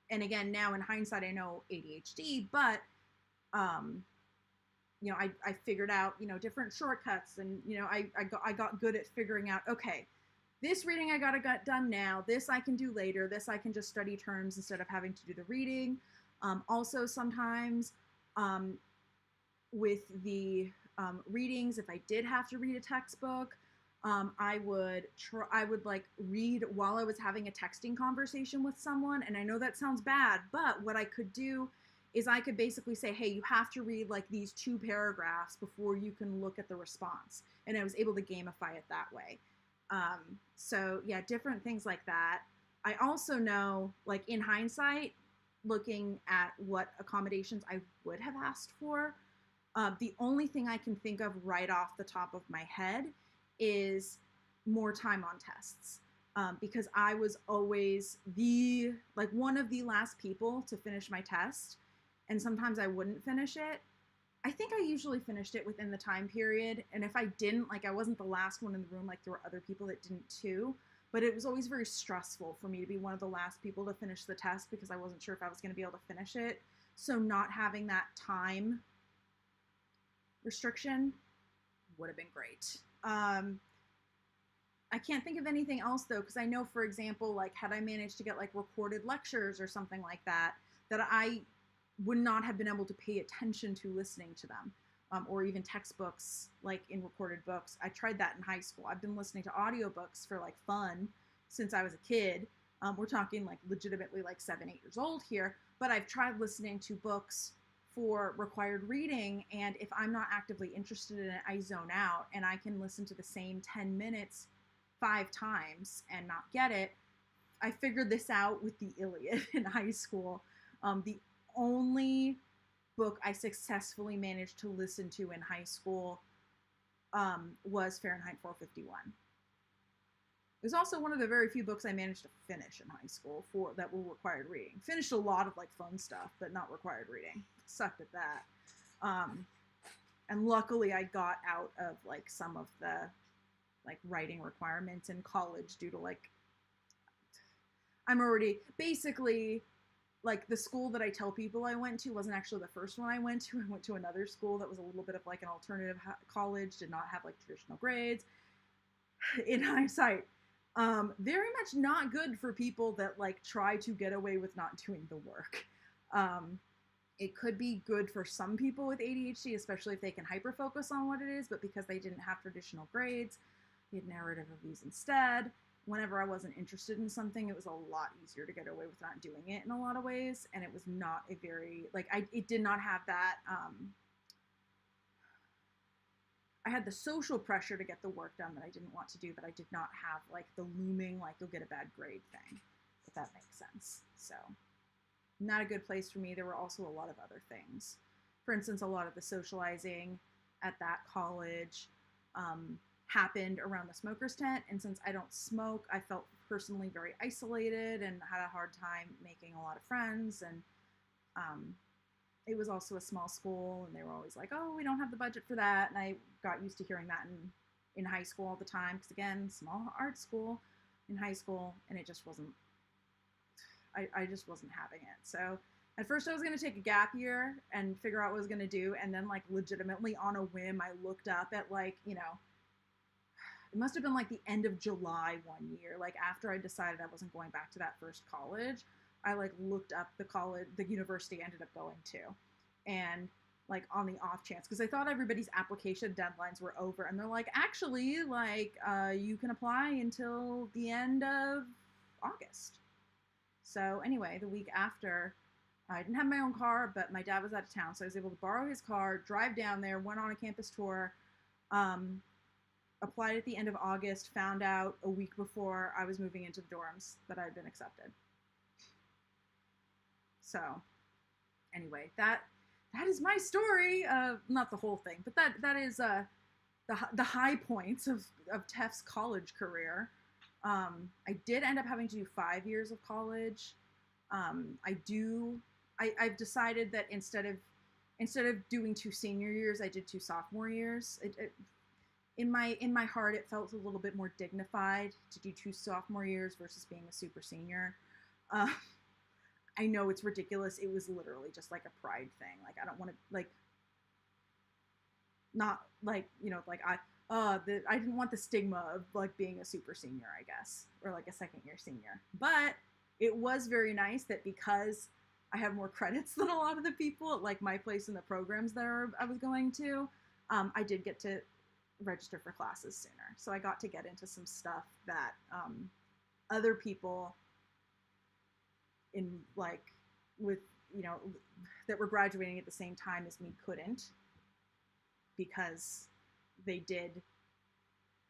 And again, now in hindsight, I know ADHD, but you know, I figured out, you know, different shortcuts, and, you know, I got good at figuring out, okay, this reading I gotta get done now, this I can do later, this I can just study terms instead of having to do the reading. Also sometimes with the readings, if I did have to read a textbook, I would like read while I was having a texting conversation with someone. And I know that sounds bad, but what I could do is I could basically say, hey, you have to read like these 2 paragraphs before you can look at the response. And I was able to gamify it that way. So yeah, different things like that. I also know, like in hindsight, looking at what accommodations I would have asked for, the only thing I can think of right off the top of my head is more time on tests. Because I was always one of the last people to finish my test. And sometimes I wouldn't finish it. I think I usually finished it within the time period. And if I didn't, like I wasn't the last one in the room, like there were other people that didn't too. But it was always very stressful for me to be one of the last people to finish the test because I wasn't sure if I was going to be able to finish it. So not having that time restriction would have been great. I can't think of anything else though, because I know, for example, like had I managed to get like recorded lectures or something like that, that I would not have been able to pay attention to listening to them, or even textbooks like in recorded books. I tried that in high school. I've been listening to audiobooks for like fun since I was a kid. We're talking like legitimately like 7, 8 years old here, but I've tried listening to books for required reading, and if I'm not actively interested in it, I zone out, and I can listen to the same 10 minutes 5 times and not get it. I figured this out with the Iliad in high school. The only book I successfully managed to listen to in high school was Fahrenheit 451. It was also one of the very few books I managed to finish in high school that were required reading. Finished a lot of like fun stuff, but not required reading. Sucked at that. And luckily I got out of like some of the like writing requirements in college due to like, I'm already basically like the school that I tell people I went to wasn't actually the first one I went to. I went to another school that was a little bit of like an alternative college, did not have like traditional grades. In hindsight, very much not good for people that like try to get away with not doing the work. It could be good for some people with ADHD, especially if they can hyper-focus on what it is, but because they didn't have traditional grades, they had narrative reviews instead. Whenever I wasn't interested in something, it was a lot easier to get away with not doing it in a lot of ways, and it was not a very, like, it did not have that, I had the social pressure to get the work done that I didn't want to do, but I did not have, like, the looming, like, you'll get a bad grade thing. if that makes sense. So not a good place for me. There were also a lot of other things. For instance, a lot of the socializing at that college happened around the smoker's tent. And since I don't smoke, I felt personally very isolated and had a hard time making a lot of friends. And it was also a small school, and they were always like, oh, we don't have the budget for that. And I got used to hearing that in high school all the time, because again, small art school in high school, and it just wasn't, I just wasn't having it. So at first I was going to take a gap year and figure out what I was going to do. And then like legitimately on a whim, I looked up at like, you know, it must have been like the end of July one year. Like after I decided I wasn't going back to that first college, I like looked up the college, the university I ended up going to. And like on the off chance, because I thought everybody's application deadlines were over. And they're like, actually, like you can apply until the end of August. So anyway, the week after, I didn't have my own car, but my dad was out of town. So I was able to borrow his car, drive down there, went on a campus tour, applied at the end of August, found out a week before I was moving into the dorms that I had been accepted. So anyway, that is my story. Not the whole thing, but that is the high points of Teph's college career. I did end up having to do 5 years of college. I've decided that instead of doing 2 senior years, I did 2 sophomore years. In my heart, it felt a little bit more dignified to do 2 sophomore years versus being a super senior. I know it's ridiculous. It was literally just like a pride thing. Like I don't want to like, not like, you know, like I didn't want the stigma of like being a super senior, I guess, or like a second year senior. But it was very nice that because I have more credits than a lot of the people at like my place in the programs that I was going to, I did get to register for classes sooner. So I got to get into some stuff that other people in like with, you know, that were graduating at the same time as me couldn't, because they did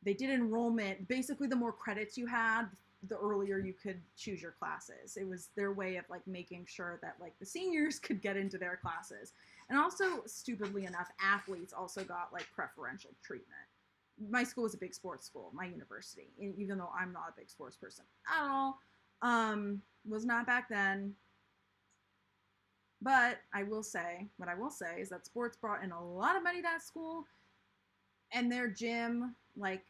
enrollment. Basically, the more credits you had, the earlier you could choose your classes. It was their way of like making sure that like the seniors could get into their classes. And also, stupidly enough, athletes also got like preferential treatment. My school was a big sports school, my university, even though I'm not a big sports person at all. Was not back then. But what I will say is that sports brought in a lot of money to that school, and their gym, like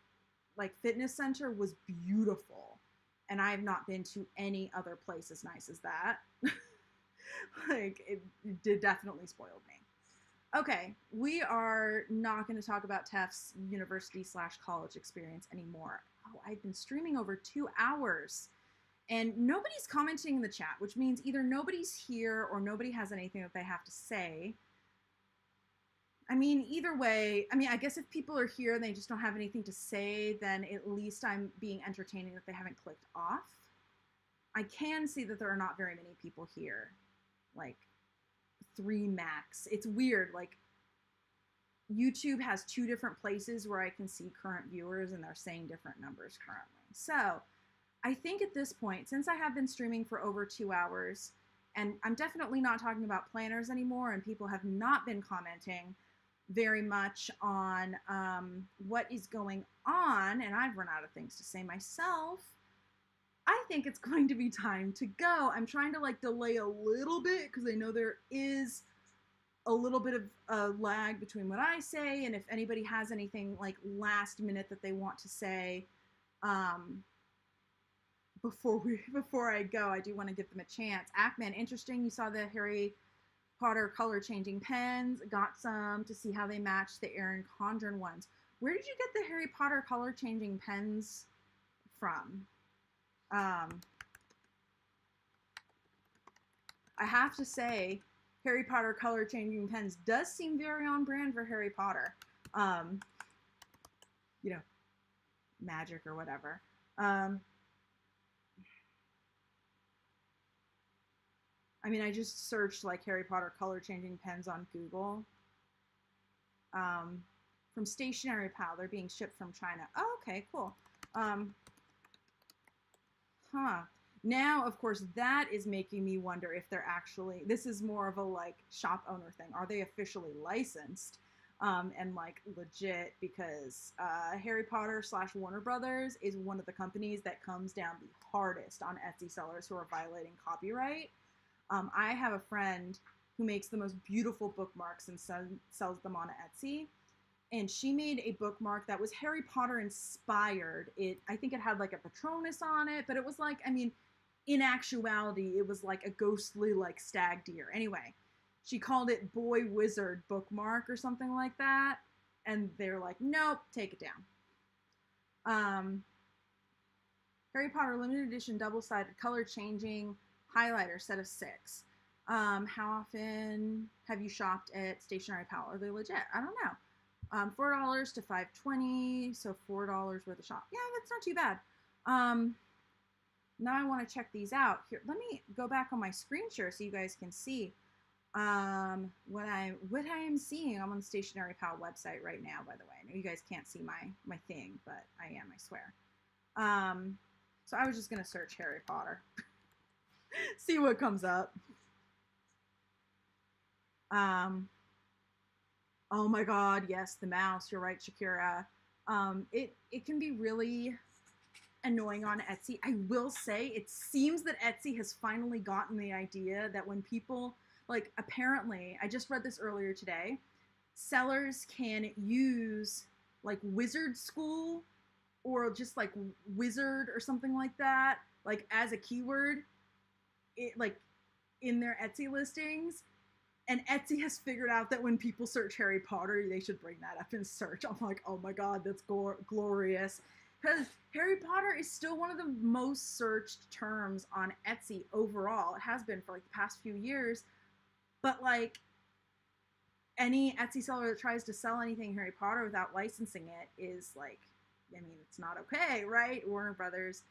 fitness center, was beautiful. And I have not been to any other place as nice as that. Like, it did definitely spoiled me. Okay, we are not going to talk about Teph's university/college experience anymore. Oh, I've been streaming over 2 hours. And nobody's commenting in the chat, which means either nobody's here or nobody has anything that they have to say. I mean, either way, I mean, I guess if people are here and they just don't have anything to say, then at least I'm being entertaining that they haven't clicked off. I can see that there are not very many people here. Like 3 max. It's weird. Like YouTube has 2 different places where I can see current viewers, and they're saying different numbers currently. So I think at this point, since I have been streaming for over 2 hours, and I'm definitely not talking about planners anymore, and people have not been commenting very much on what is going on, and I've run out of things to say myself, I think it's going to be time to go. I'm trying to like delay a little bit because I know there is a little bit of a lag between what I say, and if anybody has anything like last minute that they want to say, before I go, I do want to give them a chance. Ackman, interesting. You saw the Harry Potter color changing pens. Got some to see how they match the Erin Condren ones. Where did you get the Harry Potter color changing pens from? I have to say, Harry Potter color changing pens does seem very on brand for Harry Potter. You know, magic or whatever. I mean, I just searched like Harry Potter color changing pens on Google. From Stationery Pal, they're being shipped from China. Oh, okay, cool. Now, of course, that is making me wonder if they're actually, this is more of a like shop owner thing. Are they officially licensed and like legit? Because Harry Potter / Warner Brothers is one of the companies that comes down the hardest on Etsy sellers who are violating copyright. I have a friend who makes the most beautiful bookmarks and sells them on Etsy. And she made a bookmark that was Harry Potter inspired. I think it had like a Patronus on it, but it was like, I mean, in actuality, it was like a ghostly like stag deer. Anyway, she called it Boy Wizard Bookmark or something like that. And they're like, nope, take it down. Harry Potter limited edition double-sided color changing highlighter set of 6. How often have you shopped at Stationery Pal? Are they legit? I don't know. $4 to $5.20, so $4 worth of shop. Yeah, that's not too bad. Now I want to check these out. Here, let me go back on my screen share so you guys can see what I am seeing. I'm on the Stationery Pal website right now, by the way. I know you guys can't see my thing, but I am, I swear. So I was just gonna search Harry Potter, see what comes up. Oh my God, yes, the mouse. You're right, Shakira. It can be really annoying on Etsy. I will say it seems that Etsy has finally gotten the idea that when people, like, apparently, I just read this earlier today, sellers can use like wizard school or just like wizard or something like that, like as a keyword, like in their Etsy listings. And Etsy has figured out that when people search Harry Potter, they should bring that up in search. I'm like, oh my God, that's glorious. Because Harry Potter is still one of the most searched terms on Etsy overall. It has been for like the past few years. But like any Etsy seller that tries to sell anything Harry Potter without licensing it is like, I mean, it's not okay, right? Warner Brothers.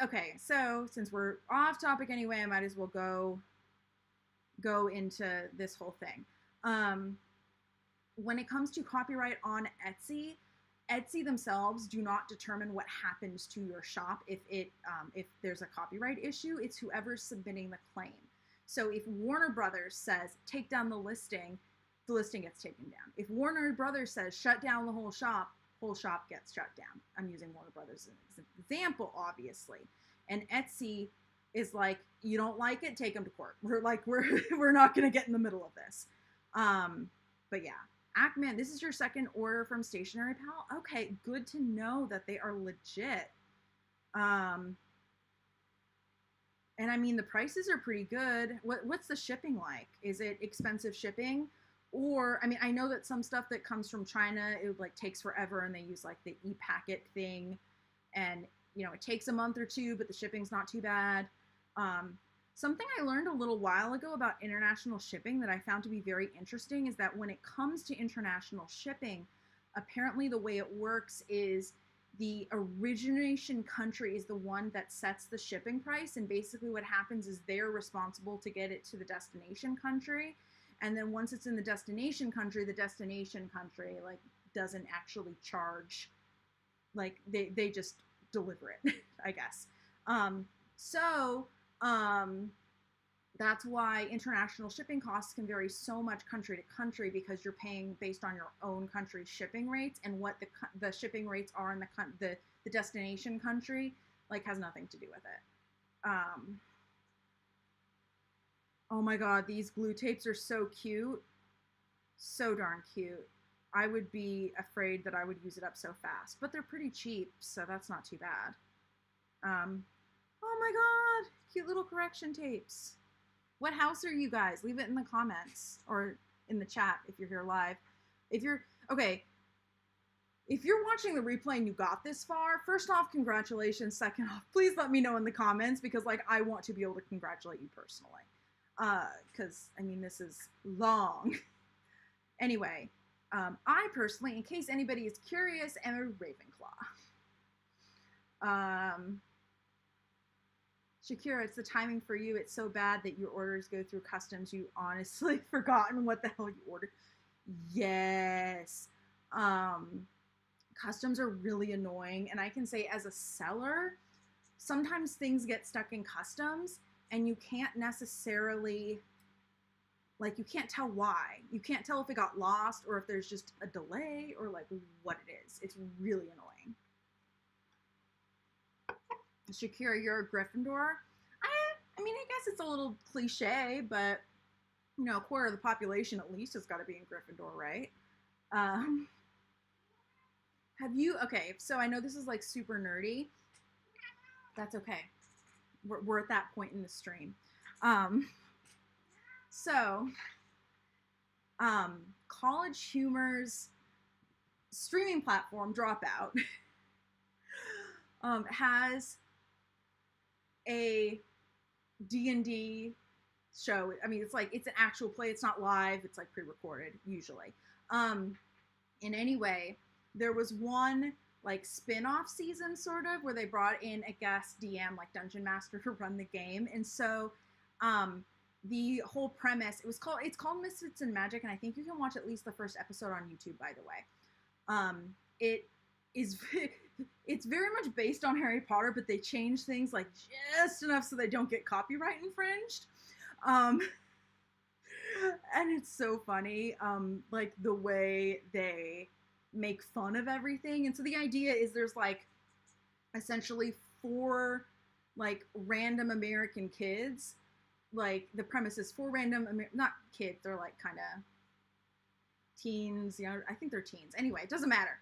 Okay, so since we're off topic anyway, I might as well go into this whole thing. When it comes to copyright on Etsy, Etsy themselves do not determine what happens to your shop if there's a copyright issue. It's whoever's submitting the claim. So if Warner Brothers says take down the listing gets taken down. If Warner Brothers says shut down the whole shop gets shut down. I'm using Warner Brothers as an example, obviously. And Etsy is like, you don't like it, take them to court. We're not gonna get in the middle of this. But yeah, Ackman, this is your second order from Stationery Pal. Okay, good to know that they are legit. And I mean, the prices are pretty good. What's the shipping like? Is it expensive shipping? Or, I mean, I know that some stuff that comes from China, it like takes forever and they use like the e-packet thing. And, you know, it takes a month or two, but the shipping's not too bad. Something I learned a little while ago about international shipping that I found to be very interesting is that when it comes to international shipping, apparently the way it works is the origination country is the one that sets the shipping price. And basically what happens is they're responsible to get it to the destination country. And then once it's in the destination country like doesn't actually charge, like they just deliver it, I guess. That's why international shipping costs can vary so much country to country because you're paying based on your own country's shipping rates, and what the shipping rates are in the destination country like has nothing to do with it. Oh my God, these glue tapes are so cute. So darn cute. I would be afraid that I would use it up so fast, but they're pretty cheap, so that's not too bad. Oh my God, cute little correction tapes. What house are you guys? Leave it in the comments or in the chat if you're here live. If you're watching the replay and you got this far, first off, congratulations. Second off, please let me know in the comments because like I want to be able to congratulate you personally. Because I mean, this is long. Anyway, I personally, in case anybody is curious, am a Ravenclaw. Shakira, it's the timing for you. It's so bad that your orders go through customs. You honestly forgotten what the hell you ordered. Yes. Customs are really annoying. And I can say as a seller, sometimes things get stuck in customs and you can't necessarily, like, you can't tell why. You can't tell if it got lost or if there's just a delay or like what it is. It's really annoying. Shakira, you're a Gryffindor. I mean, I guess it's a little cliche, but you know, a quarter of the population at least has got to be in Gryffindor, right? Okay, so I know this is like super nerdy. That's okay. We're at that point in the stream. College Humor's streaming platform, Dropout, has a D&D show. I mean, it's an actual play. It's not live. It's like pre-recorded usually. In any way, there was one like spin-off season sort of where they brought in a guest DM, like Dungeon Master, to run the game. And so the whole premise, it's called Misfits and Magic, and I think you can watch at least the first episode on YouTube, by the way. It's very much based on Harry Potter, but they change things like just enough so they don't get copyright infringed. And it's so funny, like the way they make fun of everything. And so the idea is there's like essentially 4 like random American kids. Like the premise is 4 random, not kids, they're like kind of teens, you know, I think they're teens. Anyway, it doesn't matter.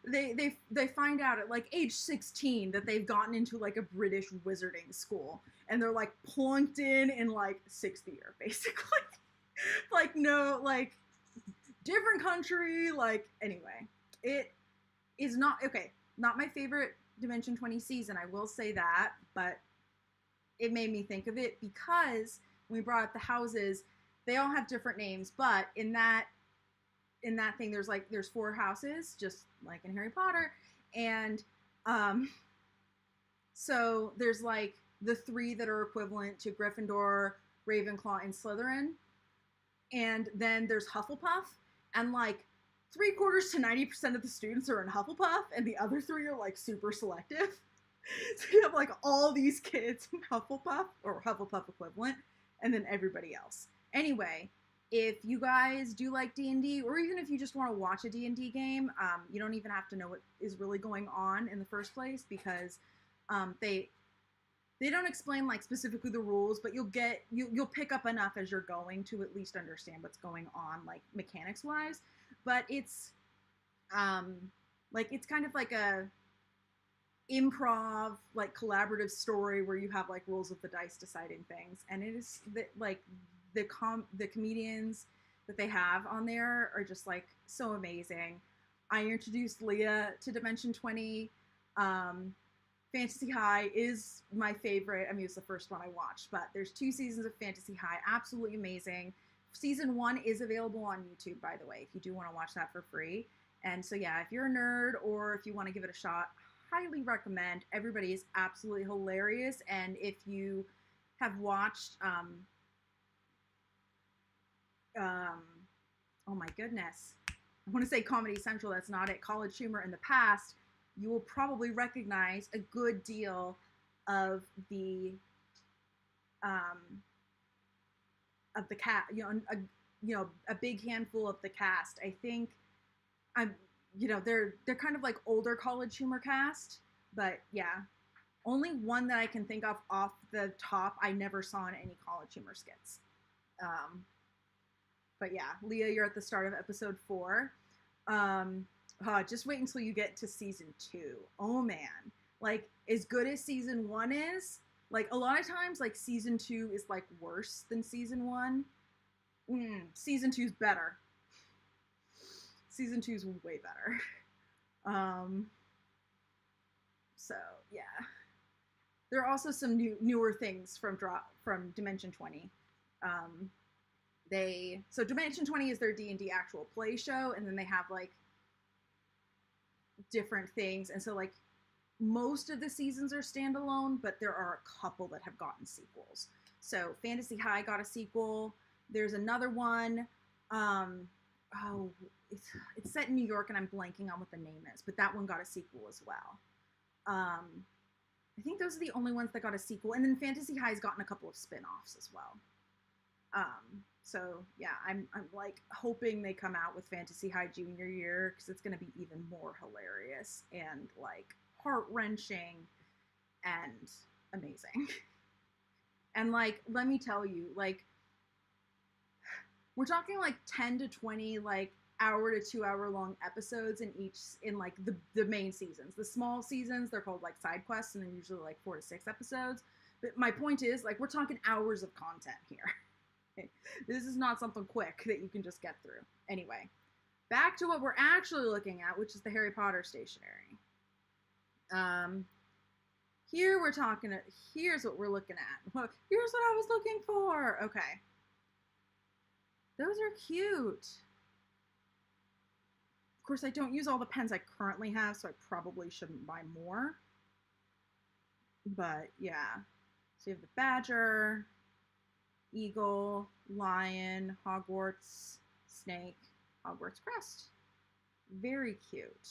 They find out at like age 16 that they've gotten into like a British wizarding school, and they're like plunked in like 6th year basically. Like no, like different country, like anyway. It is not my favorite Dimension 20 season, I will say that, but it made me think of it because when we brought up the houses, they all have different names, but in that thing, there's 4 houses, just like in Harry Potter, and so there's like the 3 that are equivalent to Gryffindor, Ravenclaw, and Slytherin, and then there's Hufflepuff, and like 3/4 to 90% of the students are in Hufflepuff, and the other 3 are like super selective. So you have like all these kids in Hufflepuff or Hufflepuff equivalent, and then everybody else. Anyway, if you guys do like D&D, or even if you just want to watch a D&D game, you don't even have to know what is really going on in the first place, because they don't explain like specifically the rules, but you'll pick up enough as you're going to at least understand what's going on, like mechanics wise. But it's it's kind of like a improv, like collaborative story where you have like rolls of the dice deciding things, and it is the comedians that they have on there are just like so amazing. I introduced Leah to Dimension 20. Fantasy High is my favorite. I mean, it's the first one I watched, but there's 2 seasons of Fantasy High, absolutely amazing. Season 1 is available on YouTube, by the way, if you do want to watch that for free. And so yeah, if you're a nerd or if you want to give it a shot, highly recommend. Everybody is absolutely hilarious. And if you have watched oh my goodness, I want to say Comedy Central, that's not it, College Humor in the past, you will probably recognize a good deal of the cast, a big handful of the cast. I think they're kind of like older College Humor cast, but yeah, only one that I can think of off the top I never saw in any College Humor skits. But yeah, Leah, you're at the start of episode 4. Just wait until you get to season 2. Oh man, like as good as season 1 is, like a lot of times like season 2 is like worse than season 1. Season 2's better. Season 2's way better. So yeah, there are also some newer things from Dimension 20. So Dimension 20 is their D&D actual play show, and then they have like different things, and so like most of the seasons are standalone, but there are a couple that have gotten sequels. So Fantasy High got a sequel. There's another one. It's set in New York, and I'm blanking on what the name is, but that one got a sequel as well. I think those are the only ones that got a sequel. And then Fantasy High's gotten a couple of spin-offs as well. So yeah, I'm like hoping they come out with Fantasy High Junior Year, because it's going to be even more hilarious and like heart-wrenching and amazing. And like, let me tell you, like, we're talking like 10 to 20 like hour to 2 hour long episodes in like the main seasons. The small seasons, they're called like side quests, and they're usually like 4 to 6 episodes. But my point is, like, we're talking hours of content here. This is not something quick that you can just get through. Anyway, back to what we're actually looking at, which is the Harry Potter stationery. Here we're talking, here's what we're looking at. Here's what I was looking for. Okay. Those are cute. Of course, I don't use all the pens I currently have, so I probably shouldn't buy more. But yeah. So you have the badger, eagle, lion, Hogwarts, snake, Hogwarts crest. Very cute.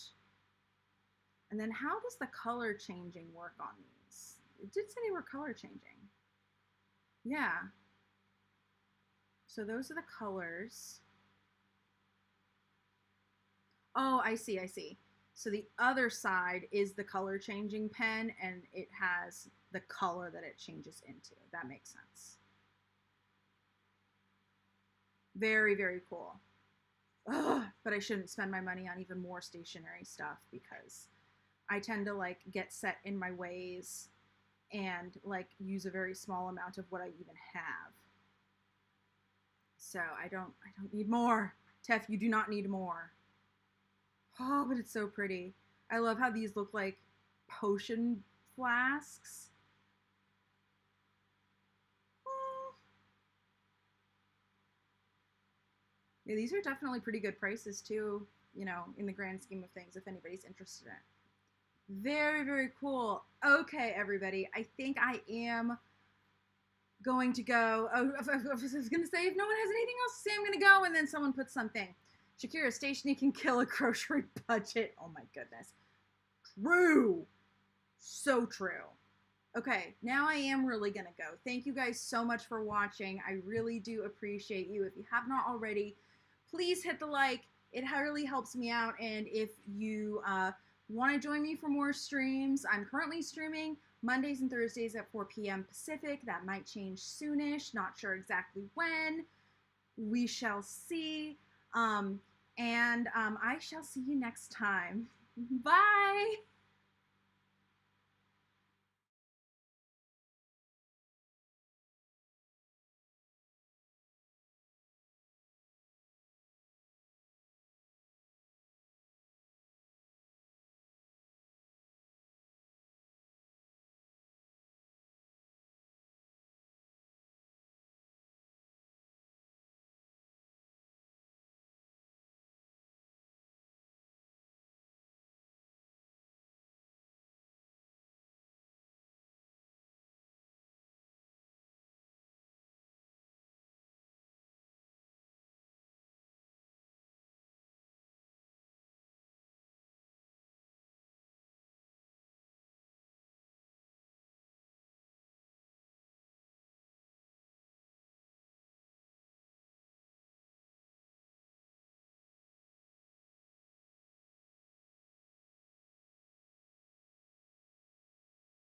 And then how does the color changing work on these? It did say they were color changing. Yeah. So those are the colors. Oh, I see, I see. So the other side is the color changing pen, and it has the color that it changes into. That makes sense. Very, very cool. Ugh, but I shouldn't spend my money on even more stationery stuff, because I tend to like get set in my ways and like use a very small amount of what I even have. So I don't need more. Tef, you do not need more. Oh, but it's so pretty. I love how these look like potion flasks. Oh. Yeah, these are definitely pretty good prices too, you know, in the grand scheme of things, if anybody's interested in it. Very, very cool. Okay, everybody. I think I am going to go. Oh, I was going to say, if no one has anything else to say, I'm going to go. And then someone put something. Shakira, stationery can kill a grocery budget. Oh my goodness. True. So true. Okay, now I am really going to go. Thank you guys so much for watching. I really do appreciate you. If you have not already, please hit the like. It really helps me out. And if you want to join me for more streams, I'm currently streaming Mondays and Thursdays at 4 p.m. Pacific. That might change soonish. Not sure exactly when. We shall see. I shall see you next time. Bye!